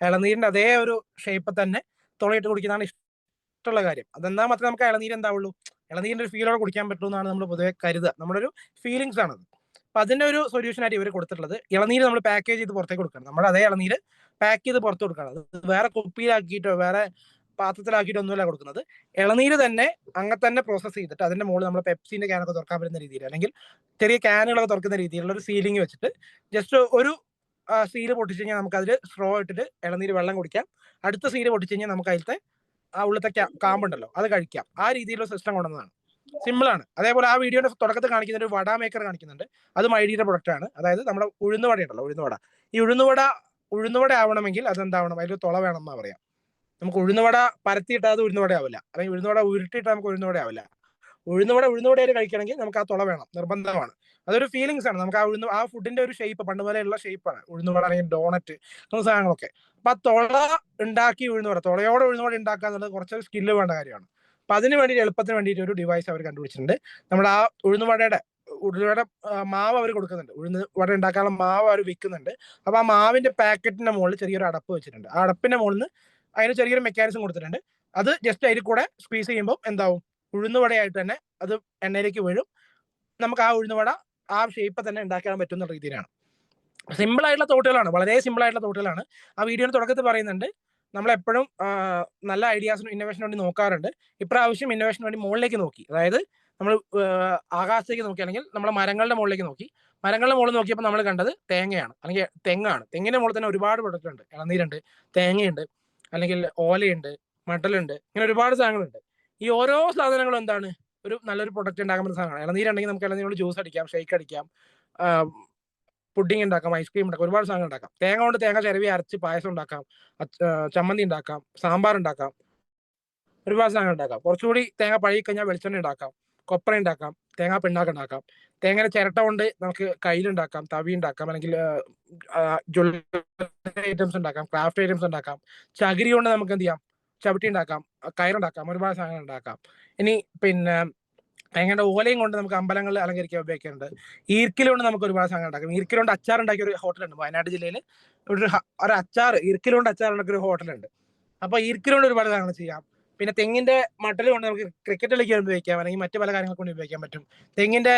ഇളനീരിന്റെ അതേ ഒരു ഷേപ്പ് തന്നെ തുളയിട്ട് കുടിക്കുന്നതാണ് ഇഷ്ടമുള്ള കാര്യം. അതെന്നാൽ മാത്രമേ നമുക്ക് ഇളനീര് എന്താവുള്ളൂ, ഇളനീരിന്റെ ഒരു ഫീലോടെ കുടിക്കാൻ പറ്റൂ എന്നാണ് നമ്മൾ പൊതുവെ കരുതുക. നമ്മുടെ ഒരു ഫീലിങ്സ് ആണത്. അപ്പൊ അതിന്റെ ഒരു സൊല്യൂഷൻ ആയിട്ട് ഇവർ കൊടുത്തിട്ടുള്ളത്, ഇളനീര് നമ്മൾ പാക്കേജ് ചെയ്ത് പുറത്തേക്ക് കൊടുക്കണം. നമ്മൾ അതേ ഇളനീര് പാക്ക് ചെയ്ത് പുറത്ത് കൊടുക്കണം. അത് വേറെ കുപ്പിയിലാക്കിയിട്ടോ വേറെ പാത്രത്തിലാക്കിയിട്ട് ഒന്നുമല്ല കൊടുക്കുന്നത്. ഇളനീര് തന്നെ അങ്ങനെ തന്നെ പ്രോസസ്സ് ചെയ്തിട്ട് അതിന്റെ മുകളിൽ നമ്മൾ പെപ്സിന്റെ ക്യാനൊക്കെ തുറക്കാൻ പറ്റുന്ന രീതിയിൽ, അല്ലെങ്കിൽ ചെറിയ ക്യാനുകളൊക്കെ തുറക്കുന്ന രീതിയിലുള്ള ഒരു സീലിംഗ് വെച്ചിട്ട് ജസ്റ്റ് ഒരു സീല് പൊട്ടിച്ച് കഴിഞ്ഞാൽ നമുക്ക് അതിൽ സ്ട്രോ ഇട്ടിട്ട് ഇളനീര് വെള്ളം കുടിക്കാം. അടുത്ത സീല് പൊട്ടിച്ച് കഴിഞ്ഞാൽ നമുക്ക് അതിലത്തെ ആ ഉള്ളത്തെ കാമ്പുണ്ടല്ലോ അത് കഴിക്കാം. ആ രീതിയിലുള്ള സിസ്റ്റം കൊണ്ടുവന്നതാണ്. സിമ്പിളാണ്. അതേപോലെ ആ വീഡിയോയുടെ തുടക്കത്തിൽ കാണിക്കുന്ന ഒരു വട മേക്കർ കാണിക്കുന്നുണ്ട്. അതും ഐഡിയുടെ പ്രൊഡക്റ്റ് ആണ്. അതായത് നമ്മുടെ ഉഴുന്നുവട ഉണ്ടല്ലോ, ഉഴുന്നുവട. ഈ ഉഴുന്നുവട ആവണമെങ്കിൽ അതെന്താവണം, അതിൽ തുള വേണം എന്നാ പറയാം. നമുക്ക് ഉഴുന്നുവട പരത്തിയിട്ടാൽ അത് ഉഴുന്നുവട ആവില്ല, അല്ലെങ്കിൽ ഉഴുന്നുവട ഉരുട്ടിയിട്ടാൽ നമുക്ക് ഉഴുന്നുവട ആവില്ല. ഉഴുന്നുവടയിൽ കഴിക്കണമെങ്കിൽ നമുക്ക് ആ തുള വേണം, നിർബന്ധമാണ്. അതൊരു ഫീലിങ്സ് ആണ്. നമുക്ക് ആ ഫുഡിന്റെ ഒരു ഷേപ്പ് പണ്ട് പോലെയുള്ള ഷേപ്പാണ് ഉഴുന്നുവട അല്ലെങ്കിൽ ഡോണറ്റ് അങ്ങനത്തെ സാധനങ്ങളൊക്കെ. അപ്പൊ ആ തുള ഉണ്ടാക്കി തുളയോടെ ഉഴുന്നുവട ഉണ്ടാക്കുക എന്നുള്ളത് കുറച്ചൊരു സ്കില്ല് വേണ്ട കാര്യമാണ്. അപ്പൊ അതിന് വേണ്ടി എളുപ്പത്തിന് വേണ്ടിയിട്ട് ഒരു ഡിവൈസ് അവർ കണ്ടുപിടിച്ചിട്ടുണ്ട്. നമ്മുടെ ആ ഉഴുന്നുവടയുടെ മാവ് അവർ കൊടുക്കുന്നുണ്ട്, ഉഴുന്നുവട ഉണ്ടാക്കാനുള്ള മാവ് അവർ വിൽക്കുന്നുണ്ട്. അപ്പൊ ആ മാവിന്റെ പാക്കറ്റിന്റെ മുകളിൽ ചെറിയൊരു അടപ്പ് വെച്ചിട്ടുണ്ട്. ആ അടപ്പിന്റെ മുകളിൽ നിന്ന് അതിന് ചെറിയൊരു മെക്കാനിസം കൊടുത്തിട്ടുണ്ട്. അത് ജസ്റ്റ് അതിൽ കൂടെ സ്ക്വീസ് ചെയ്യുമ്പോൾ എന്താവും, ഉഴുന്നുവടയായിട്ട് തന്നെ അത് എണ്ണയിലേക്ക് വീഴും. നമുക്ക് ആ ഉഴുന്നുവട ആ ഷേപ്പ് തന്നെ ഉണ്ടാക്കാൻ പറ്റുന്ന രീതിയിലാണ്. സിമ്പിൾ ആയിട്ടുള്ള തോട്ടുകളാണ്, വളരെ സിമ്പിൾ ആയിട്ടുള്ള തോട്ടുകളാണ്. ആ വീഡിയോയുടെ തുടക്കത്തിൽ പറയുന്നുണ്ട്, നമ്മളെപ്പോഴും നല്ല ഐഡിയാസിനും ഇന്നോവേഷന് വേണ്ടി നോക്കാറുണ്ട്. ഇപ്രാവശ്യം ഇന്നോവേഷന് വേണ്ടി മുകളിലേക്ക് നോക്കി. അതായത് നമ്മൾ ആകാശത്തേക്ക് നോക്കി, അല്ലെങ്കിൽ നമ്മളെ മരങ്ങളുടെ മുകളിലേക്ക് നോക്കി. മരങ്ങളുടെ മുകളിൽ നോക്കിയപ്പോൾ നമ്മൾ കണ്ടത് തേങ്ങയാണ്, അല്ലെങ്കിൽ തെങ്ങാണ്. തെങ്ങിന്റെ മുകളിൽ തന്നെ ഒരുപാട് പ്രൊഡക്റ്റ് ഉണ്ട്. ഇളനീരുണ്ട്, തേങ്ങയുണ്ട്, അല്ലെങ്കിൽ ഓലയുണ്ട്, മട്ടലുണ്ട്, ഇങ്ങനെ ഒരുപാട് സാധനങ്ങളുണ്ട്. ഈ ഓരോ സാധനങ്ങളും എന്താണ്, ഒരു നല്ലൊരു പ്രൊഡക്റ്റ് ഉണ്ടാക്കാൻ പറ്റുന്ന സാധനമാണ്. ഇളനീരുണ്ടെങ്കിൽ നമുക്ക് ഇളനീരോട് ജ്യൂസ് അടിക്കാം, ഷേക്ക് അടിക്കാം, പുഡിംഗ് ഉണ്ടാക്കാം, ഐസ്ക്രീം ഉണ്ടാക്കാം, ഒരുപാട് സാധനങ്ങൾ ഉണ്ടാക്കാം. തേങ്ങ കൊണ്ട് തേങ്ങ ചിരവി അരച്ച് പായസം ഉണ്ടാക്കാം, ചമ്മന്തി ഉണ്ടാക്കാം, സാമ്പാർ ഉണ്ടാക്കാം, ഒരുപാട് സാധനങ്ങൾ ഉണ്ടാക്കാം. കുറച്ചുകൂടി തേങ്ങ പഴകിക്കഴിഞ്ഞാൽ വെളിച്ചെണ്ണ ഉണ്ടാക്കാം, കൊപ്ര ഉണ്ടാക്കാം, തേങ്ങാ പിണ്ണാക്ക് ഉണ്ടാക്കാം. തേങ്ങയുടെ ചിരട്ട കൊണ്ട് നമുക്ക് കയ്യിലുണ്ടാക്കാം, തവി ഉണ്ടാക്കാം, അല്ലെങ്കിൽ ജ്വല്ലറി ഐറ്റംസ് ഉണ്ടാക്കാം, ക്രാഫ്റ്റ് ഐറ്റംസ് ഉണ്ടാക്കാം. ചകിരി കൊണ്ട് നമുക്ക് എന്ത് ചെയ്യാം, ചവിട്ടി ഉണ്ടാക്കാം, കയറുണ്ടാക്കാം, ഒരുപാട് സാധനങ്ങൾ ഉണ്ടാക്കാം. ഇനി പിന്നെ തേങ്ങയുടെ ഓലയും കൊണ്ട് നമുക്ക് അമ്പലങ്ങളിൽ അലങ്കരിക്കാൻ ഉപയോഗിക്കുന്നുണ്ട്. ഈർക്കിലുകൊണ്ട് നമുക്ക് ഒരുപാട് സാധനങ്ങൾ ഉണ്ടാക്കാം. ഈർക്കിലുകൊണ്ട് അച്ചാർ ഉണ്ടാക്കിയ ഒരു ഹോട്ടലുണ്ട് വയനാട് ജില്ലയിൽ. ഒരു അച്ചാർ, ഈർക്കിലുകൊണ്ട് അച്ചാർ ഉണ്ടാക്കിയ ഒരു ഹോട്ടലുണ്ട്. അപ്പൊ ഈർക്കിലുകൊണ്ട് ഒരുപാട് സാധനങ്ങൾ ചെയ്യാം. പിന്നെ തെങ്ങിന്റെ മട്ടൽ കൊണ്ട് നമുക്ക് ക്രിക്കറ്റ് കളിക്കാൻ ഉപയോഗിക്കാം, അല്ലെങ്കിൽ മറ്റു പല കാര്യങ്ങൾ കൊണ്ട് ഉപയോഗിക്കാൻ പറ്റും. തെങ്ങിന്റെ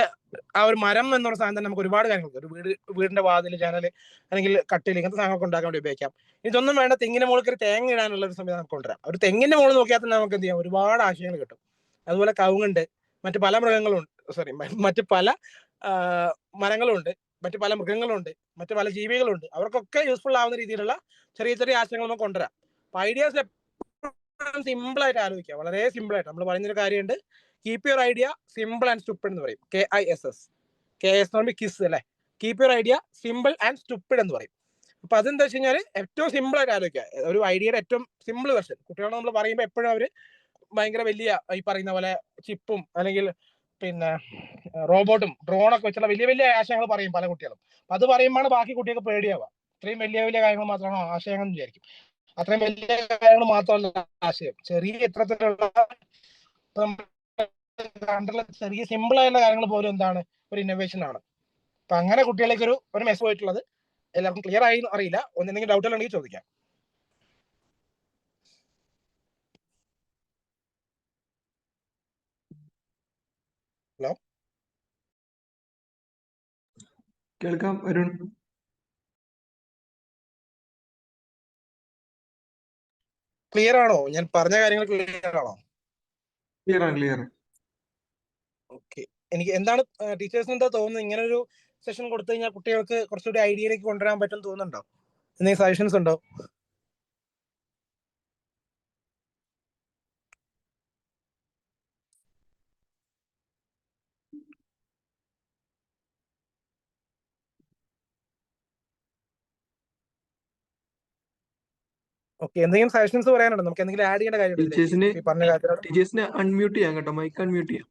ആ ഒരു മരം എന്നുള്ള സാധനം തന്നെ നമുക്ക് ഒരുപാട് കാര്യങ്ങൾക്ക്, ഒരു വീടിന്റെ വാതിൽ, ജനൽ, അല്ലെങ്കിൽ കട്ടിൽ, ഇങ്ങനത്തെ സാധനങ്ങളൊക്കെ ഉണ്ടാക്കാൻ വേണ്ടി ഉപയോഗിക്കാം. ഇതൊന്നും വേണ്ട, തെങ്ങിന്റെ മുകളിൽ ഒരു തേങ്ങ ഇടാനുള്ള ഒരു സംവിധാനം നമുക്ക് കൊണ്ടുവരാം. ഒരു തെങ്ങിന്റെ മുകളിൽ നോക്കിയാൽ തന്നെ നമുക്ക് എന്ത് ചെയ്യാം, ഒരുപാട് ആശയങ്ങൾ കിട്ടും. അതുപോലെ കവുങ്ങുണ്ട്, മറ്റു പല മറ്റു പല മരങ്ങളുണ്ട്, മറ്റു പല മൃഗങ്ങളുണ്ട്, മറ്റു പല ജീവികളുണ്ട്. അവർക്കൊക്കെ യൂസ്ഫുൾ ആവുന്ന രീതിയിലുള്ള ചെറിയ ചെറിയ ആശയങ്ങൾ നമുക്ക് കൊണ്ടുവരാം. അപ്പൊ ഐഡിയാസ് സിമ്പിൾ ആയിട്ട് ആലോചിക്കുക, വളരെ സിമ്പിൾ ആയിട്ട്. നമ്മൾ പറയുന്നൊരു കാര്യമുണ്ട്, keep your idea simple and stupid എന്ന് പറയും. KISS കിസ് അല്ലെ. Keep your idea simple and stupid എന്ന് പറയും. അപ്പൊ അതെന്താ വെച്ച് കഴിഞ്ഞാൽ ഏറ്റവും സിമ്പിൾ ആയിട്ട് ആലോചിക്കുക. ഒരു ഐഡിയയുടെ ഏറ്റവും സിമ്പിൾ വെർഷൻ. കുട്ടികളോട് നമ്മൾ പറയുമ്പോൾ എപ്പോഴും അവര് ഭയങ്കര വലിയ ഈ പറയുന്ന പോലെ ചിപ്പും അല്ലെങ്കിൽ പിന്നെ റോബോട്ടും ഡ്രോണൊക്കെ വെച്ചുള്ള വലിയ വലിയ ആശയങ്ങൾ പറയും പല കുട്ടികളും. അത് പറയുമ്പോഴാണ് ബാക്കി കുട്ടികൾക്ക് പേടിയാവുക. ഇത്രയും വലിയ വലിയ കാര്യങ്ങൾ മാത്രമാണ് ആശയങ്ങൾ എന്ന് വിചാരിക്കും. അത്രയും വലിയ കാര്യങ്ങൾ മാത്രമല്ല ആശയം, ചെറിയ ഇത്തരത്തിലുള്ള ചെറിയ സിമ്പിൾ ആയിട്ടുള്ള കാര്യങ്ങൾ പോലും എന്താണ് ഒരു ഇന്നോവേഷൻ ആണ്. അപ്പൊ അങ്ങനെ കുട്ടികളിലേക്ക് ഒരു മെസ്സേജ് പോയിട്ടുള്ളത് എല്ലാവർക്കും ക്ലിയർ ആയി അറിയില്ല. എന്തെങ്കിലും ഡൗട്ടുകൾ ഉണ്ടെങ്കിൽ ചോദിക്കാം. ഹലോ, കേൾക്കാം അരുൺ. ക്ലിയർ ആണോ? ഞാൻ പറഞ്ഞ കാര്യങ്ങൾ ക്ലിയർ ആണോ? ക്ലിയർ. ഓക്കെ. എനിക്ക് എന്താണ് ടീച്ചേഴ്സിന് എന്താ തോന്നുന്നത്, ഇങ്ങനെ ഒരു സെഷൻ കൊടുത്തു കഴിഞ്ഞാൽ കുട്ടികൾക്ക് കുറച്ചുകൂടി ഐഡിയയിലേക്ക് കൊണ്ടുവരാൻ പറ്റും തോന്നുന്നുണ്ടോ? എന്തെങ്കിലും സജഷൻസ് ഉണ്ടോ? ഓക്കെ, എന്തെങ്കിലും സജഷൻസ് പറയാനുണ്ടോ? നമുക്ക് എന്തെങ്കിലും ആഡ് ചെയ്യേണ്ട കാര്യമുണ്ടോ? ടീച്ചേഴ്സിനെ അൺമ്യൂട്ട് ചെയ്യാം കേട്ടോ, മൈക്ക് അൺമ്യൂട്ട് ചെയ്യാം.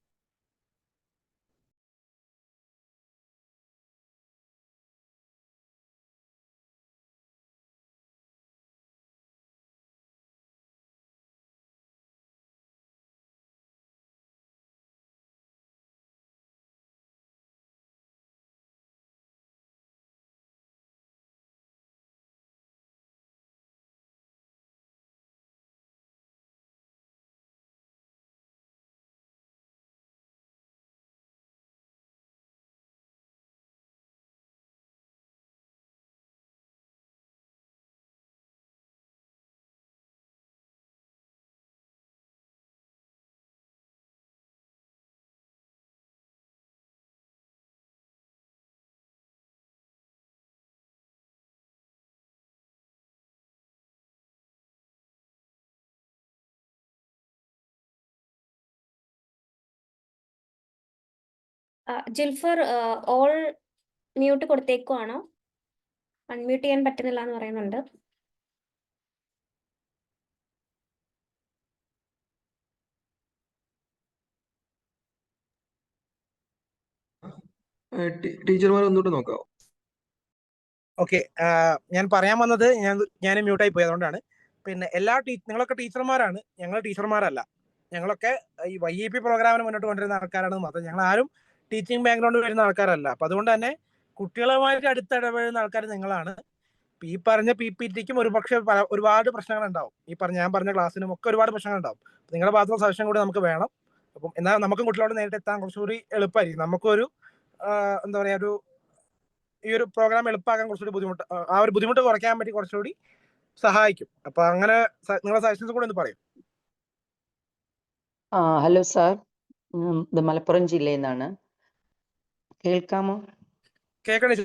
ജിൽഫർ ഓൾ മ്യൂട്ട് കൊടുത്തേക്കുവാണോ? അൺമ്യൂട്ട് ചെയ്യാൻ പറ്റുന്നില്ല എന്ന് പറയുന്നുണ്ട്. ടീച്ചർമാർ ഒന്നുകൂടെ നോക്കാവോ? ഓക്കെ, ഞാൻ പറയാൻ വന്നത് ഞാൻ മ്യൂട്ടായി പോയി, അതുകൊണ്ടാണ്. പിന്നെ നിങ്ങളൊക്കെ ടീച്ചർമാരാണ്, ഞങ്ങൾ ടീച്ചർമാരല്ല. ഞങ്ങളൊക്കെ ഈ YEP പ്രോഗ്രാമിന് മുന്നോട്ട് കൊണ്ടുവരുന്ന ആൾക്കാരാണ് മാത്രം. ഞങ്ങൾ ആരും ടീച്ചിങ് ബാക്ക്ഗ്രൗണ്ട് വരുന്ന ആൾക്കാരല്ല. അപ്പൊ അതുകൊണ്ട് തന്നെ കുട്ടികളുമായിട്ട് അടുത്തിടപെടുന്ന ആൾക്കാർ നിങ്ങളാണ്. ഈ പറഞ്ഞ PPTക്കും ഒരുപക്ഷെ ഒരുപാട് പ്രശ്നങ്ങൾ ഉണ്ടാവും. ഞാൻ പറഞ്ഞ ക്ലാസ്സിനും ഒക്കെ ഒരുപാട് പ്രശ്നങ്ങൾ ഉണ്ടാവും. നിങ്ങളുടെ ഭാഗത്തുള്ള സജഷൻ കൂടി നമുക്ക് വേണം. അപ്പം എന്നാൽ നമുക്കും കുട്ടികളോട് നേരിട്ട് എത്താൻ കുറച്ചുകൂടി എളുപ്പമായിരിക്കും. നമുക്കൊരു എന്താ പറയാ, ഈ ഒരു പ്രോഗ്രാം എളുപ്പമാക്കാൻ കുറച്ചുകൂടി ആ ഒരു ബുദ്ധിമുട്ട് കുറയ്ക്കാൻ പറ്റി കുറച്ചുകൂടി സഹായിക്കും. അപ്പൊ അങ്ങനെ നിങ്ങളുടെ സജഷൻസ് കൂടെ ഒന്ന് പറയും. ഹലോ സാർ, ഇത് മലപ്പുറം ജില്ലയിൽ നിന്നാണ്. കേൾക്കാമോ? കേൾക്കണേ,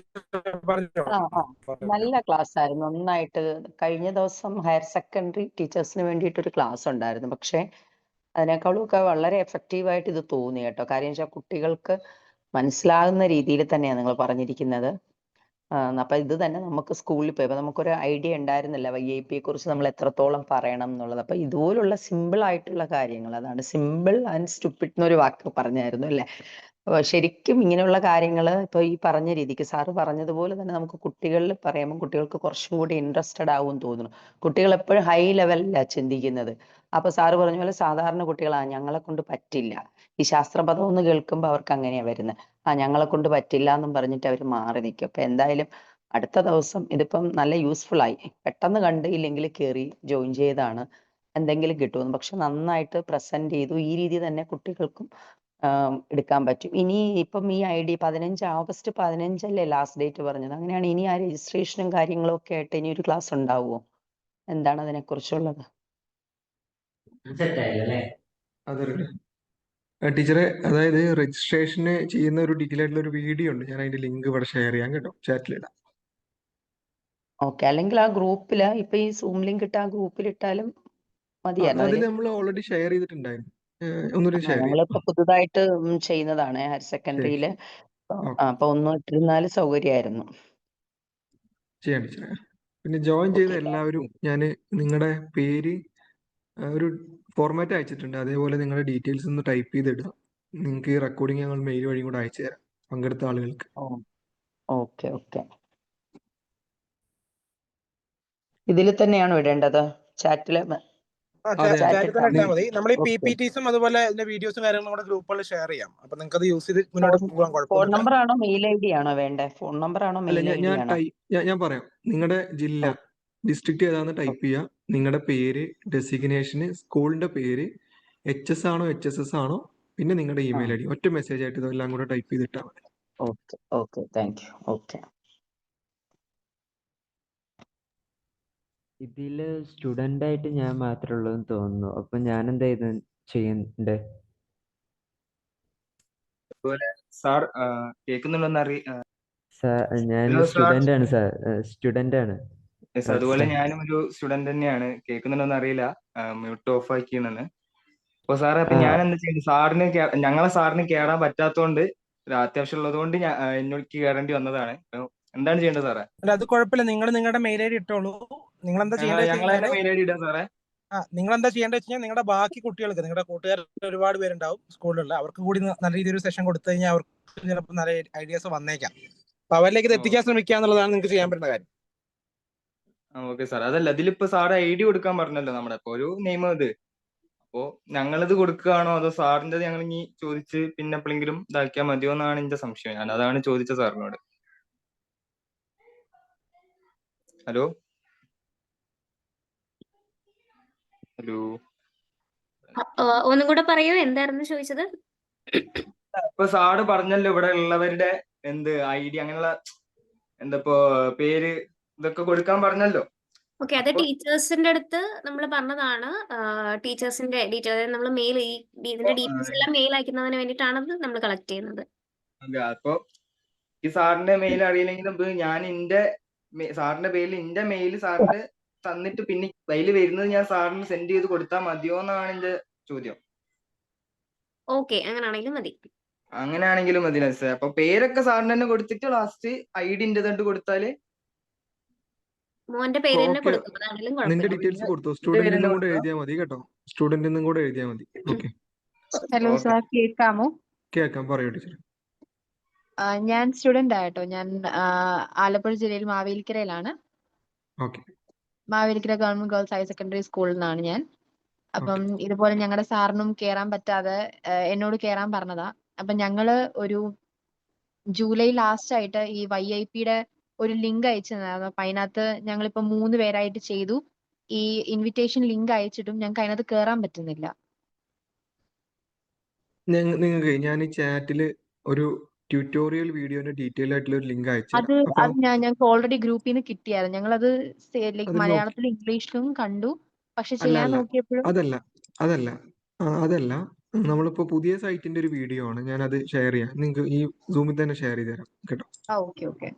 നല്ല ക്ലാസ് ആയിരുന്നു, നന്നായിട്ട്. കഴിഞ്ഞ ദിവസം ഹയർ സെക്കൻഡറി ടീച്ചേഴ്സിന് വേണ്ടിയിട്ടൊരു ക്ലാസ് ഉണ്ടായിരുന്നു. പക്ഷെ അതിനേക്കാളും ഒക്കെ വളരെ എഫക്റ്റീവായിട്ട് ഇത് തോന്നി കേട്ടോ. കാര്യം വെച്ചാൽ കുട്ടികൾക്ക് മനസ്സിലാകുന്ന രീതിയിൽ തന്നെയാണ് നിങ്ങൾ പറഞ്ഞിരിക്കുന്നത്. അപ്പൊ ഇത് തന്നെ നമുക്ക് സ്കൂളിൽ പോയപ്പോൾ നമുക്കൊരു ഐഡിയ ഉണ്ടായിരുന്നില്ല YEP കുറിച്ച് നമ്മൾ എത്രത്തോളം പറയണം എന്നുള്ളത്. അപ്പൊ ഇതുപോലുള്ള സിമ്പിൾ ആയിട്ടുള്ള കാര്യങ്ങൾ, അതാണ് സിമ്പിൾ ആൻഡ് സ്റ്റുപ്പിഡ് എന്നൊരു വാക്ക് പറഞ്ഞായിരുന്നു അല്ലേ. ശരിക്കും ഇങ്ങനെയുള്ള കാര്യങ്ങൾ ഇപ്പൊ ഈ പറഞ്ഞ രീതിക്ക് സാറ് പറഞ്ഞതുപോലെ തന്നെ നമുക്ക് കുട്ടികളിൽ പറയുമ്പോൾ കുട്ടികൾക്ക് കുറച്ചും കൂടി ഇൻട്രസ്റ്റഡ് ആവും തോന്നുന്നു. കുട്ടികൾ എപ്പോഴും ഹൈ ലെവലിലാണ് ചിന്തിക്കുന്നത്. അപ്പൊ സാറ് പറഞ്ഞ പോലെ സാധാരണ കുട്ടികളാണ്, ഞങ്ങളെ കൊണ്ട് പറ്റില്ല, ഈ ശാസ്ത്രപദം ഒന്ന് കേൾക്കുമ്പോൾ അവർക്ക് അങ്ങനെയാ വരുന്നത്. ഞങ്ങളെ കൊണ്ട് പറ്റില്ല എന്നും പറഞ്ഞിട്ട് അവർ മാറി നിൽക്കും. അപ്പൊ എന്തായാലും അടുത്ത ദിവസം ഇതിപ്പം നല്ല യൂസ്ഫുൾ ആയി. പെട്ടെന്ന് കണ്ടില്ലെങ്കിൽ കയറി ജോയിൻ ചെയ്താണ് എന്തെങ്കിലും കിട്ടുമെന്ന്. പക്ഷെ നന്നായിട്ട് പ്രസന്റ് ചെയ്തു. ഈ രീതി തന്നെ കുട്ടികൾക്കും എടുക്കാൻ പറ്റും. ഇനി ഇപ്പം ഈ ID ഓഗസ്റ്റ് 15 അല്ലേ ലാസ്റ്റ് ഡേറ്റ് പറഞ്ഞത്? അങ്ങനെയാണ് ഇനി ആ രജിസ്ട്രേഷനും കാര്യങ്ങളും ഒക്കെ ആയിട്ട് ഇനി ഒരു ക്ലാസ് ഉണ്ടാവുമോ? എന്താണ് അതിനെ കുറിച്ചുള്ളത്? ടീച്ചറെ, അതായത് രജിസ്ട്രേഷന് ചെയ്യുന്ന ഒരു ഡീറ്റെയിൽ ആയിട്ടുള്ള ഒരു വീഡിയോ ഉണ്ട്, ഞാൻ അതിന്റെ ലിങ്ക് ഇവിടെ ഷെയർ ചെയ്യാം കേട്ടോ, ചാറ്റിലിടാം. ഓക്കെ, അല്ലെങ്കിൽ ആ ഗ്രൂപ്പില് ഇപ്പൊ ഈ സൂം ലിങ്ക് ഇട്ട് ആ ഗ്രൂപ്പിൽ ഇട്ടാലും മതിയായിരുന്നു. അതിൽ നമ്മൾ ഓൾറെഡി ഷെയർ ചെയ്തിട്ടുണ്ടായിരുന്നു. ഒന്നുകൂടി ഷെയർ ഞങ്ങളിപ്പോ പുതുതായിട്ട് ചെയ്യുന്നതാണ് ഹയർ സെക്കൻഡറിയില്. അപ്പൊ ഒന്ന് ഇട്ടിരുന്നാല് സൗകര്യമായിരുന്നു. ചെയ്യാം ടീച്ചറെ. പിന്നെ ജോയിൻ ചെയ്ത എല്ലാവരും ഞാൻ നിങ്ങളുടെ പേര് ഒരു ഫോർമാറ്റ് അയച്ചിട്ടുണ്ട്, അതേപോലെ നിങ്ങളുടെ ഡീറ്റെയിൽസ് ഒന്ന് ടൈപ്പ് ചെയ്തിടുക. നിങ്ങൾക്ക് ഈ റെക്കോർഡിംഗ് ഞങ്ങൾ മെയിൽ വഴി കൂടെ അയച്ചു തരാം പങ്കെടുത്ത ആളുകൾക്ക്. Okay okay. ഇതിൽ തന്നെയാണോ ഇടേണ്ടത്? ചാറ്റില്? ചാറ്റിൽ തന്നെ ഇട്ടാൽ മതി. നമ്മൾ ഈ ഓക്കെ. PPTസും അതുപോലെ ഇതിന്റെ വീഡിയോസും കാര്യങ്ങളും കൂടെ ഗ്രൂപ്പുകളിൽ ഷെയർ ചെയ്യാം. അപ്പൊ നിങ്ങൾക്ക് അത് യൂസ് ചെയ്ത് മുന്നോട്ട് പോകാൻ ഫോൺ കുഴപ്പമൊന്നുമില്ല. നമ്പർ ആണോ മെയിൽ ID ആണോ വേണ്ടേ? ഫോൺ നമ്പർ ആണോ അല്ല, മെയിൽ ID ആണോ? ഞാൻ പറയാം. നിങ്ങളുടെ ജില്ല, ഡിസ്ട്രിക്ട് ഏതാണെന്ന് ടൈപ്പ് ചെയ്യുക. നിങ്ങളുടെ പേര്, ഡെസിഗ്നേഷന്, സ്കൂളിന്റെ പേര്, HS ആണോ HSS ആണോ, പിന്നെ നിങ്ങളുടെ ഇമെയിൽ ID. ഒറ്റ മെസ്സേജ് ആയിട്ട് ഇതെല്ലാം കൂടെ ടൈപ്പ് ചെയ്തിട്ടാൽ മതി. Okay okay, thank you. Okay. ഇതില് സ്റ്റുഡന്റ് ആയിട്ട് ഞാൻ മാത്രമേ ഉള്ളൂ എന്ന് തോന്നുന്നു. അപ്പൊ ഞാൻ എന്താ ചെയ്യണ്ടേ? സാർ കേൾക്കുന്നുണ്ടോന്ന് ഞാൻ Hello, sir. സ്റ്റുഡന്റ് ആണ് സാർ, സ്റ്റുഡന്റ് ആണ്. അതുപോലെ ഞാനും ഒരു സ്റ്റുഡന്റ് തന്നെയാണ്. കേൾക്കുന്നുണ്ടോന്ന് അറിയില്ല, മ്യൂട്ട് ഓഫ് ആക്കിയെന്നാണ്. അപ്പൊ സാറേ, അപ്പൊ ഞാൻ എന്താ ചെയ്യുന്നത്? ഞങ്ങളെ സാറിന് കയറാൻ പറ്റാത്തതുകൊണ്ട്, അത്യാവശ്യം ഉള്ളതുകൊണ്ട് എനിക്ക് കയറേണ്ടി വന്നതാണ്. എന്താണ് ചെയ്യേണ്ടത് സാറേ? അല്ല, അത് കുഴപ്പമില്ല. നിങ്ങൾ നിങ്ങളുടെ മെയിൽ ID ഇട്ടോളൂ. നിങ്ങൾ എന്താ ഞങ്ങളെ ചെയ്യേണ്ടത്? മെയിൽ ID ഇടാം സാറേ. നിങ്ങൾ എന്താ ചെയ്യേണ്ടത് വെച്ച് കഴിഞ്ഞാൽ നിങ്ങളുടെ ബാക്കി കുട്ടികൾക്ക്, നിങ്ങളുടെ കൂട്ടുകാർ ഒരുപാട് പേരുണ്ടാവും സ്കൂളിലുള്ള, അവർക്ക് കൂടി നല്ല രീതിയിൽ ഒരു സെഷൻ കൊടുത്തു കഴിഞ്ഞാൽ അവർക്ക് ചിലപ്പോൾ നല്ല ഐഡിയാസ് വന്നേക്കാം. അപ്പൊ അവരിലേക്ക് ഇത് എത്തിക്കാൻ ശ്രമിക്കുക എന്നുള്ളതാണ് നിങ്ങൾക്ക് ചെയ്യാൻ പറ്റുന്ന കാര്യം. Okay sir. അതല്ല, ഇതിലിപ്പോ സാറ് ID കൊടുക്കാൻ പറഞ്ഞല്ലോ, നമ്മുടെ ഇപ്പൊ ഒരു നെയിം ഇത്. അപ്പോ ഞങ്ങളിത് കൊടുക്കുകയാണോ അതോ സാറിന്റെ ഞങ്ങൾ ഇനി ചോദിച്ച് പിന്നെ എപ്പോഴെങ്കിലും ഇതാക്കിയാൽ മതിയോ എന്നാണ് എന്റെ സംശയം. ഞാൻ അതാണ് ചോദിച്ചത് സാറിനോട്. ഹലോ ഹലോ ഒന്നും കൂടെ പറയൂ, എന്തായിരുന്നു ചോദിച്ചത്? ഇപ്പൊ സാറ് പറഞ്ഞല്ലോ ഇവിടെ ഉള്ളവരുടെ ID അങ്ങനെയുള്ള ഇപ്പോ പേര് ഇതൊക്കെ കൊടുക്കാൻ പറഞ്ഞല്ലോ. ഓക്കെ, അത് ടീച്ചേഴ്സിന്റെ അടുത്ത് നമ്മൾ പറഞ്ഞതാണ്. ടീച്ചേഴ്സിന്റെ ഡീറ്റെയിൽ നമ്മൾ മെയിൽ, ഇതിന്റെ ഡീറ്റെയിൽസ് എല്ലാം മെയിൽ അയക്കുന്നതിന് വേണ്ടിയിട്ടാണ് നമ്മൾ കളക്ട് ചെയ്യുന്നത്. അപ്പൊ ഈ സാറിന്റെ മെയിൽ അറിയില്ലെങ്കിലും ഞാൻ സാറിന്റെ പേരിൽ എന്റെ മെയിൽ സാറിന്റെ തന്നിട്ട് പിന്നെ അതിൽ വരുന്നത് ഞാൻ സാറിന് സെൻഡ് ചെയ്ത് കൊടുത്താൽ മതിയോ എന്നാണ് എന്റെ ചോദ്യം. ഓക്കെ, അങ്ങനെയാണെങ്കിലും മതി. അങ്ങനെയാണെങ്കിലും മതി സാർ. അപ്പൊ പേരൊക്കെ സാറിന് തന്നെ കൊടുത്തിട്ട് ലാസ്റ്റ് ID ഇന്റേതായിട്ട് കൊടുത്താല് മോന്റെ പേര് തന്നെ കൊടുക്കും. അതാണെങ്കിലും നിന്റെ കുഴപ്പമില്ല. ഡീറ്റെയിൽസ് കൊടുത്തു. സ്റ്റുഡന്റിനും കൂടെ എഴുതിയാൽ മതി കേട്ടോ. സ്റ്റുഡന്റിനും കൂടെ എഴുതിയാൽ മതി. ഓക്കെ. ഹലോ സാർ, കേൾക്കാമോ? കേൾക്കാം, പറയൂ ടീച്ചർ. ഞാൻ സ്റ്റുഡന്റ് ആയിട്ടോ. ഞാൻ ആലപ്പുഴ ജില്ലയിൽ മാവേലിക്കരയിലാണ്. Okay. Mavelikkara government girls higher secondary സ്കൂളിൽ നിന്നാണ് ഞാൻ. അപ്പം ഇതുപോലെ ഞങ്ങളുടെ സാറിനും കേറാൻ പറ്റാതെ എന്നോട് കേറാൻ പറഞ്ഞതാ. അപ്പൊ ഞങ്ങള് ഒരു ജൂലൈ ലാസ്റ്റ് ആയിട്ട് ഈ YIPയുടെ ഒരു ലിങ്ക് അയച്ചു തന്നായിരുന്നു. അപ്പൊ അതിനകത്ത് ഞങ്ങളിപ്പോ 3 പേരായിട്ട് ചെയ്തു. ഈ ഇൻവിറ്റേഷൻ ലിങ്ക് അയച്ചിട്ടും ഞങ്ങൾക്ക് അതിനകത്ത് കേറാൻ പറ്റുന്നില്ല. നിങ്ങൾക്ക് ഞാൻ ഈ ചാറ്റിൽ ഒരു ട്യൂട്ടോറിയൽ വീഡിയോന്റെ ഡീറ്റെയിൽ ആയിട്ടുള്ള ഒരു ലിങ്ക് അയച്ചു അത് ഞങ്ങൾക്ക് ഓൾറെഡി ഗ്രൂപ്പിൽ നിന്ന് കിട്ടിയായിരുന്നു. ഞങ്ങളത് ലൈക്ക് മലയാളത്തിലും ഇംഗ്ലീഷിലും കണ്ടു. പക്ഷെ ചെയ്യാൻ നോക്കിയപ്പോഴും അതല്ല, നമ്മളിപ്പോ പുതിയ സൈറ്റിന്റെ ഒരു വീഡിയോ ആണ്. ഞാൻ അത് ഷെയർ ചെയ്യാം. നിങ്ങൾക്ക് ഈ സൂമിൽ തന്നെ ഷെയർ ചെയ്ത് തരാം കേട്ടോ. ഓക്കെ.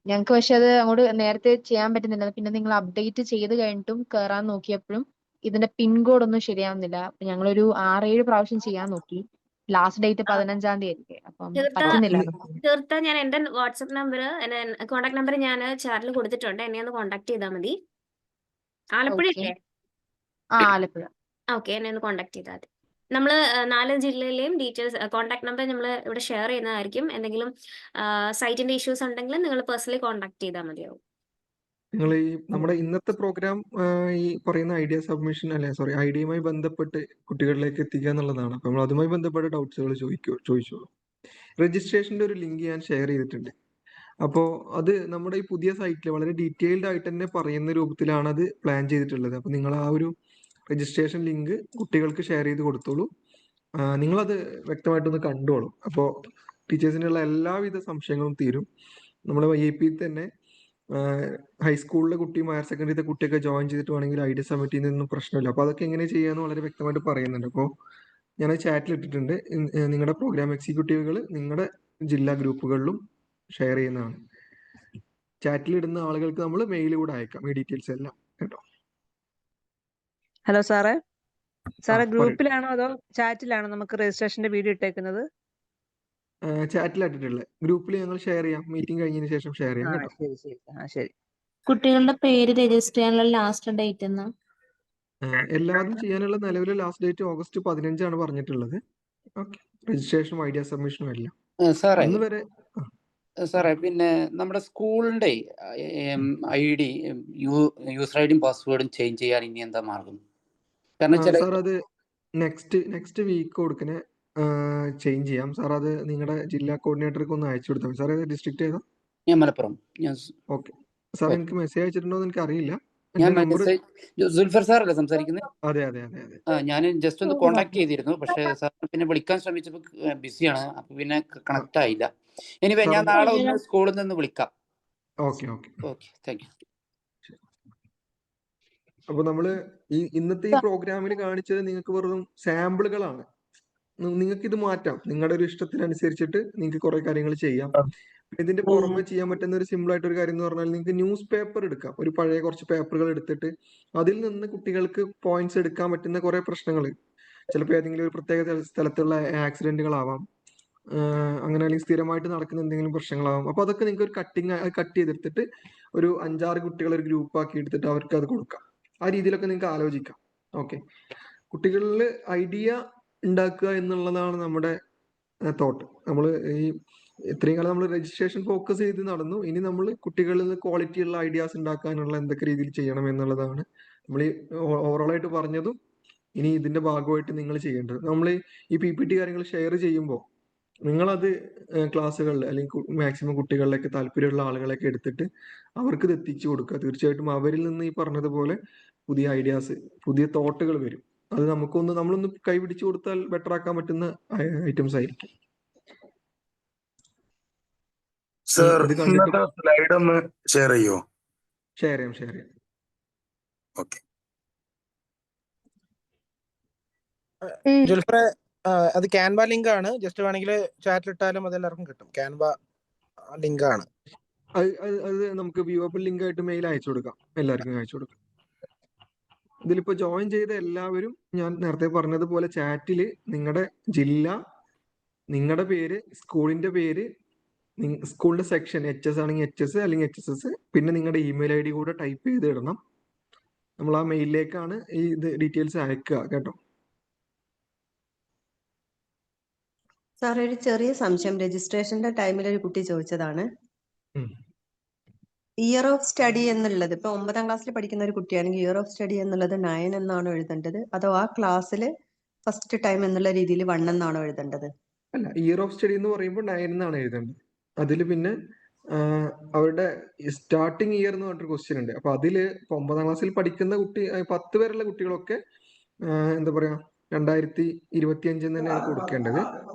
ഞങ്ങൾക്ക് പക്ഷെ അത് അങ്ങോട്ട് നേരത്തെ ചെയ്യാൻ പറ്റുന്നില്ല. പിന്നെ നിങ്ങൾ അപ്ഡേറ്റ് ചെയ്ത് കഴിഞ്ഞിട്ടും കേറാൻ നോക്കിയപ്പോഴും ഇതിന്റെ പിൻകോഡ് ഒന്നും ശരിയാവുന്നില്ല. അപ്പൊ ഞങ്ങളൊരു 6-7 പ്രാവശ്യം ചെയ്യാൻ നോക്കി. ലാസ്റ്റ് ഡേറ്റ് 15-ാം തീയതി ആയിരിക്കും. അപ്പം പറ്റുന്നില്ല. തീർത്ത ഞാൻ എന്റെ വാട്സ്ആപ്പ് നമ്പർ, കോൺടാക്ട് നമ്പർ ഞാൻ ചാറ്റിൽ കൊടുത്തിട്ടുണ്ട്. എന്നെ ഒന്ന് കോൺടാക്ട് ചെയ്താൽ മതി. ആലപ്പുഴ അല്ലേ? ആലപ്പുഴ. ഓക്കെ, എന്നെ ഒന്ന് കോൺടാക്ട് ചെയ്താൽ മതി. നമ്മൾ 4 ജില്ലയിലെയും ഡീറ്റെയിൽസ്, കോൺടാക്ട് നമ്പർ നമ്മൾ ഇവിടെ ഷെയർ ചെയ്യുന്നതായിരിക്കും. എന്തെങ്കിലും സൈറ്റിന്റെ ഇഷ്യൂസ് ഉണ്ടെങ്കിൽ നിങ്ങൾ പേഴ്സണലി കോൺടാക്ട് ചെയ്താൽ മതിയാവും. നിങ്ങൾ ഈ നമ്മുടെ ഇന്നത്തെ പ്രോഗ്രാം ഈ പറയുന്ന ഐഡിയ സബ്മിഷൻ ഐഡിയയുമായി ബന്ധപ്പെട്ട് കുട്ടികളിലേക്ക് എത്തിക്കുക എന്നുള്ളതാണ്. അപ്പൊ നമ്മൾ അതുമായി ബന്ധപ്പെട്ട ഡൗട്ട്സുകൾ ചോദിച്ചോളൂ. രജിസ്ട്രേഷന്റെ ഒരു ലിങ്ക് ഞാൻ ഷെയർ ചെയ്തിട്ടുണ്ട്. അപ്പോൾ അത് നമ്മുടെ ഈ പുതിയ സൈറ്റിൽ വളരെ ഡീറ്റെയിൽഡ് ആയിട്ട് തന്നെ പറയുന്ന രൂപത്തിലാണ് അത് പ്ലാൻ ചെയ്തിട്ടുള്ളത്. അപ്പോൾ നിങ്ങൾ ആ ഒരു രജിസ്ട്രേഷൻ ലിങ്ക് കുട്ടികൾക്ക് ഷെയർ ചെയ്ത് കൊടുത്തോളൂ. നിങ്ങളത് വ്യക്തമായിട്ടൊന്ന് കണ്ടോളൂ. അപ്പോൾ ടീച്ചേഴ്സിനുള്ള എല്ലാവിധ സംശയങ്ങളും തീരും. നമ്മുടെ YIP തന്നെ ഹൈസ്കൂളിലെ കുട്ടിയും ഹയർ സെക്കൻഡറിയിലെ കുട്ടിയൊക്കെ ജോയിൻ ചെയ്തിട്ട് വേണമെങ്കിൽ ഐഡിയ സബ്മിറ്റ് ചെയ്യുന്നതൊന്നും പ്രശ്നമില്ല. അപ്പോൾ അതൊക്കെ എങ്ങനെ ചെയ്യാമെന്ന് വളരെ വ്യക്തമായിട്ട് പറയുന്നുണ്ട്. അപ്പോൾ ഞാൻ ചാറ്റിൽ ഇട്ടിട്ടുണ്ട്. നിങ്ങളുടെ പ്രോഗ്രാം എക്സിക്യൂട്ടീവുകൾ നിങ്ങളുടെ ജില്ലാ ഗ്രൂപ്പുകളിലും ഷെയർ ചെയ്യുന്നതാണ്. ചാറ്റിൽ ഇടുന്ന ആളുകൾക്ക് നമ്മൾ മെയിൽ കൂടെ അയക്കാം ഈ ഡീറ്റെയിൽസ് എല്ലാം കേട്ടോ. ഹലോ സാറേ, ഗ്രൂപ്പിലാണോ അതോ ചാറ്റിലാണോ നമുക്ക് രജിസ്ട്രേഷന്റെ വീഡിയോ ഇട്ടേക്കുന്നത്? ചാറ്റിലായിട്ടുള്ളത്. ഗ്രൂപ്പിൽ ഞങ്ങൾ ഷെയർ ചെയ്യാം. മീറ്റിംഗ് കഴിഞ്ഞതിന് ശേഷം ഷെയർ ചെയ്യാം കേട്ടോ. ശരി. കുട്ടികളുടെ പേര് രജിസ്റ്റർ ചെയ്യാനുള്ള ലാസ്റ്റ് ഡേറ്റ് എന്നാ? എല്ലാതും ചെയ്യാനുള്ള നിലവിലെ ലാസ്റ്റ് ഡേറ്റ് ഓഗസ്റ്റ് 15 പറഞ്ഞിട്ടുള്ളത്. ഓക്കെ, രജിസ്ട്രേഷനും ഐഡിയ സബ്മിഷനും എല്ലാം സാറേ അന്ന് വരെ. സാറേ പിന്നെ നമ്മുടെ സ്കൂളിന്റെ ID യൂസർ ഐഡിയും പാസ്വേഡും ചേഞ്ച് ചെയ്യാൻ ഇനി എന്താ മാർഗം? കാരണം സാർ അത് നെക്സ്റ്റ് വീക്ക് കൊടുക്കണേ ചേഞ്ച് ചെയ്യാം സാർ. അത് നിങ്ങളുടെ ജില്ലാ കോർഡിനേറ്റർക്ക് ഒന്ന് അയച്ചു കൊടുത്താൽ മതി. സാർ ഡിസ്ട്രിക്ട് ഏതാ? ഞാൻ മലപ്പുറം. ഓക്കെ സാർ, എനിക്ക് മെസ്സേജ് അയച്ചിട്ടുണ്ടോ എന്ന് എനിക്ക് അറിയില്ല. സുൽഫർ സാർ അല്ലേ സംസാരിക്കുന്നത്? അതെ. ഞാൻ ജസ്റ്റ് ഒന്ന് കോണ്ടാക്ട് ചെയ്തിരുന്നു, പക്ഷെ സാർ പിന്നെ വിളിക്കാൻ ശ്രമിച്ചപ്പോൾ ബിസിയാണ്, അപ്പൊ പിന്നെ കണക്ട് ആയില്ല. എനിവേ ഞാൻ നാളെ ഒന്ന് സ്കൂളിൽ നിന്ന് വിളിക്കാം. Okay thank you. അപ്പൊ നമ്മള് ഇന്നത്തെ ഈ പ്രോഗ്രാമിൽ കാണിച്ചത് നിങ്ങൾക്ക് വെറും സാമ്പിളുകളാണ്. നിങ്ങൾക്ക് ഇത് മാറ്റാം, നിങ്ങളുടെ ഒരു ഇഷ്ടത്തിനനുസരിച്ചിട്ട് നിങ്ങൾക്ക് കുറെ കാര്യങ്ങൾ ചെയ്യാം. ഇതിന്റെ പുറമെ ചെയ്യാൻ പറ്റുന്ന ഒരു സിമ്പിൾ ആയിട്ട് ഒരു കാര്യം എന്ന് പറഞ്ഞാൽ നിങ്ങൾക്ക് ന്യൂസ് പേപ്പർ എടുക്കാം. ഒരു പഴയ കുറച്ച് പേപ്പറുകൾ എടുത്തിട്ട് അതിൽ നിന്ന് കുട്ടികൾക്ക് പോയിന്റ്സ് എടുക്കാൻ പറ്റുന്ന കുറെ പ്രശ്നങ്ങൾ, ചിലപ്പോൾ ഏതെങ്കിലും ഒരു പ്രത്യേക സ്ഥലത്തുള്ള ആക്സിഡന്റുകളാവാം, അങ്ങനെ അല്ലെങ്കിൽ സ്ഥിരമായിട്ട് നടക്കുന്ന എന്തെങ്കിലും പ്രശ്നങ്ങളാവാം. അപ്പൊ അതൊക്കെ നിങ്ങൾക്ക് ഒരു കട്ട് ചെയ്തെടുത്തിട്ട് ഒരു 5-6 കുട്ടികളെ ഒരു ഗ്രൂപ്പ് ആക്കി എടുത്തിട്ട് അവർക്ക് അത് കൊടുക്കാം. ആ രീതിയിലൊക്കെ നിങ്ങൾക്ക് ആലോചിക്കാം. ഓക്കെ, കുട്ടികളിൽ ഐഡിയ ഉണ്ടാക്കുക എന്നുള്ളതാണ് നമ്മുടെ തോട്ട്. നമ്മൾ ഈ ഇത്രയും കാലം നമ്മൾ രജിസ്ട്രേഷൻ ഫോക്കസ് ചെയ്ത് നടന്നു. ഇനി നമ്മൾ കുട്ടികളിൽ നിന്ന് ക്വാളിറ്റി ഉള്ള ഐഡിയാസ് ഉണ്ടാക്കാനുള്ള എന്തൊക്കെ രീതിയിൽ ചെയ്യണം എന്നുള്ളതാണ് നമ്മൾ ഈ ഓവറോൾ ആയിട്ട് പറഞ്ഞതും ഇനി ഇതിന്റെ ഭാഗമായിട്ട് നിങ്ങൾ ചെയ്യേണ്ടത്. നമ്മൾ ഈ PPT കാര്യങ്ങൾ ഷെയർ ചെയ്യുമ്പോൾ നിങ്ങളത് ക്ലാസ്സുകളിൽ അല്ലെങ്കിൽ മാക്സിമം കുട്ടികളിലേക്ക് താല്പര്യമുള്ള ആളുകളൊക്കെ എടുത്തിട്ട് അവർക്ക് ഇത് എത്തിച്ചു കൊടുക്കുക. തീർച്ചയായിട്ടും അവരിൽ നിന്ന് ഈ പറഞ്ഞതുപോലെ പുതിയ ഐഡിയാസ്, പുതിയ തോട്ടുകൾ വരും. അത് നമ്മളൊന്ന് കൈപിടിച്ചു കൊടുത്താൽ ബെറ്റർ ആക്കാൻ പറ്റുന്ന ഐറ്റംസ് ആയിരിക്കും. സ്ലൈഡ് ഒന്ന് ഷെയർ ചെയ്യോ? ഷെയർ ചെയ്യാം. ഓക്കെ. ജുൽഫറെ, അത് ക്യാൻവ ലിങ്ക് ആണ്. ജസ്റ്റ് വേണമെങ്കിൽ ചാറ്റിൽ ഇട്ടാലും അതെല്ലാവർക്കും കിട്ടും. ക്യാൻവ ലിങ്ക് ആണ്. അത് നമുക്ക് വ്യൂവബിൾ ലിങ്ക് ആയിട്ട് മെയിൽ അയച്ചു കൊടുക്കാം, എല്ലാവർക്കും അയച്ചു കൊടുക്കാം. ഇതിലിപ്പോ ജോയിൻ ചെയ്ത എല്ലാവരും ഞാൻ നേരത്തെ പറഞ്ഞതുപോലെ ചാറ്റില് നിങ്ങളുടെ ജില്ല, നിങ്ങളുടെ പേര്, സ്കൂളിന്റെ പേര്, സ്കൂളിന്റെ സെക്ഷൻ HS ആണെങ്കിൽ HS അല്ലെങ്കിൽ HSS, പിന്നെ നിങ്ങളുടെ ഇമെയിൽ ID കൂടെ ടൈപ്പ് ചെയ്ത് ഇടണം. നമ്മൾ ആ മെയിലിലേക്കാണ് ഈ ഡീറ്റെയിൽസ് അയക്കുക കേട്ടോ. സാർ, ഒരു ചെറിയ സംശയം രജിസ്ട്രേഷന്റെ ടൈമിൽ ഒരു കുട്ടി ചോദിച്ചതാണ്. ഇയർ ഓഫ് സ്റ്റഡി എന്നുള്ളത് ഇപ്പൊ 9ാം ക്ലാസ്സിൽ പഠിക്കുന്ന ഒരു കുട്ടിയാണെങ്കിൽ ഇയർ ഓഫ് സ്റ്റഡി എന്നുള്ളത് 9 എന്നാണോ എഴുതേണ്ടത്, അതോ ആ ക്ലാസ്സിൽ ഫസ്റ്റ് ടൈം എന്നുള്ള രീതിയിൽ 1 എന്നാണോ എഴുതേണ്ടത്? അല്ല, ഇയർ ഓഫ് സ്റ്റഡി എന്ന് പറയുമ്പോൾ 9 എന്നാണ് എഴുതേണ്ടത്. അതിൽ പിന്നെ അവരുടെ സ്റ്റാർട്ടിങ് ഇയർ എന്ന് പറഞ്ഞൊരു ക്വസ്റ്റ്യൻ ഉണ്ട്. അപ്പൊ അതില് 9ാം ക്ലാസ്സിൽ പഠിക്കുന്ന 10 വരെയുള്ള കുട്ടികളൊക്കെ എന്താ പറയാ 2025 തന്നെയാണ് കൊടുക്കേണ്ടത്.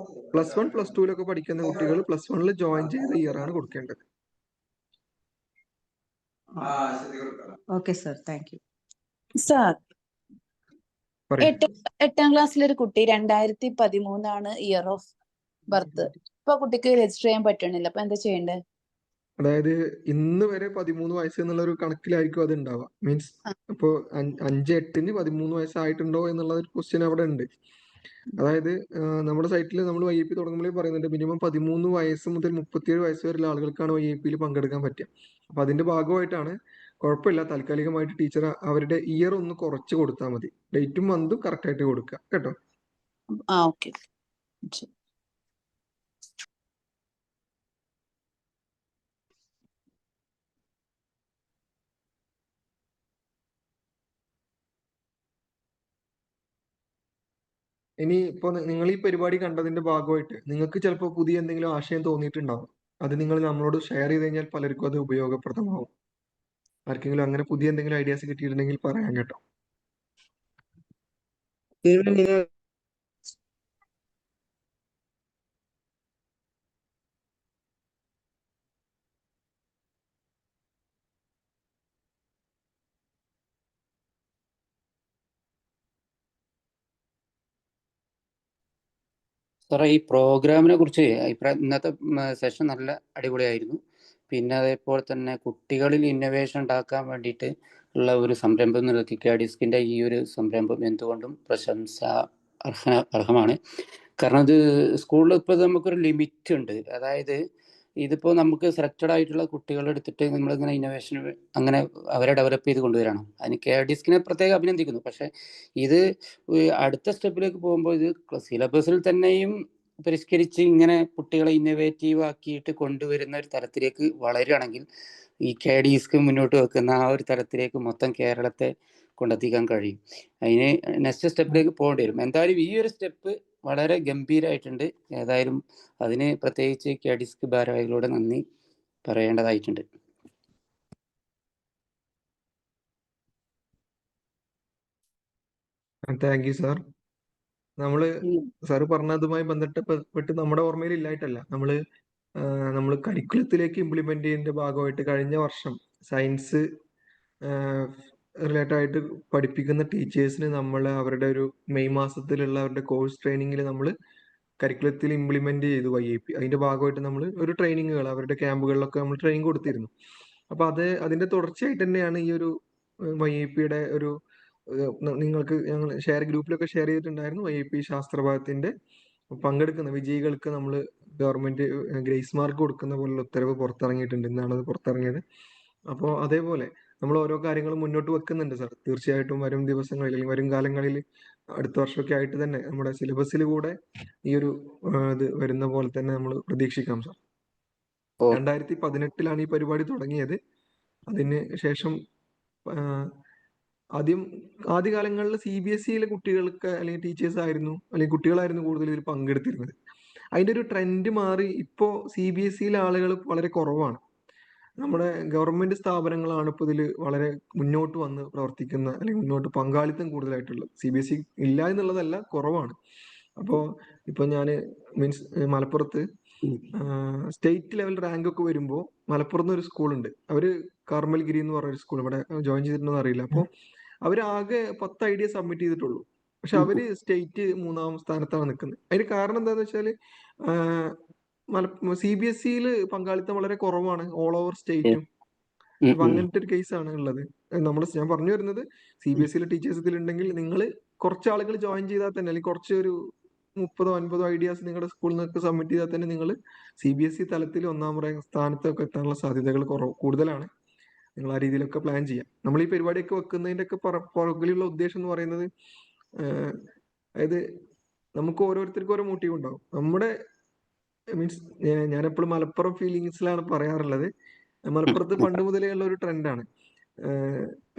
+1 +2 പഠിക്കുന്ന കുട്ടികൾ +1 ജോയിൻ ചെയ്ത ഇയർ ആണ് കൊടുക്കേണ്ടത്. Okay sir, thank you. Sir, 8ാം ക്ലാസ്സിലെ ഒരു കുട്ടി 2013 ഇയർ ഓഫ് ബർത്ത്. ഇപ്പൊ കുട്ടിക്ക് രജിസ്റ്റർ ചെയ്യാൻ പറ്റണില്ല. അപ്പൊ എന്താ ചെയ്യണ്ടേ? അതായത് ഇന്ന് വരെ 13 വയസ്സ് എന്നുള്ള ഒരു കണക്കിലായിരിക്കും അത് ഉണ്ടാവുക. മീൻസ് ഇപ്പോ 5/8 13 വയസ്സായിട്ടുണ്ടോ എന്നുള്ള ഒരു ക്വസ്റ്റ്യൻ അവിടെ ഉണ്ട്. അതായത് നമ്മുടെ സൈറ്റിൽ നമ്മൾ YAP തുടങ്ങുമ്പോഴേ പറയുന്നുണ്ട് മിനിമം 13 വയസ്സ് മുതൽ 37 വയസ്സ് വരെയുള്ള ആളുകൾക്കാണ് YAPയിൽ പങ്കെടുക്കാൻ പറ്റുക. അപ്പൊ അതിന്റെ ഭാഗമായിട്ടാണ്. കുഴപ്പമില്ല, താൽക്കാലികമായിട്ട് ടീച്ചർ അവരുടെ ഇയർ ഒന്ന് കുറച്ച് കൊടുത്താൽ മതി. ഡേറ്റും മന്തും കറക്റ്റ് ആയിട്ട് കൊടുക്കുക കേട്ടോ. ഓക്കെ. ഇനി ഇപ്പൊ നിങ്ങൾ ഈ പരിപാടി കണ്ടതിന്റെ ഭാഗമായിട്ട് നിങ്ങൾക്ക് ചിലപ്പോൾ പുതിയ എന്തെങ്കിലും ആശയം തോന്നിയിട്ടുണ്ടാവും. അത് നിങ്ങൾ നമ്മളോട് ഷെയർ ചെയ്ത് കഴിഞ്ഞാൽ പലർക്കും അത് ഉപയോഗപ്രദമാവും. ആർക്കെങ്കിലും അങ്ങനെ പുതിയ എന്തെങ്കിലും ഐഡിയാസ് കിട്ടിയിട്ടുണ്ടെങ്കിൽ പറയാം കേട്ടോ. സാറേ, ഈ പ്രോഗ്രാമിനെ കുറിച്ച് ഇന്നത്തെ സെഷൻ നല്ല അടിപൊളിയായിരുന്നു. പിന്നെ അതേപോലെ തന്നെ കുട്ടികളിൽ ഇന്നോവേഷൻ ഉണ്ടാക്കാൻ വേണ്ടിയിട്ട് ഉള്ള ഒരു സംരംഭം എന്നുള്ള KICADISCന്റെ ഈ ഒരു സംരംഭം എന്തുകൊണ്ടും പ്രശംസ അർഹമാണ്. കാരണം ഇത് സ്കൂളിൽ ഇപ്പോൾ നമുക്കൊരു ലിമിറ്റ് ഉണ്ട്. അതായത് ഇതിപ്പോൾ നമുക്ക് സെലക്റ്റഡ് ആയിട്ടുള്ള കുട്ടികളെ എടുത്തിട്ട് നമ്മളിങ്ങനെ ഇന്നോവേഷൻ അങ്ങനെ അവരെ ഡെവലപ്പ് ചെയ്ത് കൊണ്ടുവരണം. അതിന് കെയർ ഡിസ്കിനെ പ്രത്യേകം അഭിനന്ദിക്കുന്നു. പക്ഷേ ഇത് അടുത്ത സ്റ്റെപ്പിലേക്ക് പോകുമ്പോൾ ഇത് സിലബസിൽ തന്നെയും പരിഷ്കരിച്ച് ഇങ്ങനെ കുട്ടികളെ ഇന്നോവേറ്റീവ് ആക്കിയിട്ട് കൊണ്ടുവരുന്ന ഒരു തലത്തിലേക്ക് വളരുകയാണെങ്കിൽ ഈ കെയർ ഡിസ്ക് മുന്നോട്ട് വെക്കുന്ന ആ ഒരു തലത്തിലേക്ക് മൊത്തം കേരളത്തെ കൊണ്ടെത്തിക്കാൻ കഴിയും. അതിന് നെക്സ്റ്റ് സ്റ്റെപ്പിലേക്ക് പോകേണ്ടി വരും. എന്തായാലും ഈ ഒരു സ്റ്റെപ്പ് വളരെ ഗംഭീരമായിട്ടുണ്ട്. ഏതായാലും അതിന് പ്രത്യേകിച്ച് കെയർ ഡിസ്ക് ഭാരവാഹികളോട് നന്ദി പറയേണ്ടതായിട്ടുണ്ട്. Thank you sir. നമ്മള് സാറ് പറഞ്ഞതുമായി ബന്ധപ്പെട്ട് നമ്മുടെ ഓർമ്മയിൽ ഇല്ലായിട്ടല്ല, നമ്മൾ കരിക്കുലത്തിലേക്ക് ഇംപ്ലിമെന്റ് ചെയ്യുന്നതിന്റെ ഭാഗമായിട്ട് കഴിഞ്ഞ വർഷം സയൻസ് റിലേറ്റഡ് ആയിട്ട് പഠിപ്പിക്കുന്ന ടീച്ചേഴ്സിന് നമ്മൾ അവരുടെ ഒരു മെയ് മാസത്തിലുള്ള അവരുടെ കോഴ്സ് ട്രെയിനിങ്ങിൽ നമ്മൾ കരിക്കുലത്തിൽ ഇംപ്ലിമെന്റ് ചെയ്തു YAP. അതിന്റെ ഭാഗമായിട്ട് നമ്മൾ ഒരു ട്രെയിനിങ്ങുകൾ അവരുടെ ക്യാമ്പുകളിലൊക്കെ നമ്മൾ ട്രെയിനിങ് കൊടുത്തിരുന്നു. അപ്പൊ അതിന്റെ തുടർച്ചയായിട്ട് തന്നെയാണ് ഈ ഒരു YAPയുടെ ഒരു നിങ്ങൾക്ക് ഞങ്ങൾ ഗ്രൂപ്പിലൊക്കെ ഷെയർ ചെയ്തിട്ടുണ്ടായിരുന്നു. YAP ശാസ്ത്രഭാഗത്തിന്റെ പങ്കെടുക്കുന്ന വിജയികൾക്ക് നമ്മൾ ഗവൺമെന്റ് ഗ്രേസ് മാർക്ക് കൊടുക്കുന്ന പോലുള്ള ഉത്തരവ് പുറത്തിറങ്ങിയിട്ടുണ്ട്. ഇന്നാണ് അത് പുറത്തിറങ്ങിയത്. അപ്പോൾ അതേപോലെ നമ്മൾ ഓരോ കാര്യങ്ങളും മുന്നോട്ട് വെക്കുന്നുണ്ട് സാർ. തീർച്ചയായിട്ടും വരും ദിവസങ്ങളിൽ അല്ലെങ്കിൽ വരും കാലങ്ങളിൽ അടുത്ത വർഷമൊക്കെ ആയിട്ട് തന്നെ നമ്മുടെ സിലബസിൽ കൂടെ ഈ ഒരു ഇത് വരുന്ന പോലെ തന്നെ നമ്മൾ പ്രതീക്ഷിക്കാം സാർ. 2018 ഈ പരിപാടി തുടങ്ങിയത്. അതിന് ശേഷം ആദ്യകാലങ്ങളിൽ CBSE കുട്ടികൾക്ക് അല്ലെങ്കിൽ ടീച്ചേഴ്സ് ആയിരുന്നു അല്ലെങ്കിൽ കുട്ടികളായിരുന്നു കൂടുതൽ ഇതിൽ പങ്കെടുത്തിരുന്നത്. അതിന്റെ ഒരു ട്രെൻഡ് മാറി ഇപ്പോൾ CBSE ആളുകൾ വളരെ കുറവാണ്. നമ്മുടെ ഗവൺമെന്റ് സ്ഥാപനങ്ങളാണ് ഇപ്പോൾ ഇതിൽ വളരെ മുന്നോട്ട് വന്ന് പ്രവർത്തിക്കുന്ന അല്ലെങ്കിൽ മുന്നോട്ട് പങ്കാളിത്തം കൂടുതലായിട്ടുള്ളത്. CBSE ഇല്ല എന്നുള്ളതല്ല, കുറവാണ്. അപ്പോൾ ഇപ്പൊ ഞാൻ മലപ്പുറത്ത് സ്റ്റേറ്റ് ലെവൽ റാങ്ക് ഒക്കെ വരുമ്പോൾ മലപ്പുറത്ത് ഒരു സ്കൂളുണ്ട്, അവര് കാർമൽഗിരി എന്ന് പറഞ്ഞ ഒരു സ്കൂൾ, ഇവിടെ ജോയിൻ ചെയ്തിട്ടുണ്ടോ അറിയില്ല. അപ്പോൾ അവരാകെ 10 ഐഡിയ സബ്മിറ്റ് ചെയ്തിട്ടുള്ളൂ. പക്ഷെ അവര് സ്റ്റേറ്റ് 3ാം സ്ഥാനത്താണ് നിൽക്കുന്നത്. അതിന് കാരണം എന്താന്ന് വെച്ചാല് CBSE പങ്കാളിത്തം വളരെ കുറവാണ് ഓൾ ഓവർ സ്റ്റേറ്റും. അപ്പൊ അങ്ങനത്തെ ഒരു കേസാണ് ഉള്ളത്. ഞാൻ പറഞ്ഞു വരുന്നത്, CBSE ടീച്ചേഴ്സ് ഇതിലുണ്ടെങ്കിൽ നിങ്ങൾ കുറച്ച് ആളുകൾ ജോയിൻ ചെയ്താൽ തന്നെ, അല്ലെങ്കിൽ കുറച്ച് ഒരു 30-50 ഐഡിയാസ് നിങ്ങളുടെ സ്കൂളിൽ നിന്നൊക്കെ സബ്മിറ്റ് ചെയ്താൽ തന്നെ നിങ്ങൾ CBSE തലത്തിൽ 1ാം സ്ഥാനത്തൊക്കെ എത്താനുള്ള സാധ്യതകൾ കൂടുതലാണ്. നിങ്ങൾ ആ രീതിയിലൊക്കെ പ്ലാൻ ചെയ്യാം. നമ്മൾ ഈ പരിപാടിയൊക്കെ വെക്കുന്നതിന്റെ ഒക്കെ പുറകിലുള്ള ഉദ്ദേശം എന്ന് പറയുന്നത്, അതായത് നമുക്ക് ഓരോരുത്തർക്കും ഓരോ മോട്ടീവ് ഉണ്ടാവും. നമ്മുടെ ഞാനെപ്പോഴും മലപ്പുറം ഫീലിങ്സിലാണ് പറയാറുള്ളത്. മലപ്പുറത്ത് പണ്ട് മുതലേ ഉള്ള ഒരു ട്രെൻഡാണ്.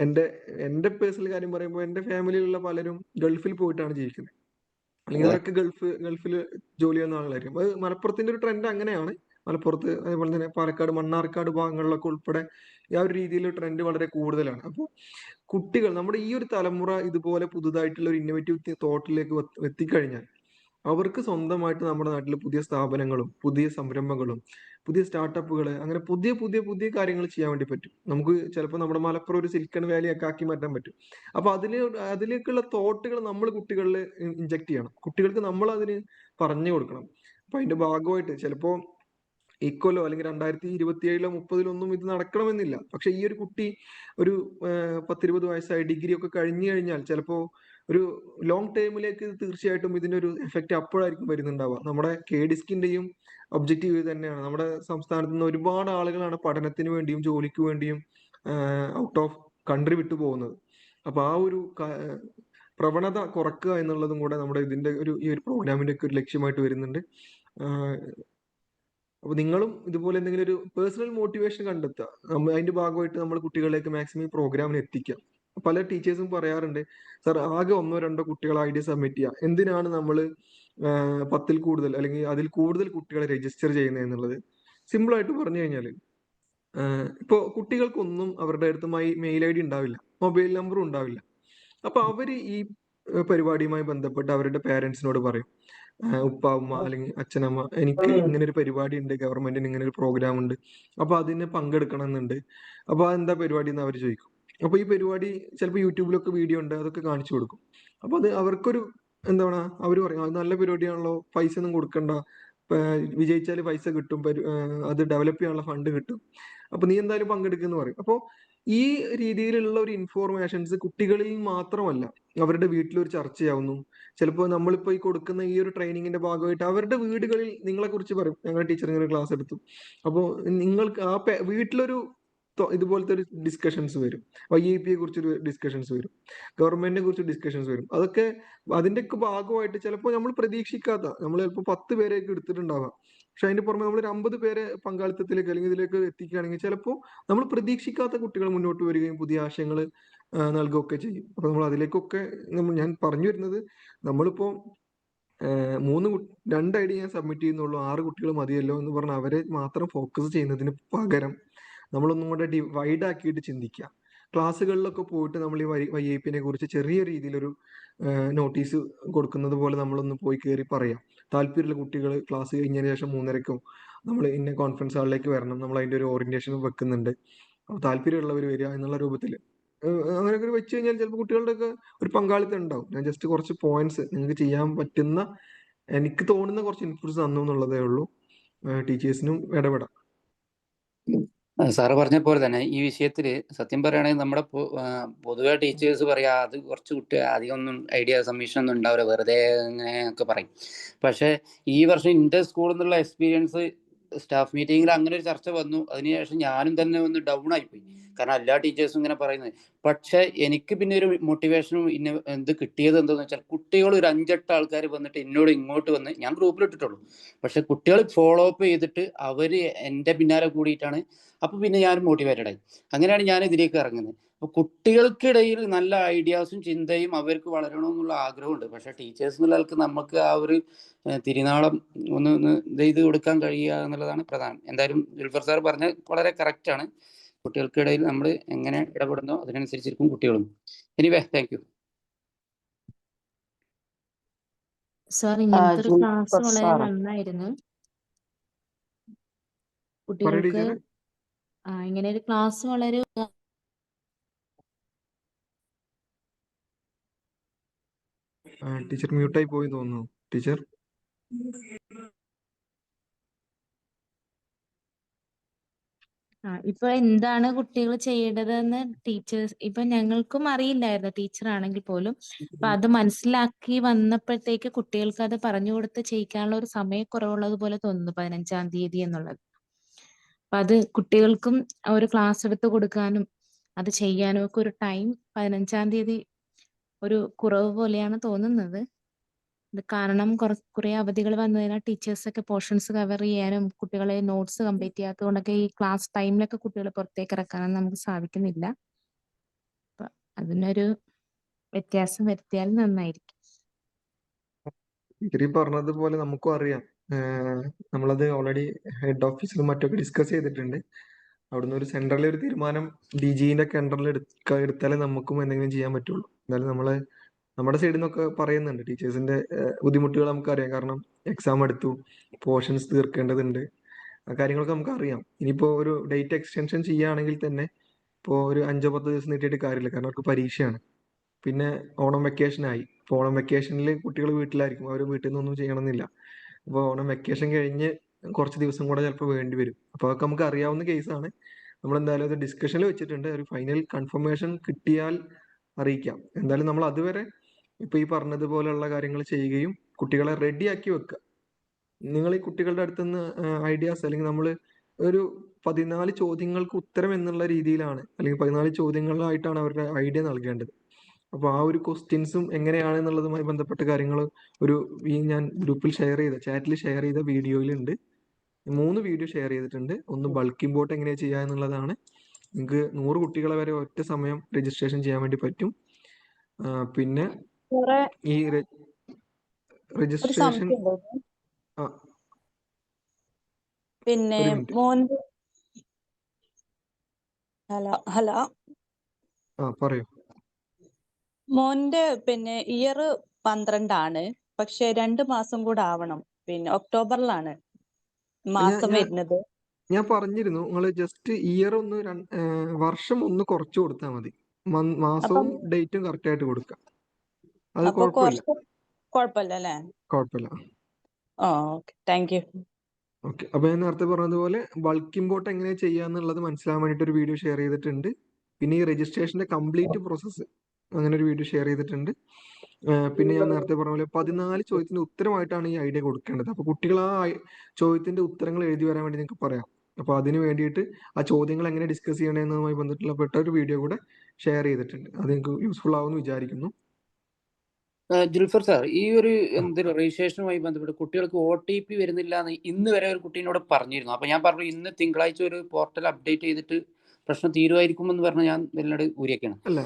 എന്റെ പേഴ്സണൽ കാര്യം പറയുമ്പോൾ എന്റെ ഫാമിലിയിലുള്ള പലരും ഗൾഫിൽ പോയിട്ടാണ് ജീവിക്കുന്നത്, അല്ലെങ്കിൽ അവരൊക്കെ ഗൾഫിൽ ജോലി ചെയ്യുന്ന ആളുകളായിരിക്കും. അത് മലപ്പുറത്തിന്റെ ഒരു ട്രെൻഡ് അങ്ങനെയാണ്. മലപ്പുറത്ത് അതേപോലെ തന്നെ പാലക്കാട്, മണ്ണാർക്കാട് ഭാഗങ്ങളിലൊക്കെ ഉൾപ്പെടെ ആ ഒരു രീതിയിൽ ട്രെൻഡ് വളരെ കൂടുതലാണ്. അപ്പോൾ കുട്ടികൾ, നമ്മുടെ ഈ ഒരു തലമുറ ഇതുപോലെ പുതുതായിട്ടുള്ള ഒരു ഇന്നോവേറ്റീവ് തോട്ടിലേക്ക് എത്തിക്കഴിഞ്ഞാൽ അവർക്ക് സ്വന്തമായിട്ട് നമ്മുടെ നാട്ടിൽ പുതിയ സ്ഥാപനങ്ങളും പുതിയ സംരംഭങ്ങളും പുതിയ സ്റ്റാർട്ടപ്പുകൾ, അങ്ങനെ പുതിയ പുതിയ പുതിയ കാര്യങ്ങൾ ചെയ്യാൻ വേണ്ടി പറ്റും. നമുക്ക് ചിലപ്പോൾ നമ്മുടെ മലപ്പുറം ഒരു സിലിക്കൺ വാലി ഒക്കെ ആക്കി മാറ്റാൻ പറ്റും. അപ്പൊ അതിലേക്കുള്ള തോട്ടുകൾ നമ്മൾ കുട്ടികളിൽ ഇൻജക്ട് ചെയ്യണം. കുട്ടികൾക്ക് നമ്മൾ അതിന് പറഞ്ഞു കൊടുക്കണം. അപ്പൊ അതിന്റെ ഭാഗമായിട്ട് ചിലപ്പോ ഇക്കൊല്ലോ അല്ലെങ്കിൽ 2027-ലോ 30-ലൊന്നും ഇത് നടക്കണമെന്നില്ല. പക്ഷെ ഈ ഒരു കുട്ടി ഒരു 10-20 വയസ്സായി ഡിഗ്രി ഒക്കെ കഴിഞ്ഞു കഴിഞ്ഞാൽ ചിലപ്പോ ഒരു ലോങ് ടേമിലേക്ക് തീർച്ചയായിട്ടും ഇതിന്റെ ഒരു എഫക്റ്റ് അപ്പോഴായിരിക്കും വരുന്നുണ്ടാവുക. നമ്മുടെ KDISCന്റെയും ഒബ്ജക്റ്റീവ് ഇത് തന്നെയാണ്. നമ്മുടെ സംസ്ഥാനത്ത് നിന്ന് ഒരുപാട് ആളുകളാണ് പഠനത്തിന് വേണ്ടിയും ജോലിക്ക് വേണ്ടിയും ഔട്ട് ഓഫ് കൺട്രി വിട്ടു പോകുന്നത്. അപ്പൊ ആ ഒരു പ്രവണത കുറക്കുക എന്നുള്ളതും കൂടെ നമ്മുടെ ഈ ഒരു പ്രോഗ്രാമിന്റെ ഒക്കെ ഒരു ലക്ഷ്യമായിട്ട് വരുന്നുണ്ട്. അപ്പൊ നിങ്ങളും ഇതുപോലെ എന്തെങ്കിലും ഒരു പേഴ്സണൽ മോട്ടിവേഷൻ കണ്ടെത്തുക. അതിന്റെ ഭാഗമായിട്ട് നമ്മൾ കുട്ടികളിലേക്ക് മാക്സിമം പ്രോഗ്രാമിന് എത്തിക്കുക. പല ടീച്ചേഴ്സും പറയാറുണ്ട്, സാർ ആകെ 1-2 കുട്ടികൾ ഐഡിയ സബ്മിറ്റ് ചെയ്യുക, എന്തിനാണ് നമ്മൾ 10-ൽ കൂടുതൽ അല്ലെങ്കിൽ അതിൽ കൂടുതൽ കുട്ടികളെ രജിസ്റ്റർ ചെയ്യുന്നത് എന്നുള്ളത്. സിമ്പിൾ ആയിട്ട് പറഞ്ഞു കഴിഞ്ഞാൽ, ഇപ്പോൾ കുട്ടികൾക്കൊന്നും അവരുടെ അടുത്ത് മെയിൽ ID ഉണ്ടാവില്ല, മൊബൈൽ നമ്പറും ഉണ്ടാവില്ല. അപ്പൊ അവര് ഈ പരിപാടിയുമായി ബന്ധപ്പെട്ട് അവരുടെ പേരൻസിനോട് പറയും, ഉപ്പ ഉമ്മ അല്ലെങ്കിൽ അച്ഛനമ്മ, എനിക്ക് ഇങ്ങനെ ഒരു പരിപാടി ഉണ്ട്, ഗവൺമെന്റിന് ഇങ്ങനെ ഒരു പ്രോഗ്രാം ഉണ്ട്, അപ്പൊ അതിന് പങ്കെടുക്കണം എന്നുണ്ട്. അപ്പൊ അതെന്താ പരിപാടി എന്ന് അവർ ചോദിക്കും. അപ്പൊ ഈ പരിപാടി ചിലപ്പോൾ യൂട്യൂബിലൊക്കെ വീഡിയോ ഉണ്ട്, അതൊക്കെ കാണിച്ചു കൊടുക്കും. അപ്പൊ അത് അവർക്കൊരു എന്താണ്, അവർ പറയും അത് നല്ല പരിപാടിയാണല്ലോ, പൈസ ഒന്നും കൊടുക്കണ്ട, വിജയിച്ചാൽ പൈസ കിട്ടും, അത് ഡെവലപ്പ് ചെയ്യാനുള്ള ഫണ്ട് കിട്ടും, അപ്പൊ നീ എന്തായാലും പങ്കെടുക്കുമെന്ന് പറയും. അപ്പോൾ ഈ രീതിയിലുള്ള ഒരു ഇൻഫോർമേഷൻസ് കുട്ടികളിൽ മാത്രമല്ല അവരുടെ വീട്ടിലൊരു ചർച്ചയാവുന്നു. ചിലപ്പോൾ നമ്മളിപ്പോൾ ഈ കൊടുക്കുന്ന ഈ ഒരു ട്രെയിനിങ്ങിന്റെ ഭാഗമായിട്ട് അവരുടെ വീടുകളിൽ നിങ്ങളെ കുറിച്ച് പറയും, ഞങ്ങളുടെ ടീച്ചർ ഇങ്ങനെ ക്ലാസ് എടുത്തു. അപ്പോൾ നിങ്ങൾക്ക് ആ വീട്ടിലൊരു ഇതുപോലത്തെ ഒരു ഡിസ്കഷൻസ് വരും. YEP കുറിച്ചൊരു ഡിസ്കഷൻസ് വരും, ഗവൺമെന്റിനെ കുറിച്ച് ഡിസ്കഷൻസ് വരും. അതൊക്കെ അതിന്റെയൊക്കെ ഭാഗമായിട്ട് ചിലപ്പോൾ നമ്മൾ പ്രതീക്ഷിക്കാത്ത, നമ്മൾ ചിലപ്പോൾ 10 പേരെയൊക്കെ എടുത്തിട്ടുണ്ടാവാം, പക്ഷെ അതിന്റെ പുറമെ നമ്മൾ ഒരു 50 പേരെ പങ്കാളിത്തത്തിലേക്ക് അല്ലെങ്കിൽ ഇതിലേക്ക് എത്തിക്കുകയാണെങ്കിൽ ചിലപ്പോൾ നമ്മൾ പ്രതീക്ഷിക്കാത്ത കുട്ടികൾ മുന്നോട്ട് വരികയും പുതിയ ആശയങ്ങൾ നൽകുകയൊക്കെ ചെയ്യും. അപ്പൊ നമ്മൾ അതിലേക്കൊക്കെ ഞാൻ പറഞ്ഞു വരുന്നത്, നമ്മളിപ്പോ 2 ഐഡി ഞാൻ സബ്മിറ്റ് ചെയ്യുന്നുള്ളൂ, 6 കുട്ടികൾ മതിയല്ലോ എന്ന് പറഞ്ഞ് അവരെ മാത്രം ഫോക്കസ് ചെയ്യുന്നതിന് പകരം നമ്മളൊന്നും കൂടെ ഡിവൈഡ് ആക്കിയിട്ട് ചിന്തിക്കുക. ക്ലാസ്സുകളിലൊക്കെ പോയിട്ട് നമ്മൾ ഈ YEP-നെ കുറിച്ച് ചെറിയ രീതിയിലൊരു നോട്ടീസ് കൊടുക്കുന്നത് പോലെ നമ്മളൊന്ന് പോയി കയറി പറയാം. താല്പര്യമുള്ള കുട്ടികൾ ക്ലാസ് കഴിഞ്ഞതിന് ശേഷം 3:30 നമ്മൾ ഇന്ന കോൺഫറൻസ് ഹാളിലേക്ക് വരണം, നമ്മൾ അതിന്റെ ഒരു ഓറിയന്റേഷൻ വെക്കുന്നുണ്ട്, അപ്പോൾ താല്പര്യമുള്ളവർ വരിക എന്നുള്ള രൂപത്തിൽ അങ്ങനെയൊക്കെ വെച്ച് കഴിഞ്ഞാൽ ചിലപ്പോൾ കുട്ടികളുടെ ഒക്കെ ഒരു പങ്കാളിത്തം ഉണ്ടാവും. ഞാൻ ജസ്റ്റ് കുറച്ച് പോയിന്റ്സ് നിങ്ങൾക്ക് ചെയ്യാൻ പറ്റുന്ന എനിക്ക് തോന്നുന്ന കുറച്ച് ഇൻപുട്സ് തന്നു എന്നുള്ളതേ ഉള്ളൂ. ടീച്ചേഴ്സിനും ഇടപെടാം. സാറ് പറഞ്ഞ പോലെ തന്നെ ഈ വിഷയത്തിൽ സത്യം പറയുകയാണെങ്കിൽ നമ്മുടെ പൊതുവെ ടീച്ചേഴ്സ് പറയാ അത് കുറച്ച് കുട്ടി അധികം ഒന്നും ഐഡിയ സബ്മിഷൻ ഒന്നും ഉണ്ടാവില്ല, വെറുതെ അങ്ങനെയൊക്കെ പറയും. പക്ഷെ ഈ വർഷം ഇന്റർ സ്കൂളിൽ നിന്നുള്ള എക്സ്പീരിയൻസ് സ്റ്റാഫ് മീറ്റിംഗിൽ അങ്ങനെ ഒരു ചർച്ച വന്നു. അതിനുശേഷം ഞാനും തന്നെ ഒന്ന് ഡൗൺ ആയിപ്പോയി, കാരണം എല്ലാ ടീച്ചേഴ്സും ഇങ്ങനെ പറയുന്നത്. പക്ഷെ എനിക്ക് പിന്നെ ഒരു മോട്ടിവേഷനും എന്ത് കിട്ടിയത് എന്താണെന്ന് വെച്ചാൽ, കുട്ടികൾ ഒരു 5-8 ആൾക്കാർ വന്നിട്ട് എന്നോട് ഇങ്ങോട്ട് വന്ന്, ഞാൻ ഗ്രൂപ്പിൽ ഇട്ടിട്ടുള്ളൂ, പക്ഷെ കുട്ടികൾ ഫോളോ അപ്പ് ചെയ്തിട്ട് അവര് എൻ്റെ പിന്നാലെ കൂടിയിട്ടാണ്. അപ്പൊ പിന്നെ ഞാൻ മോട്ടിവേറ്റഡ് ആയി. അങ്ങനെയാണ് ഞാൻ ഇതിലേക്ക് ഇറങ്ങുന്നത്. അപ്പൊ കുട്ടികൾക്കിടയിൽ നല്ല ഐഡിയാസും ചിന്തയും അവർക്ക് വളരണമെന്നുള്ള ആഗ്രഹമുണ്ട്. പക്ഷെ ടീച്ചേഴ്സ് എന്നുള്ള ആൾക്ക് നമുക്ക് ആ ഒരു തിരിനാളം ഒന്ന് ചെയ്ത് കൊടുക്കാൻ കഴിയുക എന്നുള്ളതാണ് പ്രധാനം. എന്തായാലും ജുൽഫർ സാർ പറഞ്ഞ വളരെ കറക്റ്റ് ആണ്. കുട്ടികൾക്കിടയിൽ നമ്മൾ എങ്ങനെ ഇടപെടുന്നോ അതിനനുസരിച്ചിരിക്കും കുട്ടികളും. Anyway, thank you. സാർ, ഇങ്ങനത്തെ ഒരു ക്ലാസ് വളരെ നന്നായിരുന്നു. കുട്ടികൾക്ക് ഇങ്ങനെ ഒരു ക്ലാസ് വളരെ ടീച്ചർ മ്യൂട്ടായി പോയി തോന്നുന്നു. ടീച്ചർ ഇപ്പൊ എന്താണ് കുട്ടികൾ ചെയ്യേണ്ടതെന്ന് ടീച്ചേഴ്സ് ഇപ്പൊ ഞങ്ങൾക്കും അറിയില്ലായിരുന്നു, ടീച്ചർ ആണെങ്കിൽ പോലും. അപ്പൊ അത് മനസ്സിലാക്കി വന്നപ്പോഴത്തേക്ക് കുട്ടികൾക്ക് അത് പറഞ്ഞു കൊടുത്ത് ചെയ്യിക്കാനുള്ള ഒരു സമയക്കുറവുള്ളത് പോലെ തോന്നുന്നു 15-ാം തീയതി എന്നുള്ളത്. അപ്പൊ അത് കുട്ടികൾക്കും ഒരു ക്ലാസ് എടുത്ത് കൊടുക്കാനും അത് ചെയ്യാനും ഒക്കെ ഒരു ടൈം 15-ാം തീയതി ഒരു കുറവ് പോലെയാണ് തോന്നുന്നത്. ഇത് കാരണം കുറെ അവധികൾ വന്നതിനാൽ ടീച്ചേഴ്സൊക്കെ പോർഷൻസ് കവർ ചെയ്യാനും കുട്ടികളെ നോട്ട്സ് കംപ്ലീറ്റ് ചെയ്യാത്തത് കൊണ്ടൊക്കെ ഈ ക്ലാസ് ടൈമിലൊക്കെ കുട്ടികളെ പുറത്തേക്ക് ഇറക്കാനൊന്നും നമുക്ക് സാധിക്കുന്നില്ല. അപ്പൊ അതിനൊരു വ്യത്യാസം വരുത്തിയാൽ നന്നായിരിക്കും. ടീച്ചർ പറഞ്ഞതുപോലെ നമുക്കും അറിയാം, നമ്മളത് ഓൾറെഡി ഹെഡ് ഓഫീസിലും മറ്റൊക്കെ ഡിസ്കസ് ചെയ്തിട്ടുണ്ട്. അവിടുന്ന് ഒരു സെൻട്രലിൽ ഒരു തീരുമാനം DGന്റെ ഒക്കെ അണ്ടറിൽ എടുത്താലേ നമുക്കും എന്തെങ്കിലും ചെയ്യാൻ പറ്റുള്ളൂ. എന്നാലും നമ്മുടെ സൈഡിൽ നിന്നൊക്കെ പറയുന്നുണ്ട്, ടീച്ചേഴ്സിന്റെ ബുദ്ധിമുട്ടുകൾ നമുക്കറിയാം. കാരണം എക്സാം എടുത്തു, പോർഷൻസ് തീർക്കേണ്ടതുണ്ട്, ആ കാര്യങ്ങളൊക്കെ നമുക്ക് അറിയാം. ഇനിയിപ്പോ ഒരു ഡേറ്റ് എക്സ്റ്റൻഷൻ ചെയ്യുകയാണെങ്കിൽ തന്നെ ഇപ്പോൾ ഒരു 5-10 ദിവസം നീട്ടിയിട്ട് കാര്യമില്ല, കാരണം അവർക്ക് പരീക്ഷയാണ്. പിന്നെ ഓണം വെക്കേഷനായി. ഇപ്പോൾ ഓണം വെക്കേഷനിൽ കുട്ടികൾ വീട്ടിലായിരിക്കും, അവർ വീട്ടിൽ നിന്നൊന്നും ചെയ്യണമെന്നില്ല. അപ്പോൾ ഓണം വെക്കേഷൻ കഴിഞ്ഞ് കുറച്ച് ദിവസം കൂടെ ചിലപ്പോൾ വേണ്ടി വരും. അപ്പോൾ അതൊക്കെ നമുക്ക് അറിയാവുന്ന കേസാണ്. നമ്മൾ എന്തായാലും അത് ഡിസ്കഷനിൽ വെച്ചിട്ടുണ്ട്. ഒരു ഫൈനൽ കൺഫർമേഷൻ കിട്ടിയാൽ അറിയിക്കാം. എന്തായാലും നമ്മൾ അതുവരെ ഇപ്പൊ ഈ പറഞ്ഞതുപോലെയുള്ള കാര്യങ്ങൾ ചെയ്യുകയും കുട്ടികളെ റെഡിയാക്കി വെക്കുക. നിങ്ങൾ ഈ കുട്ടികളുടെ അടുത്തുനിന്ന് ഐഡിയാസ്, അല്ലെങ്കിൽ നമ്മൾ ഒരു 14 ചോദ്യങ്ങൾക്ക് ഉത്തരം എന്നുള്ള രീതിയിലാണ്, അല്ലെങ്കിൽ 14 ചോദ്യങ്ങളായിട്ടാണ് അവരുടെ ഐഡിയ നൽകേണ്ടത്. അപ്പോൾ ആ ഒരു ക്വസ്റ്റ്യൻസും എങ്ങനെയാണ് എന്നുള്ളതുമായി ബന്ധപ്പെട്ട കാര്യങ്ങൾ ഞാൻ ഗ്രൂപ്പിൽ ചാറ്റിൽ ഷെയർ ചെയ്ത വീഡിയോയിലുണ്ട്. 3 വീഡിയോ ഷെയർ ചെയ്തിട്ടുണ്ട്. ഒന്ന് ബൾക്ക് ഇമ്പോർട്ട് എങ്ങനെ ചെയ്യുക എന്നുള്ളതാണ്. നിങ്ങൾക്ക് 100 കുട്ടികളെ വരെ ഒറ്റ സമയം രജിസ്ട്രേഷൻ ചെയ്യാൻ വേണ്ടി പറ്റും. പിന്നെ ഈ രജിസ്ട്രേഷൻ പിന്നെ മോന്റെ ഹലോ പറയൂ. മോന്റെ പിന്നെ ഇയർ 12 ആണ്, പക്ഷെ 2 മാസം കൂടെ ആവണം. പിന്നെ ഒക്ടോബറിലാണ് മാസം വരുന്നത്. ഞാൻ പറഞ്ഞിരുന്നു, നിങ്ങൾ ജസ്റ്റ് ഇയർ വർഷം ഒന്ന് കുറച്ചു കൊടുത്താൽ മതി. മാസവും ഡേറ്റും കറക്റ്റ് ആയിട്ട് കൊടുക്കാം. അത് കുഴപ്പമില്ല അല്ലേ? കുഴപ്പമില്ല. Thank you. ഓക്കെ. അപ്പൊ ഞാൻ നേരത്തെ പറഞ്ഞതുപോലെ ബൾക്ക് ഇമ്പോർട്ട് എങ്ങനെ ചെയ്യാന്നുള്ളത് മനസ്സിലാൻ വേണ്ടിയിട്ട് ഒരു വീഡിയോ ഷെയർ ചെയ്തിട്ടുണ്ട്. പിന്നെ ഈ രജിസ്ട്രേഷന്റെ കംപ്ലീറ്റ് പ്രോസസ്സ് അങ്ങനെ ഒരു വീഡിയോ ഷെയർ ചെയ്തിട്ടുണ്ട്. പിന്നെ ഞാൻ നേരത്തെ പറഞ്ഞ പോലെ 14 ചോദ്യത്തിന്റെ ഉത്തരമായിട്ടാണ് ഈ ഐഡിയ കൊടുക്കേണ്ടത്. അപ്പൊ കുട്ടികൾ ആ ചോദ്യത്തിന്റെ ഉത്തരങ്ങൾ എഴുതി വരാൻ വേണ്ടി നിങ്ങൾക്ക് പറയാം. അപ്പൊ അതിന് വേണ്ടിയിട്ട് ആ ചോദ്യങ്ങൾ എങ്ങനെ ഡിസ്കസ് ചെയ്യണമെന്നതുമായി ബന്ധപ്പെട്ട ഒരു വീഡിയോ കൂടെ ഷെയർ ചെയ്തിട്ടുണ്ട്. അത് നിങ്ങൾക്ക് യൂസ്ഫുൾ ആവുമെന്ന് വിചാരിക്കുന്നു. ജുൽഫർ സാർ, ഈ ഒരു രജിസ്ട്രേഷനുമായി ബന്ധപ്പെട്ട് കുട്ടികൾക്ക് OTP വരുന്നില്ല എന്ന് ഇന്ന് വരെ ഒരു കുട്ടീനോട് പറഞ്ഞിരുന്നു. അപ്പൊ ഞാൻ പറഞ്ഞു ഇന്ന് തിങ്കളാഴ്ച ഒരു പോർട്ടൽ അപ്ഡേറ്റ് ചെയ്തിട്ട് പ്രശ്നം തീരുമായിരിക്കും എന്ന് പറഞ്ഞ് ഞാൻ ഇതിനോട് ഊരിയൊക്കെയാണ്. അല്ല,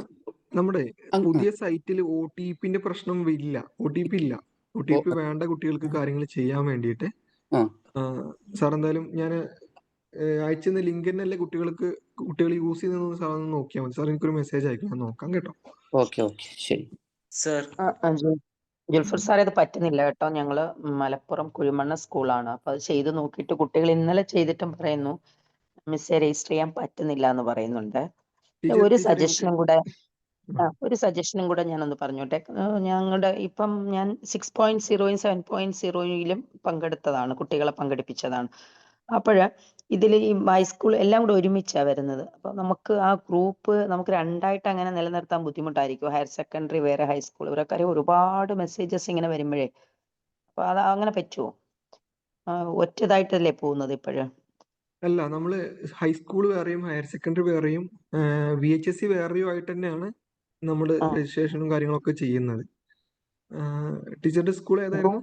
നമ്മുടെ പുതിയ സൈറ്റിൽ OTPന്റെ പ്രശ്നം ഇല്ല. OTP ഇല്ല. OTP വേണ്ട കുട്ടികൾക്ക് കാര്യങ്ങൾ ചെയ്യാൻ വേണ്ടിയിട്ട് സാർ എന്തായാലും ഞാൻ അയച്ചുന്ന ലിങ്ക് തന്നെയല്ലേ കുട്ടികൾ യൂസ് ചെയ്യുന്ന സാർ നോക്കിയാൽ മതി. സാർ എനിക്കൊരു മെസ്സേജ് അയക്കും, ഞാൻ നോക്കാം കേട്ടോ. ഓക്കെ ശരി സർ. ജുൽഫർ സാർ, ഇത് പറ്റുന്നില്ല കേട്ടോ. ഞങ്ങള് മലപ്പുറം കുഴിമണ്ണ സ്കൂളാണ്. അപ്പൊ അത് ചെയ്ത് നോക്കിയിട്ട് കുട്ടികൾ ഇന്നലെ ചെയ്തിട്ടും പറയുന്നു മിസ്സെ രജിസ്റ്റർ ചെയ്യാൻ പറ്റുന്നില്ല എന്ന് പറയുന്നുണ്ട്. ഒരു സജഷനും കൂടെ ഞാനൊന്ന് പറഞ്ഞോട്ടെ. ഞങ്ങളുടെ ഇപ്പം ഞാൻ 6.0യും 7.0യിലും പങ്കെടുത്തതാണ്, കുട്ടികളെ പങ്കെടുപ്പിച്ചതാണ്. അപ്പോഴ് ഇതിൽ ഈ ഹൈസ്കൂൾ എല്ലാം കൂടെ ഒരുമിച്ചാണ് വരുന്നത്. അപ്പൊ നമുക്ക് ആ ഗ്രൂപ്പ് നമുക്ക് രണ്ടായിട്ട് അങ്ങനെ നിലനിർത്താൻ ബുദ്ധിമുട്ടായിരിക്കും. ഹയർ സെക്കൻഡറി വേറെ, ഹൈസ്കൂൾ ഇവരൊക്കെ ഒരുപാട് മെസ്സേജസ് ഇങ്ങനെ വരുമ്പോഴേ. അപ്പൊ അത് അങ്ങനെ പറ്റുമോ? ഒറ്റതായിട്ടല്ലേ പോകുന്നത് ഇപ്പോഴ്? അല്ല, നമ്മള് ഹൈസ്കൂൾ വേറെയും ഹയർ സെക്കൻഡറി വേറെയും VHSC വേറെയും ആയിട്ട് തന്നെയാണ് നമ്മൾ രജിസ്ട്രേഷനും കാര്യങ്ങളൊക്കെ ചെയ്യുന്നത്. ടീച്ചറുടെ സ്കൂൾ ഏതായിരുന്നു?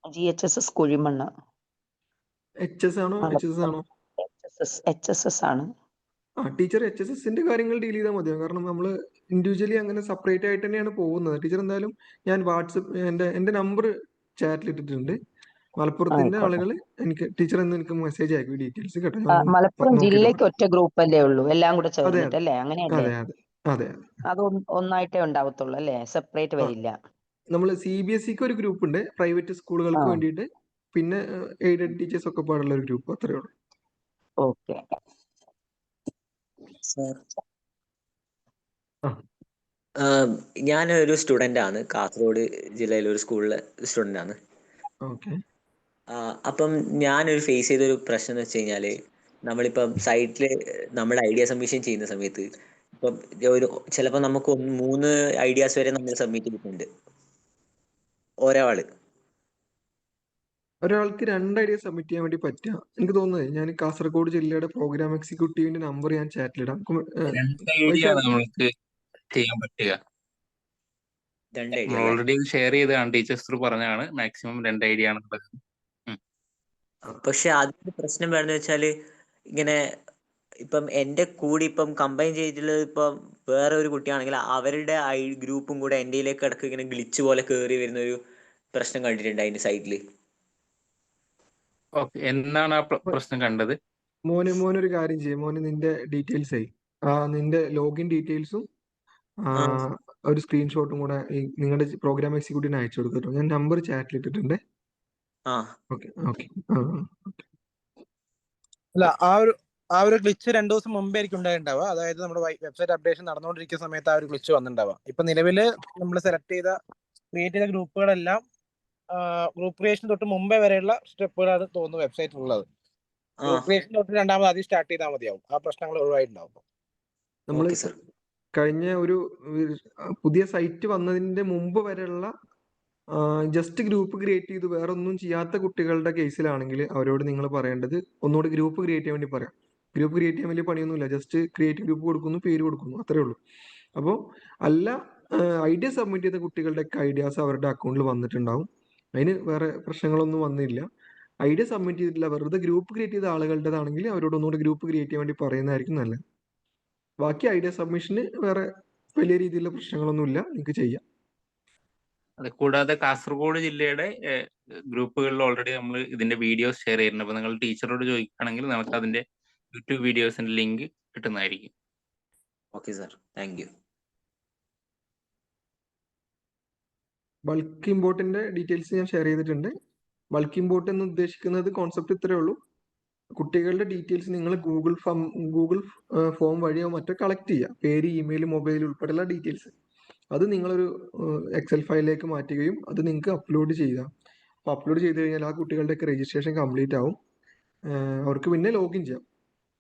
GHSS കുഴിമണ്ണ. HS ആണോ HSS ആണോ? HSS ആണ്. ടീച്ചർ HSSന്റെ കാര്യങ്ങൾ ഡീൽ ചെയ്താൽ മതിയോ? കാരണം നമ്മൾ ഇൻഡിവിജ്വലി അങ്ങനെ സെപ്പറേറ്റ് ആയിട്ട് തന്നെയാണ് പോകുന്നത്. ടീച്ചർ എന്തായാലും ഞാൻ വാട്സപ്പ് എന്റെ നമ്പർ ചാറ്റിൽ ഇട്ടിട്ടുണ്ട്. മലപ്പുറത്തിന്റെ ആളുകൾ ടീച്ചർ എനിക്ക് മെസ്സേജ് അയക്കും ഡീറ്റെയിൽസ് കേട്ടോ. മലപ്പുറം ജില്ലയ്ക്ക് ഒറ്റ ഗ്രൂപ്പ് അല്ലേ ഉള്ളൂ, എല്ലാം കൂടെ ചേർന്നിട്ട് അല്ലേ? അങ്ങനെയല്ലേ? അതെ. അത് ഒന്നായിട്ടേ ഉണ്ടാവത്തുള്ളൂ അല്ലേ? സെപ്പറേറ്റ് വരില്ല. നമ്മൾ CBSEക്ക് ഒരു ഗ്രൂപ്പ് ഉണ്ട്, പ്രൈവറ്റ് സ്കൂളുകൾക്ക് വേണ്ടിയിട്ട്. പിന്നെ എയ്ഡഡ് ടീച്ചേഴ്സ് ഒക്കെ പാടുള്ള ഒരു ഗ്രൂപ്പ്, അത്രേ ഉള്ളൂ. ഓക്കെ സർ, ഞാനൊരു സ്റ്റുഡൻ്റ് ആണ്. കാസർഗോഡ് ജില്ലയിലെ ഒരു സ്കൂളിലെ സ്റ്റുഡൻ്റ് ആണ്. അപ്പം ഞാനൊരു ഫേസ് ചെയ്തൊരു പ്രശ്നം എന്ന് വെച്ച് കഴിഞ്ഞാൽ, നമ്മളിപ്പം സൈറ്റിൽ നമ്മുടെ ഐഡിയ സബ്മിഷൻ ചെയ്യുന്ന സമയത്ത് ഇപ്പം ചിലപ്പോൾ നമുക്ക് 3 ഐഡിയാസ് വരെ നമ്മൾ സബ്മിറ്റ് ചെയ്തിട്ടുണ്ട്. ഒരാൾക്ക് 2 ഐഡിയ സബ്മിറ്റ് ചെയ്യാൻ വേണ്ടി പറ്റുക. എനിക്ക് തോന്നുന്നത് ഞാൻ കാസർഗോഡ് ജില്ലയുടെ പ്രോഗ്രാം എക്സിക്യൂട്ടീവിന്റെ നമ്പർ ഞാൻ ചാറ്റിലിടാം. നമുക്ക് ചെയ്യാൻ പറ്റുക. ഓൾറെഡി ഷെയർ ചെയ്തതാണ്, ടീച്ചേഴ്സ് പറഞ്ഞാണ് മാക്സിമം 2 ഐഡിയ ആണ്. പക്ഷെ അതിന്റെ പ്രശ്നം വേണമെന്ന് വെച്ചാല്, ഇങ്ങനെ ഇപ്പം എന്റെ കൂടി ഇപ്പം കമ്പൈൻ ചെയ്തിട്ടുള്ളത് ഇപ്പം വേറെ ഒരു കുട്ടിയാണെങ്കിൽ അവരുടെ ഗ്രൂപ്പും കൂടെ എന്റെയിലേക്ക് ഇടയ്ക്ക് ഇങ്ങനെ ഗ്ലിച്ച് പോലെ കയറി വരുന്ന ഒരു പ്രശ്നം കണ്ടിട്ടുണ്ട് അതിന്റെ സൈറ്റില്. എന്നാണ് ആ പ്രശ്നം കണ്ടത്? മോനൊരു കാര്യം ചെയ്യും. മോന് നിന്റെ ഡീറ്റെയിൽസ് നിന്റെ ലോഗിൻ ഡീറ്റെയിൽസും ഒരു സ്ക്രീൻഷോട്ടും കൂടെ നിങ്ങളുടെ പ്രോഗ്രാം എക്സിക്യൂട്ടീവിന് അയച്ചു കൊടുക്കട്ടോ. ഞാൻ നമ്പർ ചാറ്റിൽ ഇട്ടിട്ടുണ്ട്. അല്ല, ആ ഒരു ഗ്ലിച്ച് 2 ദിവസം മുമ്പേ ആയിരിക്കും ഉണ്ടായിട്ടുണ്ടാവുക. അതായത് നമ്മുടെ വെബ്സൈറ്റ് അപ്ഡേഷൻ നടന്നുകൊണ്ടിരിക്കുന്ന സമയത്ത് ആ ഒരു ഗ്ലിച്ച് വന്നിട്ടുണ്ടാവുക. ഇപ്പൊ നിലവില് നമ്മൾ ക്രിയേറ്റ് ചെയ്ത ഗ്രൂപ്പുകളെല്ലാം ഗ്രൂപ്പ് ക്രിയേഷൻ തൊട്ട് മുമ്പേ വരെയുള്ള സ്റ്റെപ്പുകളാണ് തോന്നുന്നു വെബ്സൈറ്റിൽ ഉള്ളത്. ഗ്രൂപ്പ് ക്രിയേഷൻ തൊട്ട് രണ്ടാമത് ആദ്യം സ്റ്റാർട്ട് ചെയ്താൽ മതിയാവും. ആ പ്രശ്നങ്ങൾ ഒഴിവായിട്ടുണ്ടാവും. നമ്മൾ കഴിഞ്ഞ ഒരു പുതിയ സൈറ്റ് വന്നതിന്റെ മുമ്പ് വരെയുള്ള ജസ്റ്റ് ഗ്രൂപ്പ് ക്രിയേറ്റ് ചെയ്ത് വേറെ ഒന്നും ചെയ്യാത്ത കുട്ടികളുടെ കേസിലാണെങ്കിൽ അവരോട് നിങ്ങൾ പറയേണ്ടത് ഒന്നുകൂടി ഗ്രൂപ്പ് ക്രിയേറ്റ് ചെയ്യാൻ വേണ്ടി പറയാം. ഗ്രൂപ്പ് ക്രിയേറ്റ് ചെയ്യാൻ വലിയ പണിയൊന്നുമില്ല, ജസ്റ്റ് ക്രിയേറ്റ് ഗ്രൂപ്പ് കൊടുക്കുന്നു, പേര് കൊടുക്കുന്നു, അത്രേ ഉള്ളൂ. അപ്പോൾ ഐഡിയ സബ്മിറ്റ് ചെയ്ത കുട്ടികളുടെ ഐഡിയാസ് അവരുടെ അക്കൗണ്ടിൽ വന്നിട്ടുണ്ടാവും. അതിന് വേറെ പ്രശ്നങ്ങളൊന്നും വന്നില്ല. ഐഡിയ സബ്മിറ്റ് ചെയ്തിട്ടില്ല, വെറുതെ ഗ്രൂപ്പ് ക്രിയേറ്റ് ചെയ്ത ആളുകളുടേതാണെങ്കിൽ അവരോട് ഒന്നുകൂടി ഗ്രൂപ്പ് ക്രിയേറ്റ് ചെയ്യാൻ വേണ്ടി പറയുന്നതായിരിക്കും നല്ലത്. ബാക്കി ഐഡിയ സബ്മിഷന് വേറെ വലിയ രീതിയിലുള്ള പ്രശ്നങ്ങളൊന്നുമില്ല, നിങ്ങൾക്ക് ചെയ്യാം. അത് കൂടാതെ കാസർഗോഡ് ജില്ലയുടെ ഗ്രൂപ്പുകളിൽ ഓൾറെഡി നമ്മൾ ഇതിന്റെ വീഡിയോസ് ഷെയർ ചെയ്യുന്നുണ്ട്. അപ്പൊ നിങ്ങൾ ടീച്ചറോട് ചോദിക്കുകയാണെങ്കിൽ നമുക്ക് അതിന്റെ യൂട്യൂബ് വീഡിയോസിന്റെ ലിങ്ക് കിട്ടുന്നതായിരിക്കും. Okay sir, thank you. Bulk ഇമ്പോർട്ടിന്റെ ഡീറ്റെയിൽസ് ഞാൻ ഷെയർ ചെയ്തിട്ടുണ്ട്. ബൾക്ക് ഇമ്പോർട്ട് എന്ന് ഉദ്ദേശിക്കുന്നത് കോൺസെപ്റ്റ് ഇത്രേ ഉള്ളൂ. കുട്ടികളുടെ ഡീറ്റെയിൽസ് നിങ്ങൾ ഗൂഗിൾ ഫോം വഴിയോ മറ്റോ കളക്ട് ചെയ്യുക. പേര്, ഇമെയിൽ, മൊബൈൽ ഉൾപ്പെടെയുള്ള ഡീറ്റെയിൽസ് അത് നിങ്ങളൊരു എക്സൽ ഫയലിലേക്ക് മാറ്റുകയും അത് നിങ്ങൾക്ക് അപ്ലോഡ് ചെയ്യുക. അപ്പോൾ അപ്ലോഡ് ചെയ്ത് കഴിഞ്ഞാൽ ആ കുട്ടികളുടെയൊക്കെ രജിസ്ട്രേഷൻ കംപ്ലീറ്റ് ആവും. അവർക്ക് പിന്നെ ലോഗിൻ ചെയ്യാം.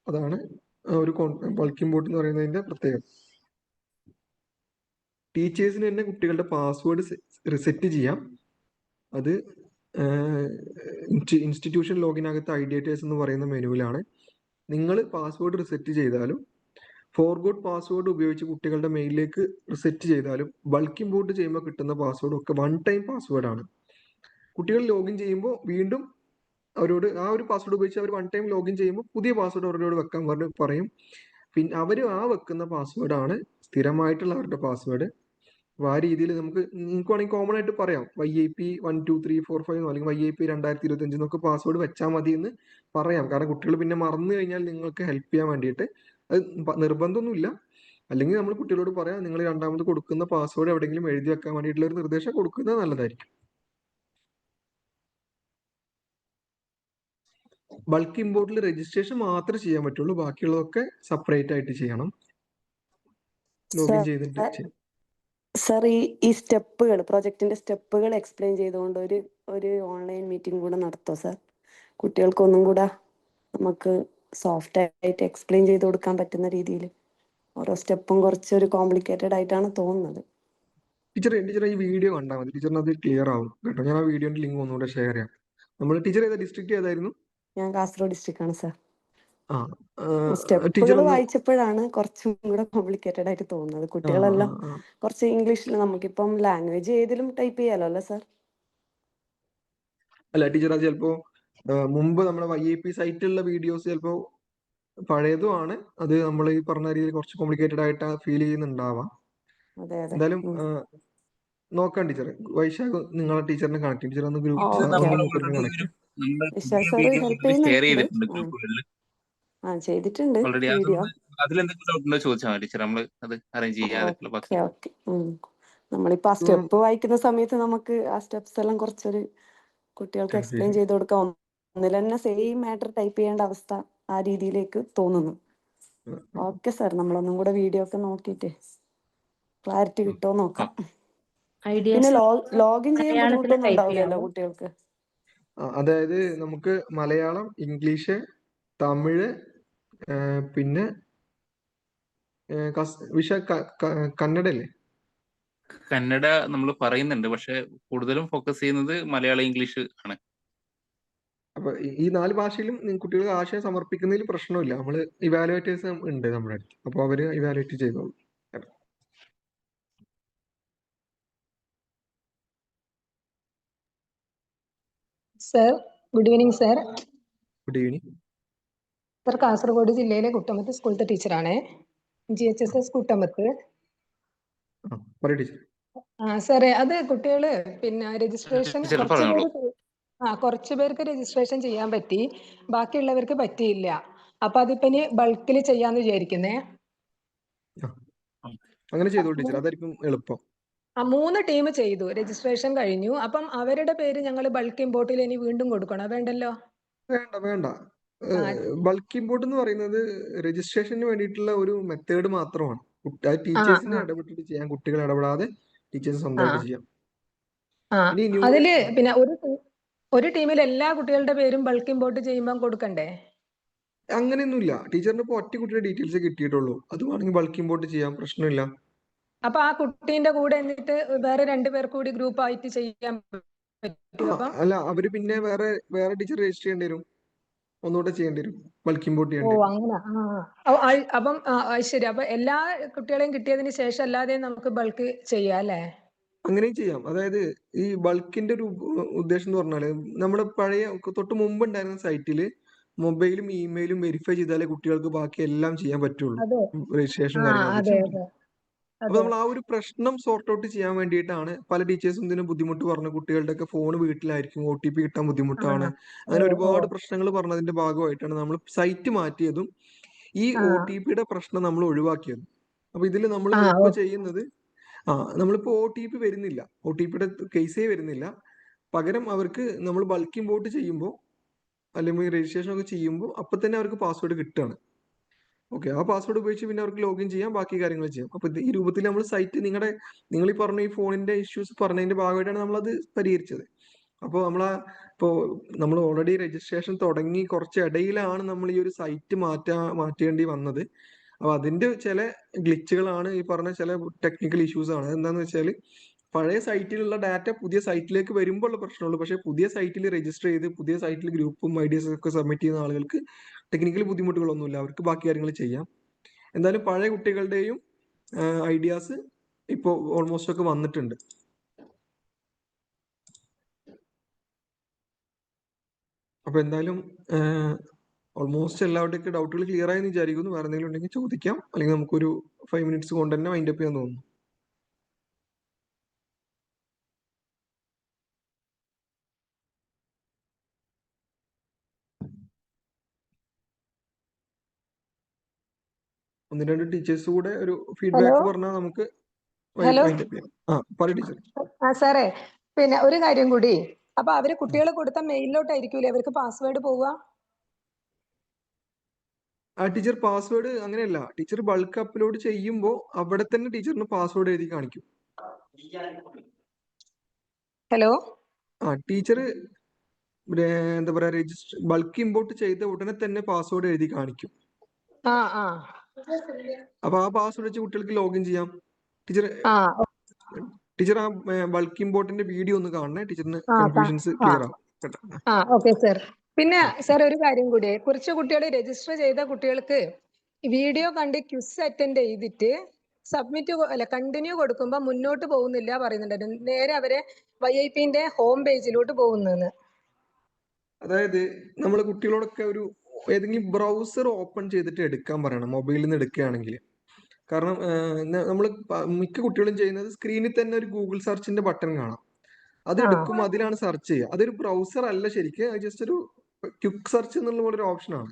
അതാണ് ഒരു ബൾക്ക് ഇമ്പോർട്ട് എന്ന് പറയുന്നതിന്റെ പ്രത്യേകത. ടീച്ചേഴ്സിന് തന്നെ കുട്ടികളുടെ പാസ്വേഡ് റിസെറ്റ് ചെയ്യാം. അത് ഇൻസ്റ്റിറ്റ്യൂഷൻ ലോഗിനകത്ത് ഐഡിയേറ്റേഴ്സ് എന്ന് പറയുന്ന മെനുവിലാണ്. നിങ്ങൾ പാസ്വേഡ് റിസെറ്റ് ചെയ്താലും ഫോർഗോട്ട് പാസ്വേഡ് ഉപയോഗിച്ച് കുട്ടികളുടെ മെയിലിലേക്ക് റിസെറ്റ് ചെയ്താലും ബൾക്ക് ഇമ്പോർട്ട് ചെയ്യുമ്പോൾ കിട്ടുന്ന പാസ്വേഡ് ഒക്കെ വൺ ടൈം പാസ്വേഡാണ്. കുട്ടികൾ ലോഗിൻ ചെയ്യുമ്പോൾ വീണ്ടും അവരോട് ആ ഒരു പാസ്വേഡ് ഉപയോഗിച്ച് അവർ വൺ ടൈം ലോഗിൻ ചെയ്യുമ്പോൾ പുതിയ പാസ്വേഡ് അവരോട് വെക്കാൻ പറയും. പിന്നെ അവർ ആ വെക്കുന്ന പാസ്വേഡാണ് സ്ഥിരമായിട്ടുള്ള അവരുടെ പാസ്വേഡ്. അപ്പോൾ ആ രീതിയിൽ നിങ്ങൾക്ക് വേണമെങ്കിൽ കോമൺ ആയിട്ട് പറയാം YIP 12345 അല്ലെങ്കിൽ YIP 2025 എന്നൊക്കെ പാസ്വേഡ് വെച്ചാൽ മതി എന്ന് പറയാം. കാരണം കുട്ടികൾ പിന്നെ മറന്നു കഴിഞ്ഞാൽ നിങ്ങൾക്ക് ഹെൽപ്പ് ചെയ്യാൻ വേണ്ടിയിട്ട്. അത് നിർബന്ധമൊന്നുമില്ല. അല്ലെങ്കിൽ നമ്മൾ കുട്ടികളോട് പറയാം നിങ്ങൾ രണ്ടാമത് കൊടുക്കുന്ന പാസ്വേഡ് എവിടെയെങ്കിലും എഴുതി വെക്കാൻ വേണ്ടിയിട്ടുള്ള ഒരു നിർദ്ദേശം കൊടുക്കുന്നത് നല്ലതായിരിക്കും. ബൾക്ക് ഇമ്പോർട്ടിൽ രജിസ്ട്രേഷൻ മാത്രമേ ചെയ്യാൻ പറ്റുള്ളൂ. ബാക്കിയുള്ളതൊക്കെ സെപ്പറേറ്റ് ആയിട്ട് ചെയ്യണം. ലോഗിൻ ചെയ്തിട്ട് സർ ഈ സ്റ്റെപ്പുകൾ പ്രോജക്റ്റിന്റെ സ്റ്റെപ്പുകൾ എക്സ്പ്ലെയിൻ ചെയ്തുകൊണ്ട് ഒരു ഓൺലൈൻ മീറ്റിംഗ് കൂടെ നടത്തുമോ സർ? കുട്ടികൾക്ക് ഒന്നും കൂടെ നമുക്ക് സോഫ്റ്റ് ആയിട്ട് എക്സ്പ്ലെയിൻ ചെയ്ത് കൊടുക്കാൻ പറ്റുന്ന രീതിയിൽ. ഓരോ സ്റ്റെപ്പും കുറച്ചൊരു കോംപ്ലിക്കേറ്റഡ് ആയിട്ടാണ് തോന്നുന്നത്. ടീച്ചർ ഈ വീഡിയോ കണ്ടാൽ മതി, ടീച്ചറിന് അത് ക്ലിയർ ആവും കേട്ടോ. ഞാൻ ആ വീഡിയോന്റെ ലിങ്ക് ഒന്നുകൂടെ ഷെയർ ചെയ്യാം. നമ്മൾ ടീച്ചർ ഏതാ ഡിസ്ട്രിക്ട് ഏതായിരുന്നു? ഞാൻ കാസർഗോഡ് ഡിസ്ട്രിക്ട് ആണ് സർ. ടീച്ചർ സ്റ്റെപ്പുകൾ വായിച്ചപ്പോഴാണ് കുറച്ചും കൂടെ കോംപ്ലിക്കേറ്റഡ് ആയിട്ട് തോന്നുന്നത്. കുട്ടികളെല്ലാം കുറച്ച് ഇംഗ്ലീഷിൽ, നമുക്കിപ്പം ലാംഗ്വേജ് ഏതിലും ടൈപ്പ് ചെയ്യാലോ അല്ലേ സർ? അല്ല ടീച്ചർ, അത് ചിലപ്പോ മുമ്പ് നമ്മുടെ YIP സൈറ്റിലുള്ള വീഡിയോസ് ചിലപ്പോ പഴയതുമാണ്. അത് നമ്മൾ ഈ പറഞ്ഞ രീതിയിൽ കുറച്ച് കോംപ്ലിക്കേറ്റഡ് ആയിട്ട് ഫീൽ ചെയ്യുന്നുണ്ടാവാം. എന്തായാലും നോക്കാം ടീച്ചർ. വൈശാഖ് നിങ്ങളെ ടീച്ചറിനെ കണക്ട് ടീച്ചർ ഒന്ന് ഗ്രൂപ്പ് ചെയ്തിട്ടുണ്ട് വീഡിയോ. നമ്മളിപ്പോ ആ സ്റ്റെപ്പ് വായിക്കുന്ന സമയത്ത് നമുക്ക് ആ സ്റ്റെപ്സ് എല്ലാം കുറച്ചൊരു കുട്ടികൾക്ക് എക്സ്പ്ലെയിൻ ചെയ്ത് കൊടുക്കാം. ഒന്നിൽ തന്നെ സെയിം മാറ്റർ ടൈപ്പ് ചെയ്യേണ്ട അവസ്ഥ ആ രീതിയിലേക്ക് തോന്നുന്നു. ഓക്കെ സാർ, നമ്മളൊന്നും കൂടെ വീഡിയോ ഒക്കെ നോക്കിയിട്ട് ക്ലാരിറ്റി കിട്ടുമോ നോക്കാം. പിന്നെ ലോഗിൻ ചെയ്യാൻ ബുദ്ധിമുട്ടൊന്നും ഉണ്ടാവില്ലല്ലോ കുട്ടികൾക്ക്? അതായത് നമുക്ക് മലയാളം, ഇംഗ്ലീഷ്, തമിഴ്, പിന്നെ കന്നഡ അല്ലേ? കന്നഡ നമ്മൾ പറയുന്നുണ്ട്, പക്ഷെ കൂടുതലും ഫോക്കസ് ചെയ്യുന്നത് മലയാളം, ഇംഗ്ലീഷ് ആണ്. അപ്പൊ ഈ 4 ഭാഷയിലും കുട്ടികൾക്ക് ആശയം സമർപ്പിക്കുന്നതിൽ പ്രശ്നമില്ല. നമ്മൾ ഇവാലുവേറ്റേഴ്സ് ഉണ്ട് നമ്മുടെ അടുത്ത്, അപ്പൊ അവര് ഇവാലുവേറ്റ് ചെയ്തോളൂ. Sir, good evening sir. Good evening sir, Kasaragod ജില്ലയിലെ കുട്ടമത്ത് സ്കൂളത്തെ ടീച്ചറാണ്. GHSS കുട്ടമത്ത്. സാറേ, അത് കുട്ടികള് പിന്നെ രജിസ്ട്രേഷൻ കുറച്ചു പേർക്ക് രജിസ്ട്രേഷൻ ചെയ്യാൻ പറ്റി, ബാക്കിയുള്ളവർക്ക് പറ്റിയില്ല. അപ്പൊ അതിപ്പോ ഇനി ബൾക്കിൽ ചെയ്യാന്ന് വിചാരിക്കുന്നേ. അങ്ങനെ ചെയ്തോളൂ ടീച്ചർ, അതായിരിക്കും എളുപ്പം. 3 ടീം ചെയ്തു, രജിസ്ട്രേഷൻ കഴിഞ്ഞു. അപ്പം അവരുടെ പേര് ഞങ്ങൾ ബൾക്ക് ഇമ്പോർട്ടിൽ ഇനി വീണ്ടും കൊടുക്കണോ? വേണ്ടല്ലോ. വേണ്ട. ബൾക്ക് ഇമ്പോർട്ട് എന്ന് പറയുന്നത് രജിസ്ട്രേഷന് വേണ്ടിയിട്ടുള്ള ഒരു മെത്തേഡ് മാത്രമാണ്. ടീച്ചേഴ്സിനെ ഇടപെട്ടിട്ട് ചെയ്യാൻ, കുട്ടികൾ ഇടപെടാതെ ടീച്ചേഴ്സ് സ്വന്തമായിട്ട് ചെയ്യാം. അതില് പിന്നെ ഒരു ടീമിൽ എല്ലാ കുട്ടികളുടെ പേരും ബൾക്ക് ഇമ്പോർട്ട് ചെയ്യുമ്പോൾ കൊടുക്കണ്ടേ? അങ്ങനെയൊന്നുമില്ല. ടീച്ചറിന് ഇപ്പൊ ഒറ്റ കുട്ടിയുടെ ഡീറ്റെയിൽസ് കിട്ടിയിട്ടുള്ളൂ, അത് വേണമെങ്കിൽ ബൾക്ക് ഇമ്പോർട്ട് ചെയ്യാം, പ്രശ്നമില്ല. അപ്പൊ ആ കുട്ടീന്റെ കൂടെ എന്നിട്ട് വേറെ 2 പേർ കൂടി ഗ്രൂപ്പ് ആയിട്ട് ചെയ്യാൻ പറ്റുമോ? അല്ല, അവര് പിന്നെ വേറെ ടീച്ചർ രജിസ്റ്റർ ചെയ്യേണ്ടി വരും, ഒന്നുകൂടെ ചെയ്യേണ്ടി വരും, ബൾക്ക് ഇമ്പോർട്ട് ചെയ്യേണ്ടി വരും. അങ്ങനെ. അപ്പം ശരി. അപ്പൊ എല്ലാ കുട്ടികളെയും കിട്ടിയതിന് ശേഷം അല്ലാതെ നമുക്ക് ബൾക്ക് ചെയ്യാം അല്ലേ? അങ്ങനെയും ചെയ്യാം. അതായത് ഈ ബൾക്കിന്റെ ഒരു ഉദ്ദേശം എന്ന് പറഞ്ഞാല്, നമ്മുടെ പഴയ തൊട്ട് മുമ്പ് ഉണ്ടായിരുന്ന സൈറ്റില് മൊബൈലും ഇമെയിലും വെരിഫൈ ചെയ്താലേ കുട്ടികൾക്ക് ബാക്കി എല്ലാം ചെയ്യാൻ പറ്റുള്ളൂ, രജിസ്ട്രേഷൻ കാര്യങ്ങളൊക്കെ. അപ്പൊ നമ്മൾ ആ ഒരു പ്രശ്നം സോർട്ട് ഔട്ട് ചെയ്യാൻ വേണ്ടിയിട്ടാണ് പല ടീച്ചേഴ്സും ഇതിന് ബുദ്ധിമുട്ട് പറഞ്ഞു. കുട്ടികളുടെ ഒക്കെ ഫോൺ വീട്ടിലായിരിക്കും, OTP കിട്ടാൻ ബുദ്ധിമുട്ടാണ്, അങ്ങനെ ഒരുപാട് പ്രശ്നങ്ങൾ പറഞ്ഞതിന്റെ ഭാഗമായിട്ടാണ് നമ്മൾ സൈറ്റ് മാറ്റിയതും ഈ OTPയുടെ പ്രശ്നം നമ്മൾ ഒഴിവാക്കിയതും. അപ്പൊ ഇതിൽ നമ്മൾ ഇപ്പൊ ചെയ്യുന്നത്, നമ്മളിപ്പോ OTP വരുന്നില്ല, OTPയുടെ കേസേ വരുന്നില്ല. പകരം അവർക്ക് നമ്മൾ ബൾക്ക് ഇമ്പോർട്ട് ചെയ്യുമ്പോൾ അല്ലെങ്കിൽ രജിസ്ട്രേഷൻ ഒക്കെ ചെയ്യുമ്പോൾ അപ്പൊ തന്നെ അവർക്ക് പാസ്വേഡ് കിട്ടുകയാണ്. ഓക്കെ, ആ പാസ്വേഡ് ഉപയോഗിച്ച് പിന്നെ അവർക്ക് ലോഗിൻ ചെയ്യാം, ബാക്കി കാര്യങ്ങൾ ചെയ്യാം. അപ്പൊ ഈ രൂപത്തിൽ നമ്മൾ സൈറ്റ് നിങ്ങൾ ഈ പറഞ്ഞ ഈ ഫോണിന്റെ ഇഷ്യൂസ് പറഞ്ഞതിന്റെ ഭാഗമായിട്ടാണ് നമ്മളത് പരിഹരിച്ചത്. അപ്പോൾ നമ്മൾ ആ ഇപ്പോൾ നമ്മൾ ഓൾറെഡി രജിസ്ട്രേഷൻ തുടങ്ങി കുറച്ച് ഇടയിലാണ് നമ്മൾ ഈ ഒരു സൈറ്റ് മാറ്റേണ്ടി വന്നത്. അപ്പോൾ അതിന്റെ ചില ഗ്ലിച്ചുകളാണ് ഈ പറഞ്ഞ ചില ടെക്നിക്കൽ ഇഷ്യൂസ് ആണ്. എന്താണെന്ന് വെച്ചാൽ പഴയ സൈറ്റിലുള്ള ഡാറ്റ പുതിയ സൈറ്റിലേക്ക് വരുമ്പോൾ ഉള്ള പ്രശ്നമുള്ളൂ. പക്ഷേ പുതിയ സൈറ്റിൽ രജിസ്റ്റർ ചെയ്ത് പുതിയ സൈറ്റിൽ ഗ്രൂപ്പും ഐഡിയാസും ഒക്കെ സബ്മിറ്റ് ചെയ്യുന്ന ആളുകൾക്ക് ടെക്നിക്കൽ ബുദ്ധിമുട്ടുകളൊന്നുമില്ല, അവർക്ക് ബാക്കി കാര്യങ്ങൾ ചെയ്യാം. എന്തായാലും പഴയ കുട്ടികളുടെയും ഐഡിയാസ് ഇപ്പോൾ ഓൾമോസ്റ്റ് ഒക്കെ വന്നിട്ടുണ്ട്. അപ്പൊ എന്തായാലും ഓൾമോസ്റ്റ് എല്ലാവരുടെയൊക്കെ ഡൗട്ടുകൾ ക്ലിയർ ആയെന്ന് വിചാരിക്കുന്നു. വേറെ എന്തെങ്കിലും ഉണ്ടെങ്കിൽ ചോദിക്കാം, അല്ലെങ്കിൽ നമുക്കൊരു 5 minutes കൊണ്ട് തന്നെ വൈൻഡ് അപ്പ് ചെയ്യാൻ തോന്നുന്നു. ഒന്ന് രണ്ട് ടീച്ചേഴ്സ് കൂടെ ഒരു ഫീഡ്ബാക്ക് പറഞ്ഞാൽ നമുക്ക് ഹലോ വൈൻഡ് അപ്പ് ചെയ്യാം. പറ ടീച്ചർ. സാറേ, പിന്നെ ഒരു കാര്യം കൂടി. അപ്പൊ അവര് കുട്ടികളെ കൊടുത്ത മെയിലിലോട്ടായിരിക്കൂലേ അവർക്ക് പാസ്വേഡ് പോവുക? ടീച്ചർ പാസ്വേഡ് അങ്ങനെയല്ല, ടീച്ചർ ബൾക്ക് അപ്ലോഡ് ചെയ്യുമ്പോൾ അവിടെ തന്നെ ടീച്ചറിന് പാസ്വേഡ് എഴുതി കാണിക്കും. ഹലോ, ടീച്ചർ എന്താ പറയാ, രജിസ്റ്റർ ബൾക്ക് ഇമ്പോർട്ട് ചെയ്ത ഉടനെ തന്നെ പാസ്വേഡ് എഴുതി കാണിക്കും. അപ്പൊ ആ പാസ്വേഡ് വെച്ച് കുട്ടികൾക്ക് ലോഗിൻ ചെയ്യാം. ടീച്ചർ ആ ബൾക്ക് ഇമ്പോർട്ടിന്റെ വീഡിയോ ഒന്ന് കാണണേ, ടീച്ചറിന് കൺഫ്യൂഷൻസ് ക്ലിയർ ആവും. Okay sir. പിന്നെ സർ ഒരു കാര്യം കൂടി, കുറച്ച് കുട്ടികൾ രജിസ്റ്റർ ചെയ്ത കുട്ടികൾക്ക് വീഡിയോ കണ്ട് ക്വിസ് അറ്റൻഡ് ചെയ്തിട്ട് കണ്ടിന്യൂ കൊടുക്കുമ്പോ മുന്നോട്ട് പോകുന്നില്ല പറയുന്നുണ്ടായിരുന്നു. നേരെ അവരെ YIPന്റെ ഹോം പേജിലോട്ട് പോകുന്നെന്ന്. അതായത് നമ്മൾ കുട്ടികളോടൊക്കെ ഒരു ഏതെങ്കിലും ബ്രൗസർ ഓപ്പൺ ചെയ്തിട്ട് എടുക്കാൻ പറയണം, മൊബൈലിൽ നിന്ന് എടുക്കുകയാണെങ്കിൽ. കാരണം നമ്മൾ മിക്ക കുട്ടികളും ചെയ്യുന്നത് സ്ക്രീനിൽ തന്നെ ഒരു ഗൂഗിൾ സെർച്ചിന്റെ ബട്ടൺ കാണാം, അത് എടുക്കും, അതിലാണ് സെർച്ച് ചെയ്യുക. അതൊരു ബ്രൗസർ അല്ല ശരിക്കും, ജസ്റ്റ് ഒരു ക്വിക്ക് സെർച്ച് എന്നുള്ള പോലെ ഒരു ഓപ്ഷനാണ്.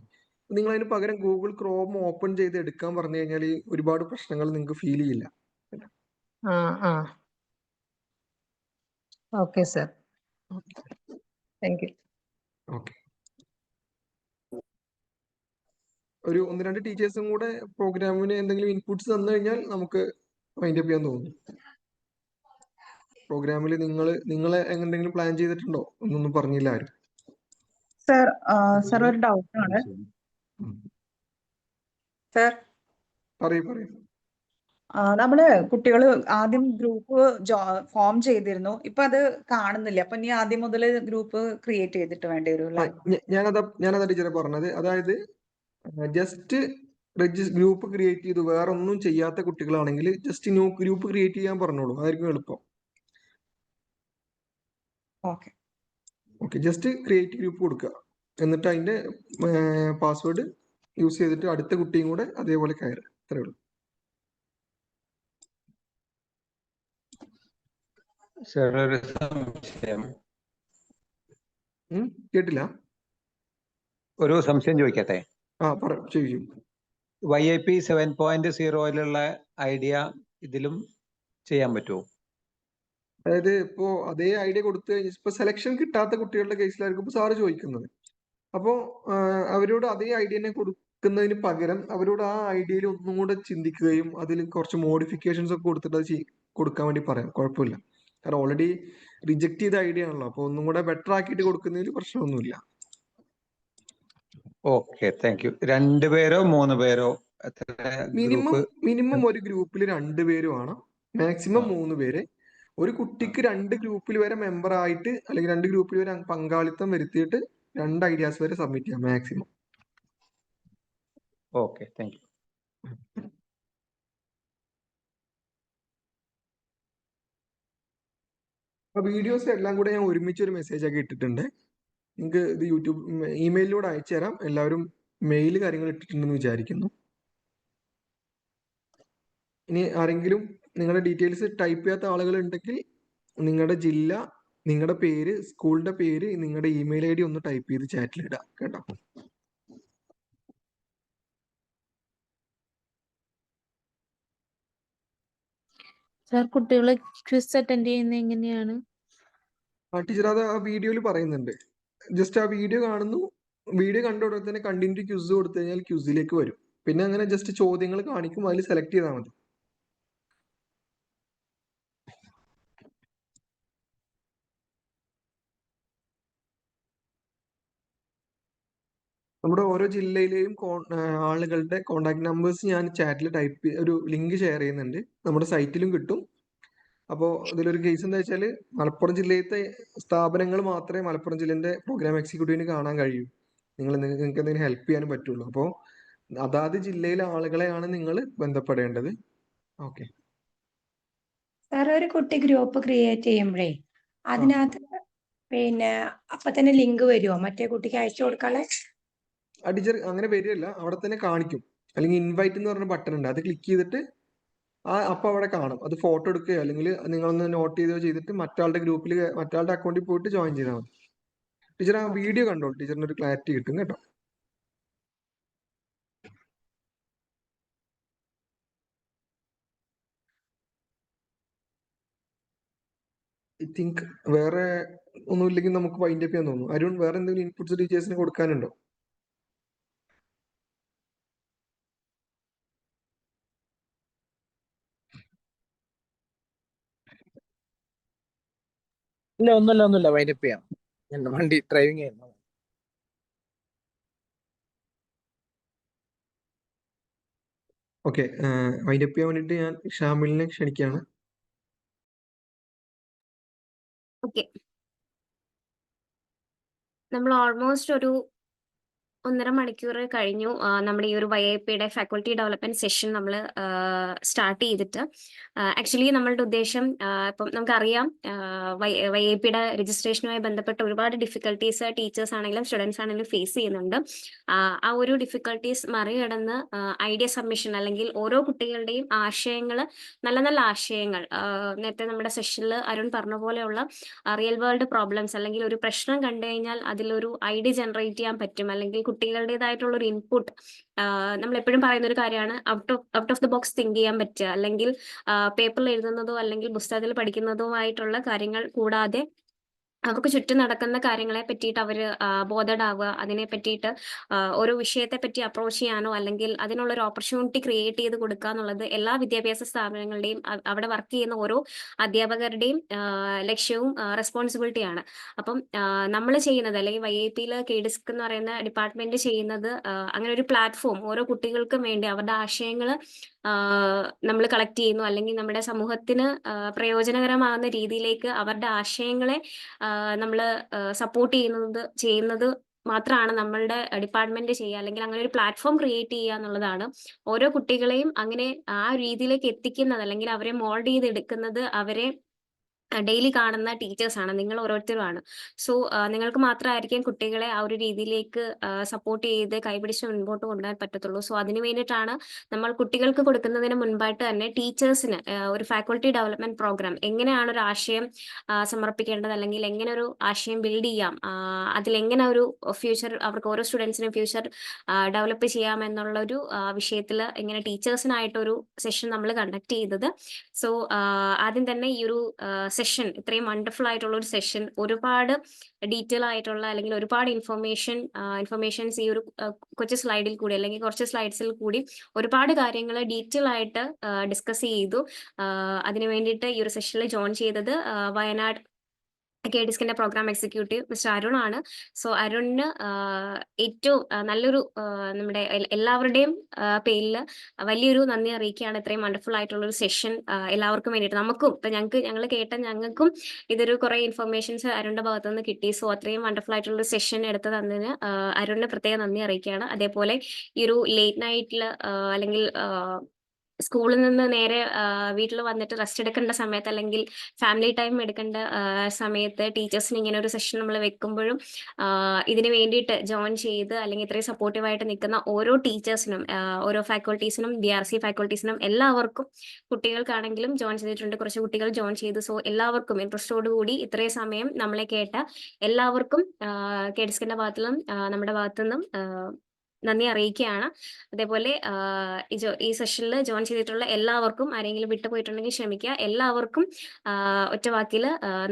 നിങ്ങൾ അതിന് പകരം ഗൂഗിൾ ക്രോം ഓപ്പൺ ചെയ്ത് എടുക്കാൻ പറഞ്ഞു കഴിഞ്ഞാൽ ഒരുപാട് പ്രശ്നങ്ങൾ നിങ്ങൾക്ക് ഫീൽ ചെയ്യില്ല. Okay sir, thank you. Okay, ഒരു 1-2 ടീച്ചേഴ്സും കൂടെ പ്രോഗ്രാമിന് എന്തെങ്കിലും ഇൻപുട്സ് തന്നു കഴിഞ്ഞാൽ നമുക്ക് വൈൻഡ് അപ്പ് ചെയ്യാൻ തോന്നുന്നു. പ്രോഗ്രാമിൽ നിങ്ങളെ എന്തെങ്കിലും പ്ലാൻ ചെയ്തിട്ടുണ്ടോ? ഒന്നൊന്നും പറഞ്ഞില്ല ആരും. സർ ഒരു ഡൗട്ടാണ് സർ. പറയൂ. നമ്മള് കുട്ടികൾ ആദ്യം ഗ്രൂപ്പ് ഫോം ചെയ്തിരുന്നു, ഇപ്പൊ അത് കാണുന്നില്ല. അപ്പൊ ഇനി ആദ്യം മുതൽ ഗ്രൂപ്പ് ക്രിയേറ്റ് ചെയ്തിട്ട് വേണ്ടി വരും. ഞാനതാ ടീച്ചറെ പറഞ്ഞത്. അതായത് ജസ്റ്റ് ഗ്രൂപ്പ് ക്രിയേറ്റ് ചെയ്തു വേറെ ഒന്നും ചെയ്യാത്ത കുട്ടികളാണെങ്കിൽ ജസ്റ്റ് ന്യൂ ഗ്രൂപ്പ് ക്രിയേറ്റ് ചെയ്യാൻ പറഞ്ഞോളൂ, അതായിരിക്കും എളുപ്പം. ഓക്കെ, ജസ്റ്റ് ക്രിയേറ്റ് ഗ്രൂപ്പ് കൊടുക്കുക, എന്നിട്ട് അതിന്റെ പാസ്വേഡ് യൂസ് ചെയ്തിട്ട് അടുത്ത കുട്ടിയും കൂടെ അതേപോലെ കയറുക, അത്രേ ഉള്ളൂ. കേട്ടില്ല? ഒരു സംശയം ചോദിക്കട്ടെ? ചോദിക്കും. YIP 7.0 ഐഡിയ ഇതിലും ചെയ്യാൻ പറ്റുമോ? അതായത് ഇപ്പോ അതേ ഐഡിയ കൊടുത്തു കഴിഞ്ഞാൽ ഇപ്പൊ സെലക്ഷൻ കിട്ടാത്ത കുട്ടികളുടെ കേസിലായിരിക്കും ഇപ്പൊ സാറ് ചോദിക്കുന്നത്. അപ്പോ അവരോട് അതേ ഐഡിയ തന്നെ കൊടുക്കുന്നതിന് പകരം അവരോട് ആ ഐഡിയയിൽ ഒന്നും കൂടെ ചിന്തിക്കുകയും അതിൽ കുറച്ച് മോഡിഫിക്കേഷൻസ് ഒക്കെ കൊടുത്തിട്ട് അത് കൊടുക്കാൻ വേണ്ടി പറയാം, കുഴപ്പമില്ല. കാരണം ഓൾറെഡി റിജക്ട് ചെയ്ത ഐഡിയ ആണല്ലോ, അപ്പൊ ഒന്നും കൂടെ ബെറ്റർ ആക്കിയിട്ട് കൊടുക്കുന്നതിൽ പ്രശ്നമൊന്നുമില്ല. Okay, thank you. 2 പേരോ 3 പേരോ? മിനിമം ഒരു ഗ്രൂപ്പിൽ 2 പേര് വേണം, മാക്സിമം 3 പേര്. ഒരു കുട്ടിക്ക് 2 ഗ്രൂപ്പിൽ വരെ മെമ്പർ ആയിട്ട് അല്ലെങ്കിൽ 2 ഗ്രൂപ്പിൽ വരെ പങ്കാളിത്തം വരുത്തിയിട്ട് 2 ഐഡിയാസ് വരെ സബ്മിറ്റ് ചെയ്യാം maximum. Okay, thank you. Videos എല്ലാം കൂടെ ഞാൻ ഒരുമിച്ച് ഒരു മെസ്സേജ് ആക്കി ഇട്ടിട്ടുണ്ട്. നിങ്ങൾക്ക് ഇത് യൂട്യൂബ് ഇമെയിലിലൂടെ അയച്ചു തരാം. എല്ലാവരും മെയിൽ കാര്യങ്ങൾ ഇട്ടിട്ടുണ്ടെന്ന് വിചാരിക്കുന്നു. ഇനി ആരെങ്കിലും നിങ്ങളുടെ ഡീറ്റെയിൽസ് ടൈപ്പ് ചെയ്യാത്ത ആളുകൾ ഉണ്ടെങ്കിൽ നിങ്ങളുടെ ജില്ല, നിങ്ങളുടെ പേര്, സ്കൂളിന്റെ പേര്, നിങ്ങളുടെ ഇമെയിൽ ID ഒന്ന് ടൈപ്പ് ചെയ്ത് ചാറ്റിൽ ഇടാം കേട്ടോ. സാർ, കുട്ടികളെ ക്വിസ് അറ്റൻഡ് ചെയ്യുന്നത് എങ്ങനെയാണ്? ടീച്ചർ അത് ആ വീഡിയോയിൽ പറയുന്നുണ്ട്. ജസ്റ്റ് ആ വീഡിയോ കാണുന്നു, വീഡിയോ കണ്ട ഉടനെ തന്നെ കണ്ടിന്യൂ ക്യൂസ് കൊടുത്തു കഴിഞ്ഞാൽ ക്യൂസിലേക്ക് വരും. പിന്നെ അങ്ങനെ ജസ്റ്റ് ചോദ്യങ്ങൾ കാണിക്കും, അതിൽ സെലക്ട് ചെയ്താൽ മതി. നമ്മുടെ ഓരോ ജില്ലയിലെയും ആളുകളുടെ കോണ്ടാക്ട് നമ്പേഴ്സ് ഞാൻ ചാറ്റിൽ ഒരു ലിങ്ക് ഷെയർ ചെയ്യുന്നുണ്ട്. നമ്മുടെ സൈറ്റിലും കിട്ടും. അപ്പോൾ ഇതിലൊരു കേസ് എന്താ വെച്ചാൽ മലപ്പുറം ജില്ലയിലത്തെ സ്ഥാപനങ്ങൾ മാത്രമേ മലപ്പുറം ജില്ലേന്റെ പ്രോഗ്രാം എക്സിക്യൂട്ടീവിന് കാണാൻ കഴിയൂ. നിങ്ങൾക്ക് എന്തെങ്കിലും ഹെൽപ്പ് ചെയ്യാനും പറ്റുള്ളൂ. അപ്പോൾ അതാത് ജില്ലയിലെ ആളുകളെയാണ് നിങ്ങൾ ബന്ധപ്പെടേണ്ടത്. ഓക്കെ സാർ, ഒരു കുട്ടി ഗ്രൂപ്പ് ക്രിയേറ്റ് ചെയ്യുമ്പോഴേ അതിനകത്ത് പിന്നെ അപ്പൊ തന്നെ ലിങ്ക് വരുമോ മറ്റേ കുട്ടിക്ക് അയച്ചു കൊടുക്കാനുള്ള? ടീച്ചർ അങ്ങനെ വരികയല്ല, അവിടെ തന്നെ കാണിക്കും. അല്ലെങ്കിൽ ഇൻവൈറ്റ് എന്ന് പറഞ്ഞ ബട്ടൺ ഉണ്ട്, അത് ക്ലിക്ക് ചെയ്തിട്ട് അപ്പൊ അവിടെ കാണും. അത് ഫോട്ടോ എടുക്കുകയോ അല്ലെങ്കിൽ നിങ്ങളൊന്ന് നോട്ട് ചെയ്തോ ചെയ്തിട്ട് മറ്റാളുടെ ഗ്രൂപ്പിൽ മറ്റാളുടെ അക്കൗണ്ടിൽ പോയിട്ട് ജോയിൻ ചെയ്താൽ മതി. ടീച്ചർ ആ വീഡിയോ കണ്ടോ, ടീച്ചറിന് ഒരു ക്ലാരിറ്റി കിട്ടും കേട്ടോ. ഐ തിങ്ക് വേറെ ഒന്നുമില്ലെങ്കിൽ നമുക്ക് വൈൻഡ് അപ്പ് ചെയ്യാൻ തോന്നുന്നു. അരുൺ, വേറെ എന്തെങ്കിലും ഇൻപുട്സ് ടീച്ചേഴ്സിന് കൊടുക്കാനുണ്ടോ? ഇല്ല, ഒന്നുമില്ല, വൈൻഡപ്പ് ചെയ്യാം. ഞാൻ വണ്ടി ഡ്രൈവിംഗ് ചെയ്യുന്നു. ഓക്കെ, വൈൻഡപ്പ് ചെയ്യാൻ വേണ്ടിയിട്ട് ഞാൻ ഷാമിലിനെ ക്ഷണിക്കുകയാണ്. ഓക്കെ, നമ്മൾ ഓൾമോസ്റ്റ് ഒരു 1.5 മണിക്കൂർ കഴിഞ്ഞു നമ്മുടെ ഈ ഒരു YIP-യുടെ ഫാക്കൽറ്റി ഡെവലപ്മെന്റ് സെഷൻ നമ്മൾ സ്റ്റാർട്ട് ചെയ്തിട്ട്. ആക്ച്വലി നമ്മളുടെ ഉദ്ദേശം ഇപ്പം നമുക്കറിയാം YIP-യുടെ രജിസ്ട്രേഷനുമായി ബന്ധപ്പെട്ട ഒരുപാട് ഡിഫിക്കൽട്ടീസ് ടീച്ചേഴ്സ് ആണെങ്കിലും സ്റ്റുഡൻസ് ആണെങ്കിലും ഫേസ് ചെയ്യുന്നുണ്ട്. ആ ഒരു ഡിഫിക്കൽട്ടീസ് മറികടന്ന് ഐഡിയ സബ്മിഷൻ അല്ലെങ്കിൽ ഓരോ കുട്ടികളുടെയും ആശയങ്ങൾ, നല്ല നല്ല ആശയങ്ങൾ, നേരത്തെ നമ്മുടെ സെഷനിൽ അരുൺ പറഞ്ഞ പോലെയുള്ള റിയൽ വേൾഡ് പ്രോബ്ലംസ് അല്ലെങ്കിൽ ഒരു പ്രശ്നം കണ്ടു കഴിഞ്ഞാൽ അതിലൊരു ഐഡിയ ജനറേറ്റ് ചെയ്യാൻ പറ്റും, അല്ലെങ്കിൽ കുട്ടികളുടേതായിട്ടുള്ള ഒരു ഇൻപുട്ട്. നമ്മൾ എപ്പോഴും പറയുന്ന ഒരു കാര്യമാണ് out of the box think ചെയ്യാൻ പറ്റുക, അല്ലെങ്കിൽ പേപ്പറിൽ എഴുതുന്നതോ അല്ലെങ്കിൽ പുസ്തകത്തിൽ പഠിക്കുന്നതോ ആയിട്ടുള്ള കാര്യങ്ങൾ കൂടാതെ അവർക്ക് ചുറ്റും നടക്കുന്ന കാര്യങ്ങളെ പറ്റിയിട്ട് അവർ ബോധഡ് ആവുക, അതിനെ പറ്റിയിട്ട് ഓരോ വിഷയത്തെ പറ്റി അപ്രോച്ച് ചെയ്യാനോ അല്ലെങ്കിൽ അതിനുള്ളൊരു ഓപ്പർച്യൂണിറ്റി ക്രിയേറ്റ് ചെയ്ത് കൊടുക്കുക എന്നുള്ളത് എല്ലാ വിദ്യാഭ്യാസ സ്ഥാപനങ്ങളുടെയും അവിടെ വർക്ക് ചെയ്യുന്ന ഓരോ അധ്യാപകരുടെയും ലക്ഷ്യവും റെസ്പോൺസിബിലിറ്റിയാണ്. അപ്പം നമ്മൾ ചെയ്യുന്നത്, അല്ലെങ്കിൽ YIP-യിൽ KDISC എന്ന് പറയുന്ന ഡിപ്പാർട്ട്മെന്റ് ചെയ്യുന്നത്, അങ്ങനെ ഒരു പ്ലാറ്റ്ഫോം ഓരോ കുട്ടികൾക്കും വേണ്ടി അവരുടെ ആശയങ്ങൾ നമ്മൾ കളക്ട് ചെയ്യുന്നു, അല്ലെങ്കിൽ നമ്മുടെ സമൂഹത്തിന് പ്രയോജനകരമാകുന്ന രീതിയിലേക്ക് അവരുടെ ആശയങ്ങളെ നമ്മൾ സപ്പോർട്ട് ചെയ്യുന്നത് മാത്രമാണ് നമ്മളുടെ ഡിപ്പാർട്ട്മെന്റ് ചെയ്യുക, അല്ലെങ്കിൽ അങ്ങനെ ഒരു പ്ലാറ്റ്ഫോം ക്രിയേറ്റ് ചെയ്യുക എന്നുള്ളതാണ്. ഓരോ കുട്ടികളെയും അങ്ങനെ ആ രീതിയിലേക്ക് എത്തിക്കുന്നത് അല്ലെങ്കിൽ അവരെ മോൾഡ് ചെയ്തെടുക്കുന്നത് അവരെ ഡെയിലി കാണുന്ന ടീച്ചേഴ്സാണ്, നിങ്ങൾ ഓരോരുത്തരുമാണ്. സോ നിങ്ങൾക്ക് മാത്രമായിരിക്കും കുട്ടികളെ ആ ഒരു രീതിയിലേക്ക് സപ്പോർട്ട് ചെയ്ത് കൈപിടിച്ച് മുൻപോട്ട് കൊണ്ടുപോകാൻ പറ്റത്തുള്ളൂ. സോ അതിന് വേണ്ടിയിട്ടാണ് നമ്മൾ കുട്ടികൾക്ക് കൊടുക്കുന്നതിന് മുൻപായിട്ട് തന്നെ ടീച്ചേഴ്സിന് ഒരു ഫാക്കൽറ്റി ഡെവലപ്മെന്റ് പ്രോഗ്രാം, എങ്ങനെയാണ് ഒരു ആശയം സമർപ്പിക്കേണ്ടത്, അല്ലെങ്കിൽ എങ്ങനെ ഒരു ആശയം ബിൽഡ് ചെയ്യാം, അതിലെങ്ങനെ ഒരു ഫ്യൂച്ചർ അവർക്ക് ഓരോ സ്റ്റുഡൻസിനും ഫ്യൂച്ചർ ഡെവലപ്പ് ചെയ്യാമെന്നുള്ള ഒരു വിഷയത്തിൽ ഇങ്ങനെ ടീച്ചേഴ്സിനായിട്ടൊരു സെഷൻ നമ്മൾ കണ്ടക്ട് ചെയ്തത്. സോ ആദ്യം തന്നെ ഈ ഒരു സെഷൻ, ഇത്രയും വണ്ടർഫുൾ ആയിട്ടുള്ള ഒരു സെഷൻ, ഒരുപാട് ഡീറ്റെയിൽ ആയിട്ടുള്ള അല്ലെങ്കിൽ ഒരുപാട് ഇൻഫർമേഷൻസ് ഈ ഒരു കൊച്ചു സ്ലൈഡിൽ കൂടി അല്ലെങ്കിൽ കുറച്ച് സ്ലൈഡ്സിൽ കൂടി ഒരുപാട് കാര്യങ്ങൾ ഡീറ്റെയിൽ ആയിട്ട് ഡിസ്കസ് ചെയ്തു. അതിനു വേണ്ടിയിട്ട് ഈ ഒരു സെഷനിൽ ജോയിൻ ചെയ്തത് വയനാട് KDISC-ന്റെ പ്രോഗ്രാം എക്സിക്യൂട്ടീവ് മിസ്റ്റർ അരുൺ ആണ്. സോ അരുണിന് ഏറ്റവും നല്ലൊരു നമ്മുടെ എല്ലാവരുടെയും പേരിൽ വലിയൊരു നന്ദി അറിയിക്കുകയാണ്. ഇത്രയും വണ്ടർഫുൾ ആയിട്ടുള്ള ഒരു സെഷൻ എല്ലാവർക്കും വേണ്ടിയിട്ട്, നമുക്കും ഇപ്പം ഞങ്ങൾ കേട്ട ഞങ്ങൾക്കും ഇതൊരു കുറേ ഇൻഫർമേഷൻസ് അരുണിന്റെ ഭാഗത്തു നിന്ന് കിട്ടി. സോ അത്രയും വണ്ടർഫുൾ ആയിട്ടുള്ള ഒരു സെഷൻ എടുത്ത് തന്നതിന് അരുണിന് പ്രത്യേക നന്ദി അറിയിക്കുകയാണ്. അതേപോലെ ഈ ഒരു ലേറ്റ് നൈറ്റിൽ അല്ലെങ്കിൽ സ്കൂളിൽ നിന്ന് നേരെ വീട്ടിൽ വന്നിട്ട് റെസ്റ്റ് എടുക്കേണ്ട സമയത്ത് അല്ലെങ്കിൽ ഫാമിലി ടൈം എടുക്കേണ്ട സമയത്ത് ടീച്ചേഴ്സിന് ഇങ്ങനെ ഒരു സെഷൻ നമ്മൾ വെക്കുമ്പോഴും ഇതിന് വേണ്ടിയിട്ട് ജോയിൻ ചെയ്ത് അല്ലെങ്കിൽ ഇത്രയും സപ്പോർട്ടീവായിട്ട് നിൽക്കുന്ന ഓരോ ടീച്ചേഴ്സിനും, ഓരോ ഫാക്കൽറ്റീസിനും, DRC ഫാക്കൽറ്റീസിനും എല്ലാവർക്കും, കുട്ടികൾക്കാണെങ്കിലും ജോയിൻ ചെയ്തിട്ടുണ്ട്, കുറച്ച് കുട്ടികൾ ജോയിൻ ചെയ്തു. സോ എല്ലാവർക്കും ഇൻട്രസ്റ്റോടു കൂടി ഇത്രയും സമയം നമ്മളെ കേട്ട എല്ലാവർക്കും KDISC-ന്റെ ഭാഗത്തുനിന്നും നമ്മുടെ ഭാഗത്തുനിന്നും നന്ദി അറിയിക്കുകയാണ്. അതേപോലെ ഈ സെഷനിൽ ജോയിൻ ചെയ്തിട്ടുള്ള എല്ലാവർക്കും, ആരെങ്കിലും വിട്ടുപോയിട്ടുണ്ടെങ്കിൽ ക്ഷമിക്കുക, എല്ലാവർക്കും ഒറ്റ വാക്കിൽ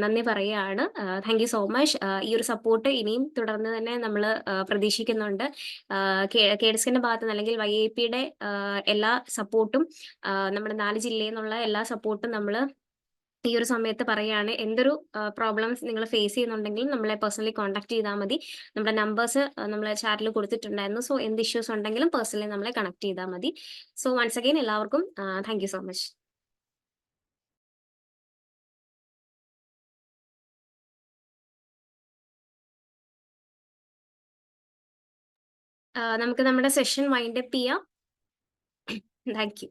നന്ദി പറയുകയാണ്. Thank you so much. ഈ ഒരു സപ്പോർട്ട് ഇനിയും തുടർന്ന് തന്നെ നമ്മൾ പ്രതീക്ഷിക്കുന്നുണ്ട്. KDISC-ന്റെ ഭാഗത്ത് നിന്ന് അല്ലെങ്കിൽ YIP-യുടെ എല്ലാ സപ്പോർട്ടും, നമ്മുടെ 4 ജില്ലയിൽ നിന്നുള്ള എല്ലാ സപ്പോർട്ടും നമ്മൾ ഈ ഒരു സമയത്ത് പറയുകയാണ്, എന്തൊരു പ്രോബ്ലംസ് നിങ്ങൾ ഫേസ് ചെയ്യുന്നുണ്ടെങ്കിൽ നമ്മളെ പേഴ്സണലി കോൺടാക്ട് ചെയ്താൽ മതി. നമ്മുടെ നമ്പേഴ്സ് നമ്മൾ ചാറ്റിൽ കൊടുത്തിട്ടുണ്ടായിരുന്നു. സോ എന്ത് ഇഷ്യൂസ് ഉണ്ടെങ്കിലും പേഴ്സണലി നമ്മളെ കണക്ട് ചെയ്താൽ മതി. സോ വൺസ് അഗൈൻ എല്ലാവർക്കും താങ്ക് യു സോ മച്ച്. നമുക്ക് നമ്മുടെ സെഷൻ വൈൻഡ് അപ്പ് ചെയ്യാം. Thank you.